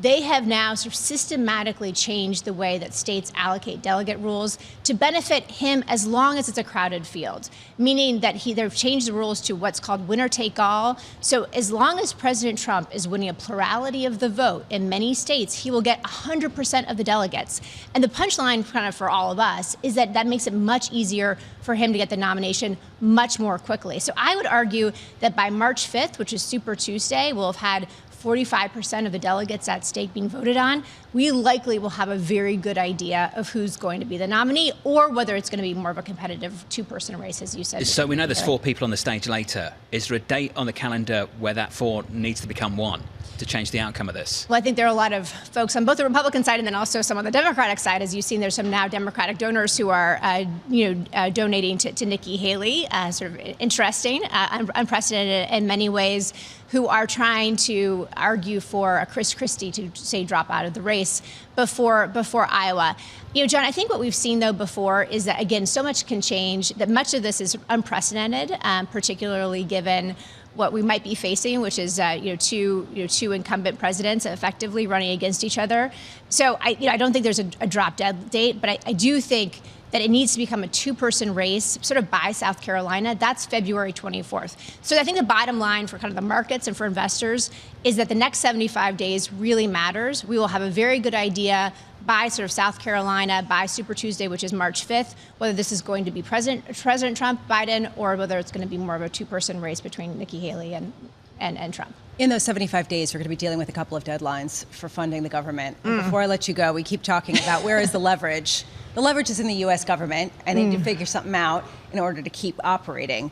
They have now sort of systematically changed the way that states allocate delegate rules to benefit him as long as it's a crowded field, meaning that they've changed the rules to what's called winner take all. So as long as President Trump is winning a plurality of the vote in many states, he will get 100% of the delegates. And the punchline kind of for all of us is that makes it much easier for him to get the nomination much more quickly. So I would argue that by March 5th, which is Super Tuesday, we'll have had 45% of the delegates at stake being voted on. We likely will have a very good idea of who's going to be the nominee or whether it's going to be more of a competitive two-person race, as you said. So we know there's 4 people on the stage later. Is there a date on the calendar where that 4 needs to become 1? To change the outcome of this? Well, I think there are a lot of folks on both the Republican side and then also some on the Democratic side. As you've seen, there's some now Democratic donors who are, donating to Nikki Haley, sort of interesting, unprecedented in many ways, who are trying to argue for a Chris Christie to, say, drop out of the race before Iowa. John, I think what we've seen, though, before is that, again, so much can change, that much of this is unprecedented, particularly given what we might be facing, which is two incumbent presidents effectively running against each other. So I don't think there's a drop dead date, but I do think that it needs to become a two-person race, sort of by South Carolina. That's February 24th. So I think the bottom line for kind of the markets and for investors is that the next 75 days really matters. We will have a very good idea by sort of South Carolina, by Super Tuesday, which is March 5th, whether this is going to be President Trump, Biden, or whether it's going to be more of a two-person race between Nikki Haley and Trump. In those 75 days, we're going to be dealing with a couple of deadlines for funding the government. And before I let you go, we keep talking about where is the leverage. The leverage is in the U.S. government, and they need to figure something out in order to keep operating.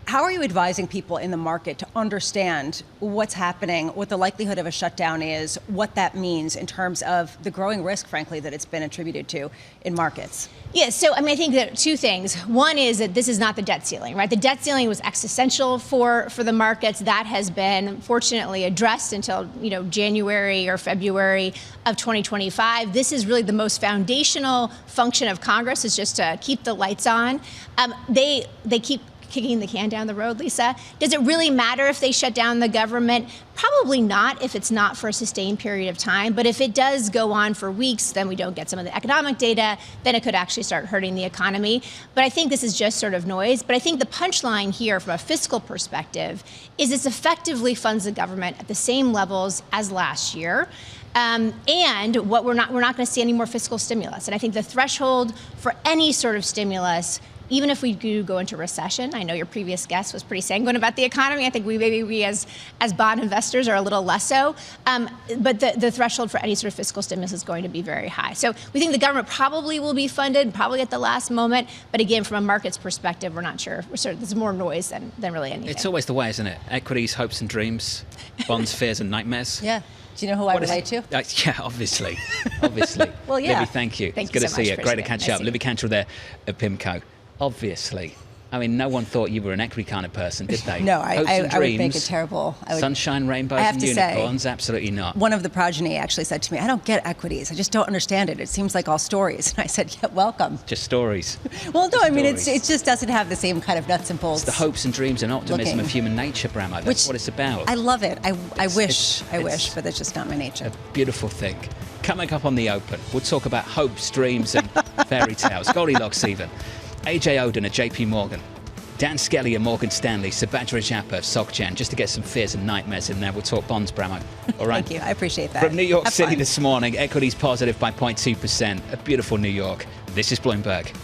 How are you advising people in the market to understand what's happening, what the likelihood of a shutdown is, what that means in terms of the growing risk, frankly, that it's been attributed to in markets? Yeah, so I think that two things. One is that this is not the debt ceiling, right? The debt ceiling was existential for the markets. That has been fortunately addressed until January or February of 2025. This is really the most foundational function of Congress, is just to keep the lights on. They keep kicking the can down the road, Lisa. Does it really matter if they shut down the government? Probably not if it's not for a sustained period of time. But if it does go on for weeks, then we don't get some of the economic data, then it could actually start hurting the economy. But I think this is just sort of noise. But I think the punchline here from a fiscal perspective is this effectively funds the government at the same levels as last year. And what we're not going to see any more fiscal stimulus. And I think the threshold for any sort of stimulus, even if we do go into recession, I know your previous guest was pretty sanguine about the economy. I think we as bond investors are a little less so. But the threshold for any sort of fiscal stimulus is going to be very high. So we think the government probably will be funded, probably at the last moment. But again, from a market's perspective, we're not sure. There's more noise than really anything. It's always the way, isn't it? Equities, hopes and dreams, bonds, fears and nightmares. Yeah. Do you know who I relate to? Yeah, obviously. Well, yeah. Libby, thank you. Thank it's you good so to see much. you. Great to Appreciate it. catch Nice up. to Libby Cantrell there at PIMCO. Obviously. I mean, no one thought you were an equity kind of person, did they? No, Hopes I and would dreams, make it terrible. Sunshine, rainbows, I have and to say, unicorns? Absolutely not. One of the progeny actually said to me, I don't get equities. I just don't understand it. It seems like all stories. And I said, yeah, welcome. Just stories. Well, no, Just I mean, it stories. just doesn't have the same kind of nuts and bolts. It's the hopes and dreams and optimism looking. of human nature, Bramo. That's what it's about. I love it. I wish, but it's just not my nature. A beautiful thing. Coming up on the Open, we'll talk about hopes, dreams, and fairy tales. Goldilocks even. AJ Oden at JP Morgan. Dan Skelly at Morgan Stanley. Subhadra Japa of SocGen. Just to get some fears and nightmares in there. We'll talk bonds, Bramo. All right? Thank you. I appreciate that. From New York Have City fun. this morning, equities positive by 0.2%. A beautiful New York. This is Bloomberg.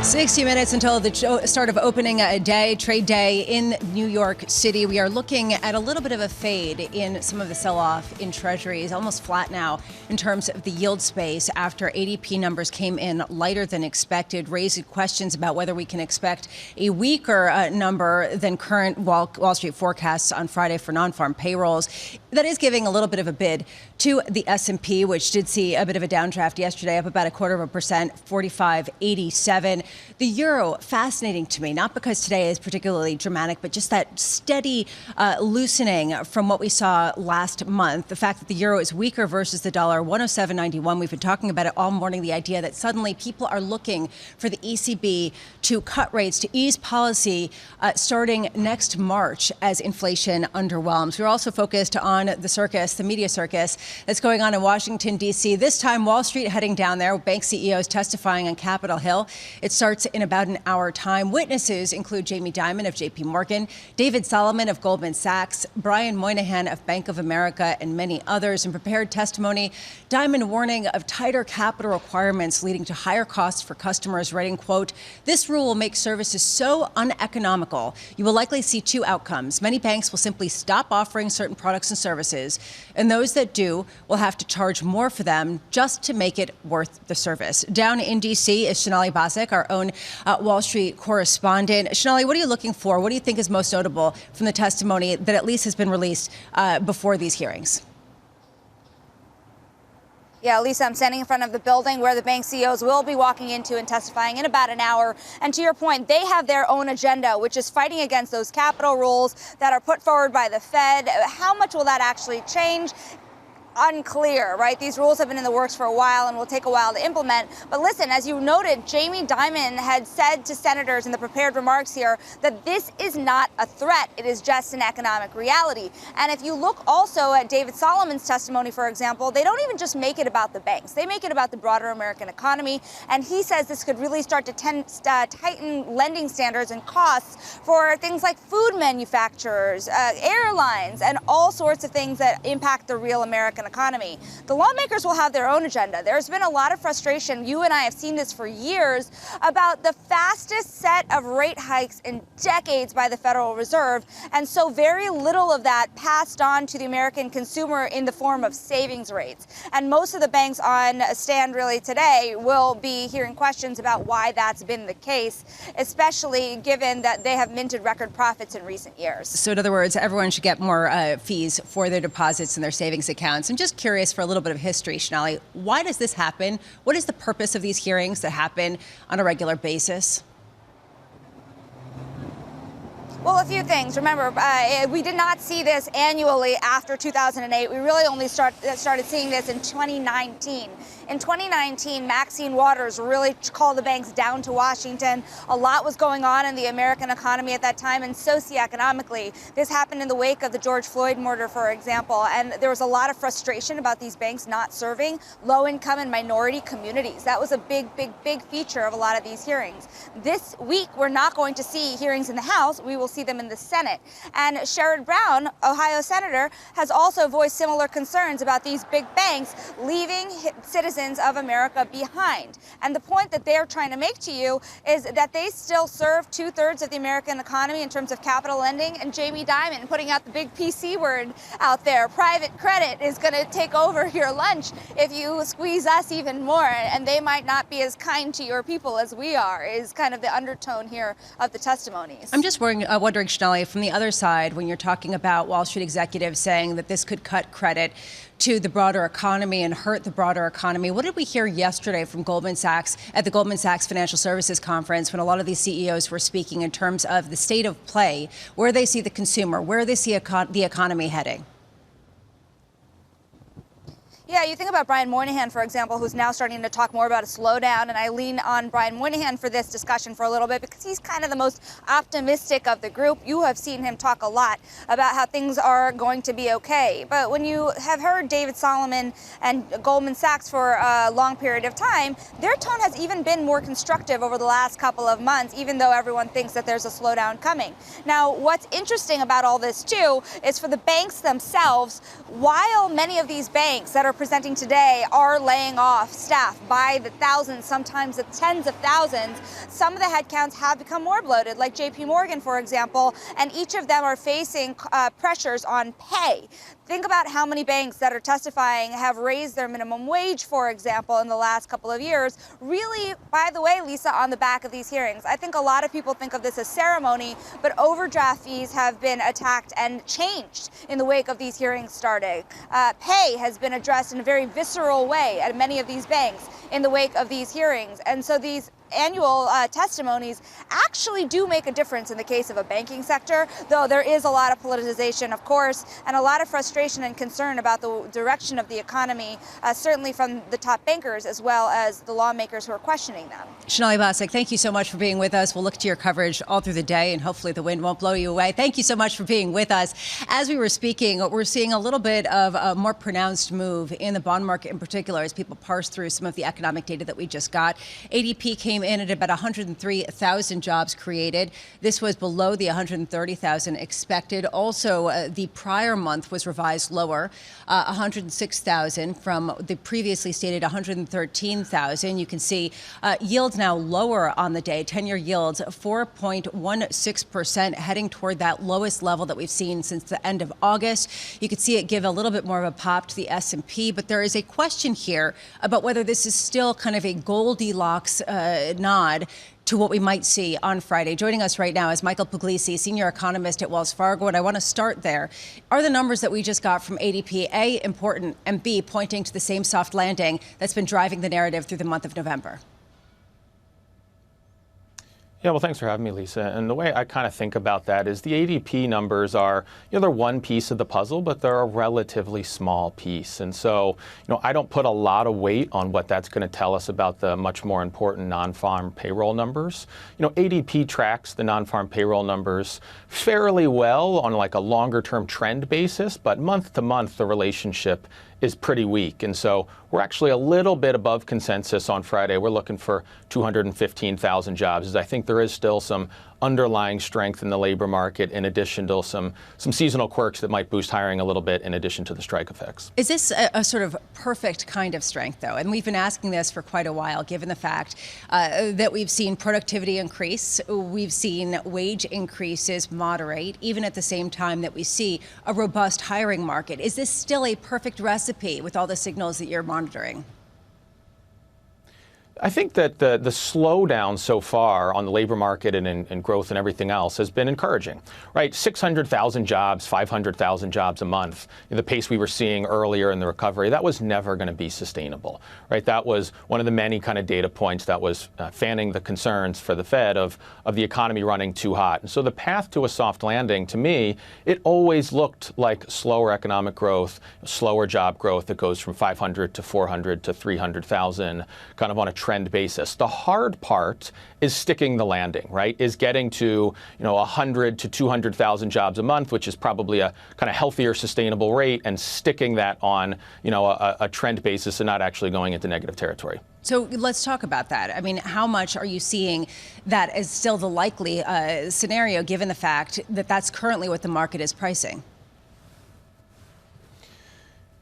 $60 minutes until the start of opening day, trade day in New York City. We are looking at a little bit of a fade in some of the sell-off in Treasuries, almost flat now in terms of the yield space after ADP numbers came in lighter than expected, raising questions about whether we can expect a weaker number than current Wall Street forecasts on Friday for non-farm payrolls. That is giving a little bit of a bid to the S&P, which did see a bit of a downdraft yesterday, up about 0.25%, 45.87. The euro, fascinating to me, not because today is particularly dramatic, but just that steady loosening from what we saw last month. The fact that the euro is weaker versus the dollar, 107.91. We've been talking about it all morning, the idea that suddenly people are looking for the ECB to cut rates, to ease policy starting next March as inflation underwhelms. We're also focused on the circus, the media circus that's going on in Washington, D.C. This time, Wall Street heading down there, bank CEOs testifying on Capitol Hill. It starts in about an hour time. Witnesses include Jamie Dimon of JP Morgan, David Solomon of Goldman Sachs, Brian Moynihan of Bank of America, and many others. In prepared testimony, Dimon warning of tighter capital requirements leading to higher costs for customers, writing, quote, "This rule will make services so uneconomical, you will likely see two outcomes. Many banks will simply stop offering certain products and services, and those that do will have to charge more for them just to make it worth the service." Down in D.C. is Sonali Basak, our own Wall Street correspondent. Sonali, what are you looking for? What do you think is most notable from the testimony that at least has been released before these hearings? Yeah, Lisa, I'm standing in front of the building where the bank CEOs will be walking into and testifying in about an hour. And to your point, they have their own agenda, which is fighting against those capital rules that are put forward by the Fed. How much will that actually change? Unclear, right? These rules have been in the works for a while and will take a while to implement. But listen, as you noted, Jamie Dimon had said to senators in the prepared remarks here that this is not a threat. It is just an economic reality. And if you look also at David Solomon's testimony, for example, they don't even just make it about the banks. They make it about the broader American economy. And he says this could really start to tighten lending standards and costs for things like food manufacturers, airlines, and all sorts of things that impact the real American economy. The lawmakers will have their own agenda. There's been a lot of frustration, you and I have seen this for years, about the fastest set of rate hikes in decades by the Federal Reserve, and so very little of that passed on to the American consumer in the form of savings rates. And most of the banks on stand really today will be hearing questions about why that's been the case, especially given that they have minted record profits in recent years. So in other words, everyone should get more fees for their deposits and their savings accounts. I'm just curious for a little bit of history, Sonali. Why does this happen? What is the purpose of these hearings that happen on a regular basis? Well, a few things. Remember, we did not see this annually after 2008. We really only started seeing this in 2019. In 2019, Maxine Waters really called the banks down to Washington. A lot was going on in the American economy at that time and socioeconomically. This happened in the wake of the George Floyd murder, for example, and there was a lot of frustration about these banks not serving low-income and minority communities. That was a big feature of a lot of these hearings. This week, we're not going to see hearings in the House. We will see them in the Senate. And Sherrod Brown, Ohio senator, has also voiced similar concerns about these big banks leaving citizens of America behind. And the point that they're trying to make to you is that they still serve 2/3 of the American economy in terms of capital lending. And Jamie Dimon putting out the big PC word out there, private credit is going to take over your lunch if you squeeze us even more. And they might not be as kind to your people as we are, is kind of the undertone here of the testimonies. I'm just wondering, Shonali, from the other side, when you're talking about Wall Street executives saying that this could cut credit to the broader economy and hurt the broader economy. What did we hear yesterday from Goldman Sachs at the Goldman Sachs Financial Services Conference when a lot of these CEOs were speaking in terms of the state of play, where they see the consumer, where they see the economy heading? Yeah, you think about Brian Moynihan, for example, who's now starting to talk more about a slowdown, and I lean on Brian Moynihan for this discussion for a little bit because he's kind of the most optimistic of the group. You have seen him talk a lot about how things are going to be okay. But when you have heard David Solomon and Goldman Sachs for a long period of time, their tone has even been more constructive over the last couple of months, even though everyone thinks that there's a slowdown coming. Now, what's interesting about all this, too, is for the banks themselves, while many of these banks that are presenting today are laying off staff by the thousands, sometimes the tens of thousands, some of the headcounts have become more bloated, like JP Morgan, for example, and each of them are facing pressures on pay. Think about how many banks that are testifying have raised their minimum wage, for example, in the last couple of years. Really, by the way, Lisa, on the back of these hearings, I think a lot of people think of this as ceremony, but overdraft fees have been attacked and changed in the wake of these hearings starting. Pay has been addressed in a very visceral way at many of these banks in the wake of these hearings. And so these annual testimonies actually do make a difference in the case of a banking sector, though there is a lot of politicization, of course, and a lot of frustration and concern about the direction of the economy, certainly from the top bankers as well as the lawmakers who are questioning them. Shonali Basak, thank you so much for being with us. We'll look to your coverage all through the day, and hopefully the wind won't blow you away. Thank you so much for being with us. As we were speaking, we're seeing a little bit of a more pronounced move in the bond market in particular as people parse through some of the economic data that we just got. ADP came in at about 103,000 jobs created. This was below the 130,000 expected. Also, the prior month was revised lower, 106,000 from the previously stated 113,000. You can see yields now lower on the day. 10-year yields 4.16%, heading toward that lowest level that we've seen since the end of August. You could see it give a little bit more of a pop to the S&P, but there is a question here about whether this is still kind of a Goldilocks nod to what we might see on Friday. Joining us right now is Michael Puglisi, senior economist at Wells Fargo, and I want to start there. Are the numbers that we just got from ADP, A, important, and B, pointing to the same soft landing that's been driving the narrative through the month of November? Yeah, well, thanks for having me, Lisa. And the way I kind of think about that is the ADP numbers are, they're one piece of the puzzle, but they're a relatively small piece. And so, I don't put a lot of weight on what that's going to tell us about the much more important non-farm payroll numbers. ADP tracks the non-farm payroll numbers fairly well on like a longer term trend basis, but month to month, the relationship is pretty weak. And so we're actually a little bit above consensus on Friday. We're looking for 215,000 jobs, as I think there is still some underlying strength in the labor market in addition to some seasonal quirks that might boost hiring a little bit in addition to the strike effects. Is this a sort of perfect kind of strength, though? And we've been asking this for quite a while, given the fact that we've seen productivity increase, we've seen wage increases moderate, even at the same time that we see a robust hiring market. Is this still a perfect recipe with all the signals that you're monitoring? I think that the slowdown so far on the labor market and growth and everything else has been encouraging, right? 600,000 jobs, 500,000 jobs a month, the pace we were seeing earlier in the recovery, that was never going to be sustainable, right? That was one of the many kind of data points that was fanning the concerns for the Fed of the economy running too hot. And so the path to a soft landing, to me, it always looked like slower economic growth, slower job growth that goes from 500 to 400 to 300,000, kind of on a trend basis. The hard part is sticking the landing, right? Is getting to 100 to 200,000 jobs a month, which is probably a kind of healthier, sustainable rate, and sticking that on a trend basis and not actually going into negative territory. So let's talk about that. I mean, how much are you seeing that as still the likely scenario, given the fact that that's currently what the market is pricing?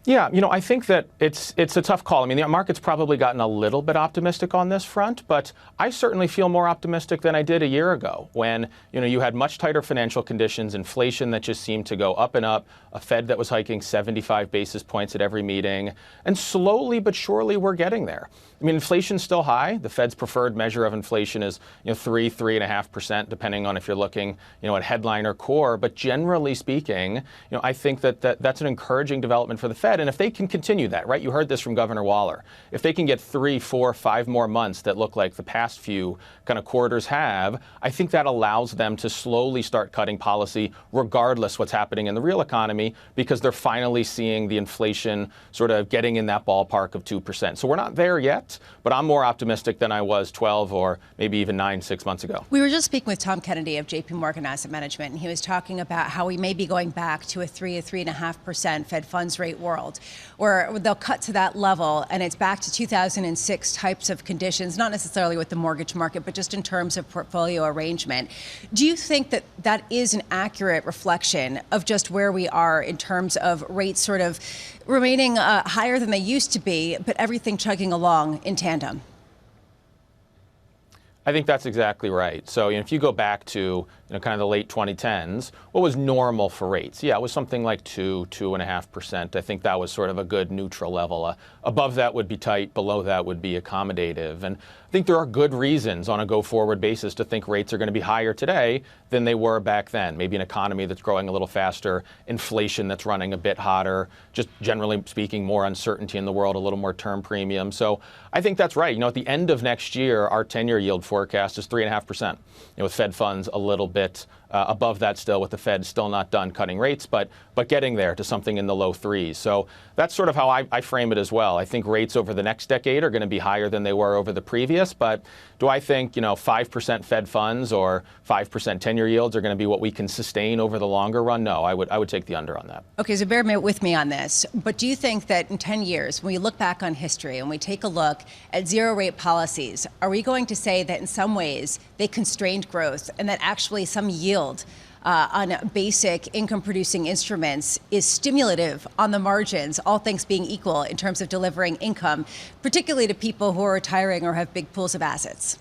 Yeah, I think that it's a tough call. I mean, the market's probably gotten a little bit optimistic on this front, but I certainly feel more optimistic than I did a year ago when, you had much tighter financial conditions, inflation that just seemed to go up and up, a Fed that was hiking 75 basis points at every meeting, and slowly but surely we're getting there. I mean, inflation's still high. The Fed's preferred measure of inflation is 3.5%, depending on if you're looking, at headline or core. But generally speaking, I think that's an encouraging development for the Fed. And if they can continue that, right? You heard this from Governor Waller. If they can get 3, 4, 5 more months that look like the past few kind of quarters have, I think that allows them to slowly start cutting policy, regardless what's happening in the real economy, because they're finally seeing the inflation sort of getting in that ballpark of 2%. So we're not there yet, but I'm more optimistic than I was 12 or maybe even 6 months ago. We were just speaking with Tom Kennedy of JP Morgan Asset Management, and he was talking about how we may be going back to a 3.5% Fed funds rate world, where they'll cut to that level, and it's back to 2006 types of conditions, not necessarily with the mortgage market, but just in terms of portfolio arrangement. Do you think that that is an accurate reflection of just where we are in terms of rates sort of remaining higher than they used to be, but everything chugging along in tandem? I think that's exactly right. So if you go back to kind of the late 2010s, what was normal for rates? Yeah, it was something like 2.5%. I think that was sort of a good neutral level. Above that would be tight, below that would be accommodative. And I think there are good reasons on a go-forward basis to think rates are going to be higher today than they were back then. Maybe an economy that's growing a little faster, inflation that's running a bit hotter, just generally speaking, more uncertainty in the world, a little more term premium. So I think that's right. At the end of next year, our 10-year yield forecast is 3.5%. With Fed funds a little bit above that still, with the Fed still not done cutting rates, but getting there to something in the low threes. So that's sort of how I frame it as well. I think rates over the next decade are going to be higher than they were over the previous. But do I think 5% Fed funds or 5% 10-year yields are going to be what we can sustain over the longer run? No, I would take the under on that. Okay, so bear with me on this. But do you think that in 10 years, when we look back on history and we take a look at zero rate policies, are we going to say that in some ways they constrained growth and that actually some yield on basic income-producing instruments is stimulative on the margins, all things being equal, in terms of delivering income, particularly to people who are retiring or have big pools of assets?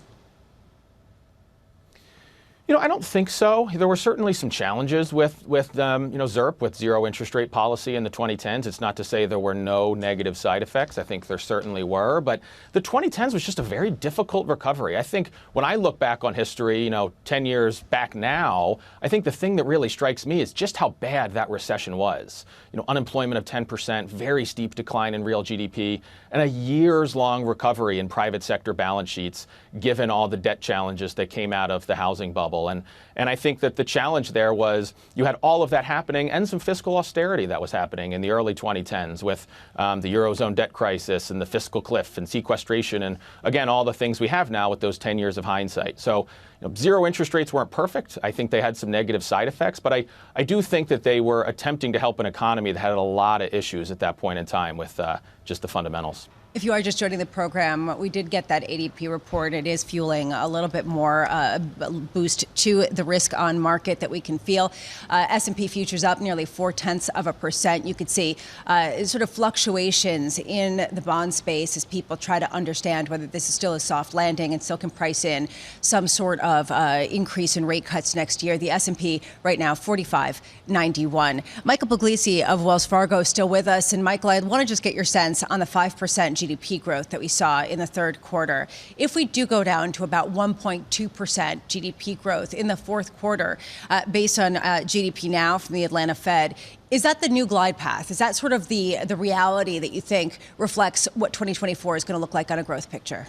I don't think so. There were certainly some challenges with ZIRP, with zero interest rate policy in the 2010s. It's not to say there were no negative side effects. I think there certainly were. But the 2010s was just a very difficult recovery. I think when I look back on history, 10 years back now, I think the thing that really strikes me is just how bad that recession was. Unemployment of 10%, very steep decline in real GDP, and a years-long recovery in private sector balance sheets, given all the debt challenges that came out of the housing bubble. And I think that the challenge there was you had all of that happening and some fiscal austerity that was happening in the early 2010s with the Eurozone debt crisis and the fiscal cliff and sequestration and, again, all the things we have now with those 10 years of hindsight. So zero interest rates weren't perfect. I think they had some negative side effects, but I do think that they were attempting to help an economy that had a lot of issues at that point in time with just the fundamentals. If you are just joining the program, we did get that ADP report. It is fueling a little bit more boost to the risk on market that we can feel. S&P futures up nearly 0.4%. You could see sort of fluctuations in the bond space as people try to understand whether this is still a soft landing and still can price in some sort of increase in rate cuts next year. The S&P right now 45.91. Michael Puglisi of Wells Fargo is still with us. And Michael, I want to just get your sense on the 5% GDP growth that we saw in the third quarter. If we do go down to about 1.2% GDP growth in the fourth quarter, based on GDP now from the Atlanta Fed, is that the new glide path? Is that sort of the reality that you think reflects what 2024 is going to look like on a growth picture?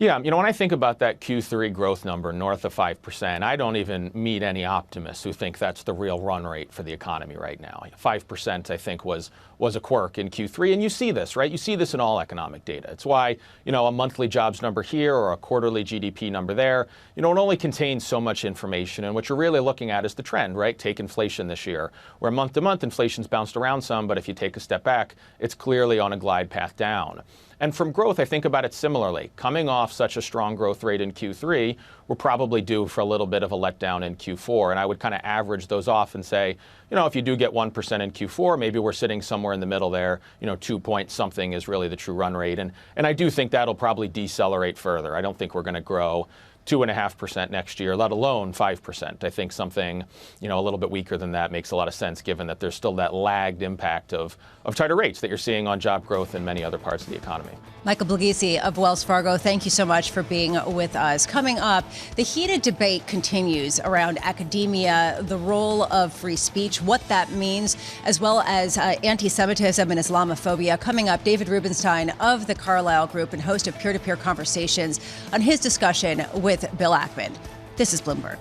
Yeah, when I think about that Q3 growth number north of 5%, I don't even meet any optimists who think that's the real run rate for the economy right now. 5%, I think, was a quirk in Q3. And you see this, right? You see this in all economic data. It's why, a monthly jobs number here or a quarterly GDP number there, it only contains so much information. And what you're really looking at is the trend, right? Take inflation this year, where month to month inflation's bounced around some, but if you take a step back, it's clearly on a glide path down. And from growth, I think about it similarly. Coming off such a strong growth rate in Q3, we're probably due for a little bit of a letdown in Q4. And I would kind of average those off and say, if you do get 1% in Q4, maybe we're sitting somewhere in the middle there. 2 point something is really the true run rate. And I do think that'll probably decelerate further. I don't think we're going to grow 2.5% next year, let alone 5%. I think something, a little bit weaker than that makes a lot of sense, given that there's still that lagged impact of tighter rates that you're seeing on job growth in many other parts of the economy. Michael Blagisi of Wells Fargo, thank you so much for being with us. Coming up, the heated debate continues around academia, the role of free speech, what that means, as well as anti-Semitism and Islamophobia. Coming up, David Rubenstein of the Carlyle Group and host of Peer-to-Peer Conversations on his discussion with Bill Ackman. This is Bloomberg.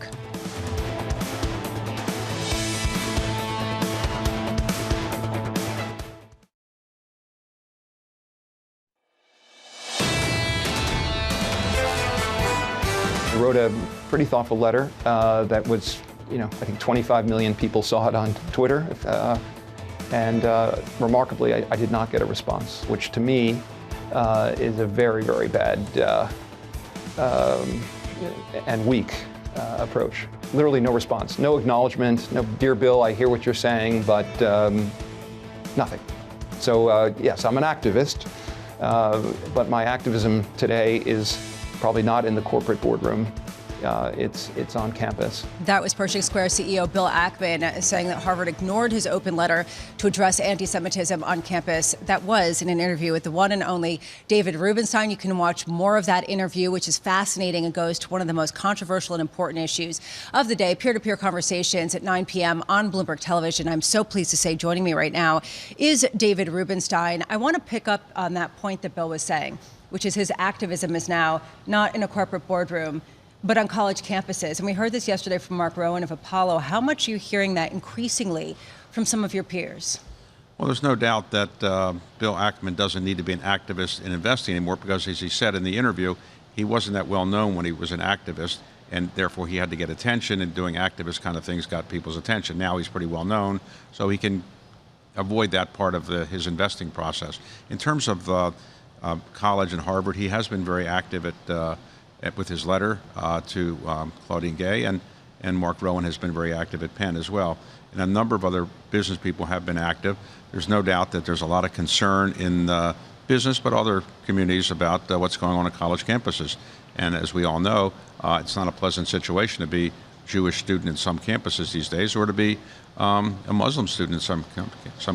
I wrote a pretty thoughtful letter that was, I think 25 million people saw it on Twitter. And remarkably, I did not get a response, which to me is a very, very bad and weak approach. Literally no response, no acknowledgement, no, dear Bill, I hear what you're saying, but nothing. So yes, I'm an activist, but my activism today is probably not in the corporate boardroom. It's on campus. That was Pershing Square CEO Bill Ackman saying that Harvard ignored his open letter to address anti-Semitism on campus. That was in an interview with the one and only David Rubenstein. You can watch more of that interview, which is fascinating and goes to one of the most controversial and important issues of the day, peer-to-peer conversations at 9 p.m. on Bloomberg Television. I'm so pleased to say joining me right now is David Rubenstein. I want to pick up on that point that Bill was saying, which is his activism is now not in a corporate boardroom, but on college campuses. And we heard this yesterday from Mark Rowan of Apollo. How much are you hearing that increasingly from some of your peers? Well, there's no doubt that Bill Ackman doesn't need to be an activist in investing anymore because, as he said in the interview, he wasn't that well known when he was an activist, and therefore he had to get attention, and doing activist kind of things got people's attention. Now he's pretty well known, so he can avoid that part of his investing process. In terms of college and Harvard, he has been very active with his letter to Claudine Gay, and Mark Rowan has been very active at Penn as well. And a number of other business people have been active. There's no doubt that there's a lot of concern in business, but other communities about what's going on at college campuses. And as we all know, it's not a pleasant situation to be a Jewish student in some campuses these days, or to be a Muslim student in some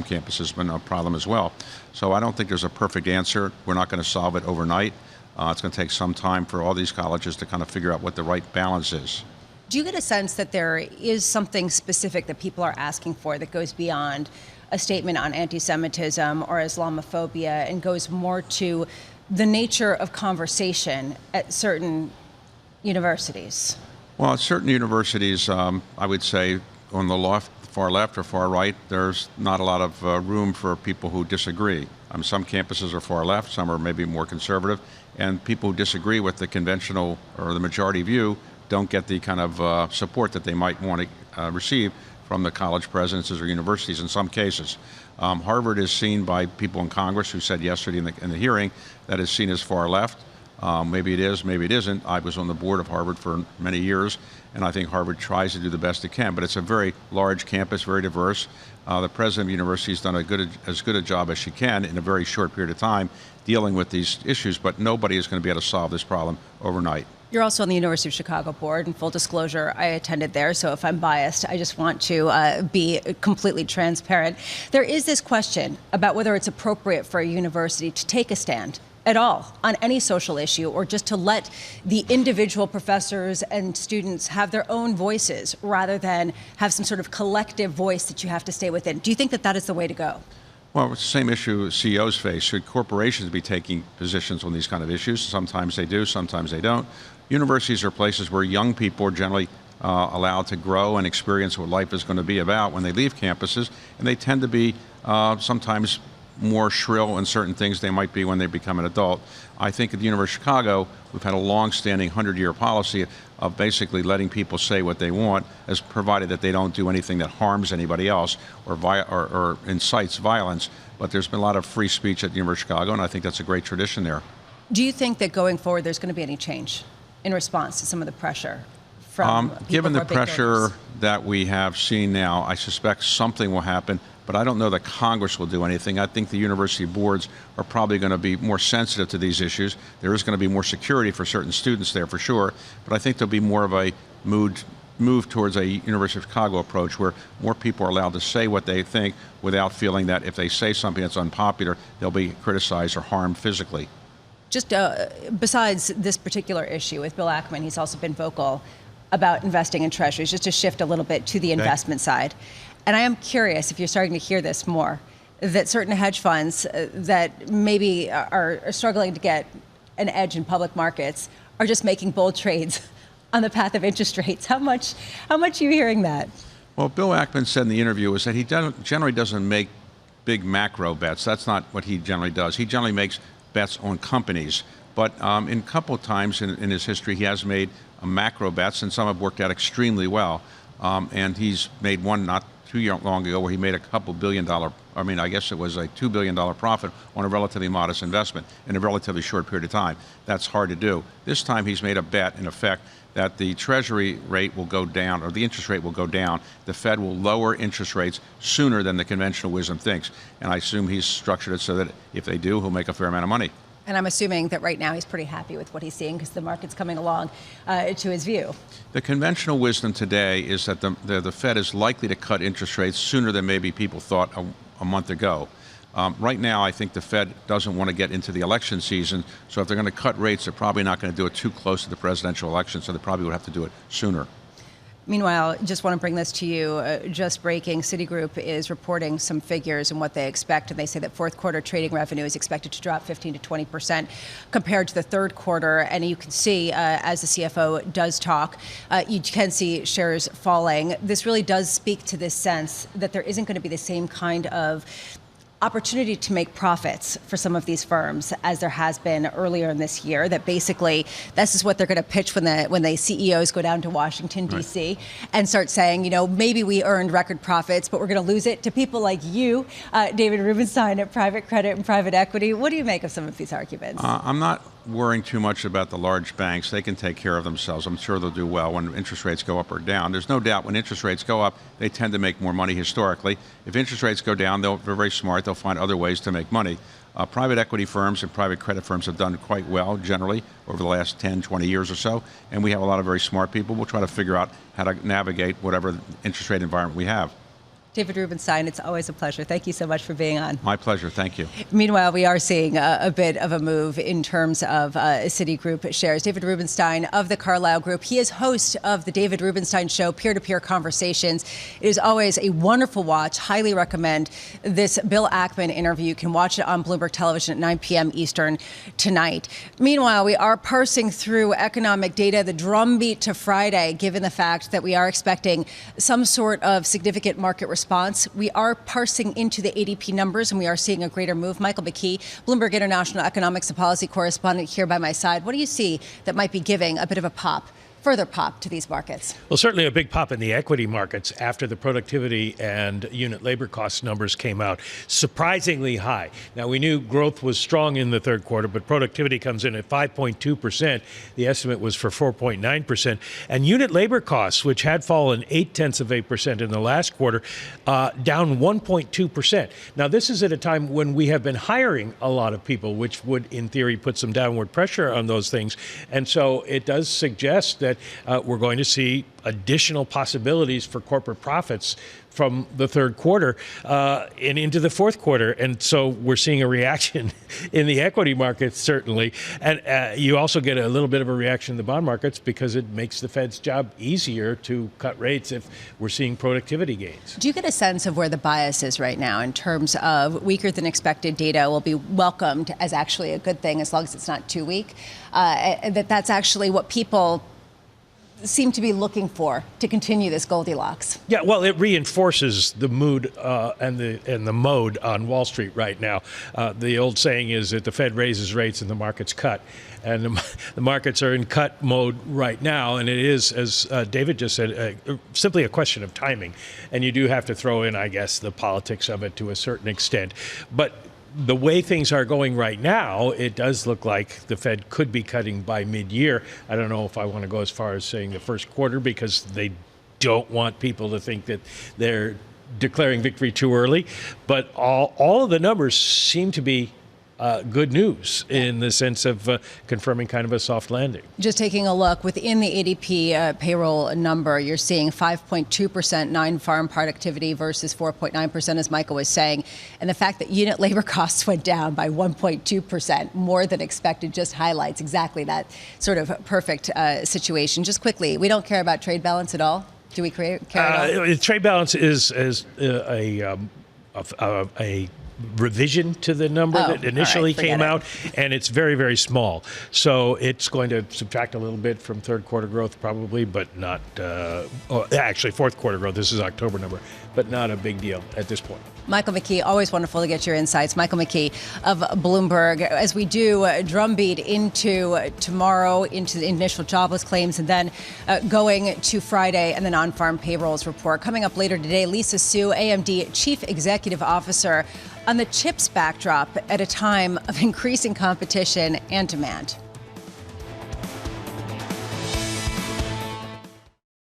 campuses has been a problem as well. So I don't think there's a perfect answer. We're not going to solve it overnight. It's going to take some time for all these colleges to kind of figure out what the right balance is. Do you get a sense that there is something specific that people are asking for that goes beyond a statement on anti-Semitism or Islamophobia and goes more to the nature of conversation at certain universities? Well, at certain universities, I would say on the far left or far right, there's not a lot of room for people who disagree. Some campuses are far left, some are maybe more conservative, and people who disagree with the conventional or the majority view don't get the kind of support that they might want to receive from the college presidencies or universities in some cases. Harvard is seen by people in Congress who said yesterday in the hearing that it's seen as far left. Maybe it is, maybe it isn't. I was on the board of Harvard for many years, and I think Harvard tries to do the best it can. But it's a very large campus, very diverse. The president of the university has done as good a job as she can in a very short period of time dealing with these issues, but nobody is going to be able to solve this problem overnight. You're also on the University of Chicago board, and full disclosure, I attended there, so if I'm biased, I just want to be completely transparent. There is this question about whether it's appropriate for a university to take a stand at all on any social issue, or just to let the individual professors and students have their own voices rather than have some sort of collective voice that you have to stay within. Do you think that that is the way to go? Well, it's the same issue CEOs face. Should corporations be taking positions on these kind of issues? Sometimes they do, sometimes they don't. Universities are places where young people are generally allowed to grow and experience what life is going to be about when they leave campuses, and they tend to be sometimes more shrill in certain things they might be when they become an adult. I think at the University of Chicago, we've had a long-standing 100-year policy of basically letting people say what they want, as provided that they don't do anything that harms anybody else or incites violence. But there's been a lot of free speech at the University of Chicago, and I think that's a great tradition there. Do you think that going forward there's going to be any change in response to some of the pressure from given the pressure that we have seen now, I suspect something will happen, but I don't know that Congress will do anything. I think the university boards are probably going to be more sensitive to these issues. There is going to be more security for certain students there for sure, but I think there'll be more of a move towards a University of Chicago approach where more people are allowed to say what they think without feeling that if they say something that's unpopular, they'll be criticized or harmed physically. Just besides this particular issue with Bill Ackman, he's also been vocal about investing in treasuries, just to shift a little bit to the investment side. And I am curious if you're starting to hear this more, that certain hedge funds that maybe are struggling to get an edge in public markets are just making bold trades on the path of interest rates. How much are you hearing that? Well, Bill Ackman said in the interview is that he generally doesn't make big macro bets. That's not what he generally does. He generally makes bets on companies. But in a couple of times in his history, he has made macro bets, and some have worked out extremely well. And he's made one not too long ago where he made a couple $2 billion, I guess it was a $2 billion profit on a relatively modest investment in a relatively short period of time. That's hard to do. This time he's made a bet, in effect, that the Treasury rate will go down, or the interest rate will go down. The Fed will lower interest rates sooner than the conventional wisdom thinks. And I assume he's structured it so that if they do, he'll make a fair amount of money. And I'm assuming that right now he's pretty happy with what he's seeing because the market's coming along to his view. The conventional wisdom today is that the Fed is likely to cut interest rates sooner than maybe people thought a month ago. Right now, I think the Fed doesn't want to get into the election season, so if they're going to cut rates, they're probably not going to do it too close to the presidential election, so they probably would have to do it sooner. Meanwhile, just want to bring this to you. Just breaking, Citigroup is reporting some figures and what they expect, and they say that fourth quarter trading revenue is expected to drop 15 to 20% compared to the third quarter. And you can see, as the CFO does talk, you can see shares falling. This really does speak to this sense that there isn't going to be the same kind of opportunity to make profits for some of these firms as there has been earlier in this year, that basically this is what they're going to pitch when the CEOs go down to Washington, D.C. and start saying, maybe we earned record profits, but we're going to lose it to people like you, David Rubenstein at Private Credit and Private Equity. What do you make of some of these arguments? I'm not worrying too much about the large banks. They can take care of themselves. I'm sure they'll do well when interest rates go up or down. There's no doubt when interest rates go up, they tend to make more money historically. If interest rates go down, they're very smart. They'll find other ways to make money. Private equity firms and private credit firms have done quite well generally over the last 10, 20 years or so. And we have a lot of very smart people. We'll try to figure out how to navigate whatever interest rate environment we have. David Rubenstein, it's always a pleasure. Thank you so much for being on. My pleasure. Thank you. Meanwhile, we are seeing a bit of a move in terms of Citigroup shares. David Rubenstein of the Carlyle Group. He is host of the David Rubenstein Show, Peer-to-Peer Conversations. It is always a wonderful watch. Highly recommend this Bill Ackman interview. You can watch it on Bloomberg Television at 9 p.m. Eastern tonight. Meanwhile, we are parsing through economic data, the drumbeat to Friday, given the fact that we are expecting some sort of significant market response. We are parsing into the ADP numbers, and we are seeing a greater move. Michael McKee, Bloomberg International Economics and Policy Correspondent, here by my side. What do you see that might be giving a bit of a pop further pop to these markets? Well, certainly a big pop in the equity markets after the productivity and unit labor cost numbers came out surprisingly high. Now, we knew growth was strong in the third quarter, but productivity comes in at 5.2%. The estimate was for 4.9%. And unit labor costs, which had fallen 0.8% in the last quarter, down 1.2%. Now, this is at a time when we have been hiring a lot of people, which would, in theory, put some downward pressure on those things. And so it does suggest that we're going to see additional possibilities for corporate profits from the third quarter and into the fourth quarter. And so we're seeing a reaction in the equity markets, certainly. And you also get a little bit of a reaction in the bond markets because it makes the Fed's job easier to cut rates if we're seeing productivity gains. Do you get a sense of where the bias is right now in terms of weaker than expected data will be welcomed as actually a good thing as long as it's not too weak? That's actually what people seem to be looking for to continue this Goldilocks. Yeah, well, it reinforces the mood and the mode on Wall Street right now. The old saying is that the Fed raises rates and the markets cut. And the markets are in cut mode right now. And it is, as David just said, simply a question of timing. And you do have to throw in, I guess, the politics of it to a certain extent. But the way things are going right now, it does look like the Fed could be cutting by mid-year. I don't know if I want to go as far as saying the first quarter because they don't want people to think that they're declaring victory too early. But all of the numbers seem to be good news in the sense of confirming kind of a soft landing. Just taking a look within the ADP payroll number, you're seeing 5.2% non-farm productivity versus 4.9%, as Michael was saying. And the fact that unit labor costs went down by 1.2%, more than expected, just highlights exactly that sort of perfect situation. Just quickly, we don't care about trade balance at all? Do we care at all? Trade balance is a revision to the number that initially came out, and it's very, very small. So it's going to subtract a little bit from third quarter growth probably, but not, actually fourth quarter growth. This is October number, but not a big deal at this point. Michael McKee, always wonderful to get your insights. Michael McKee of Bloomberg. As we do drumbeat into tomorrow, into the initial jobless claims, and then going to Friday and the non-farm payrolls report. Coming up later today, Lisa Su, AMD Chief Executive Officer, on the chips backdrop at a time of increasing competition and demand.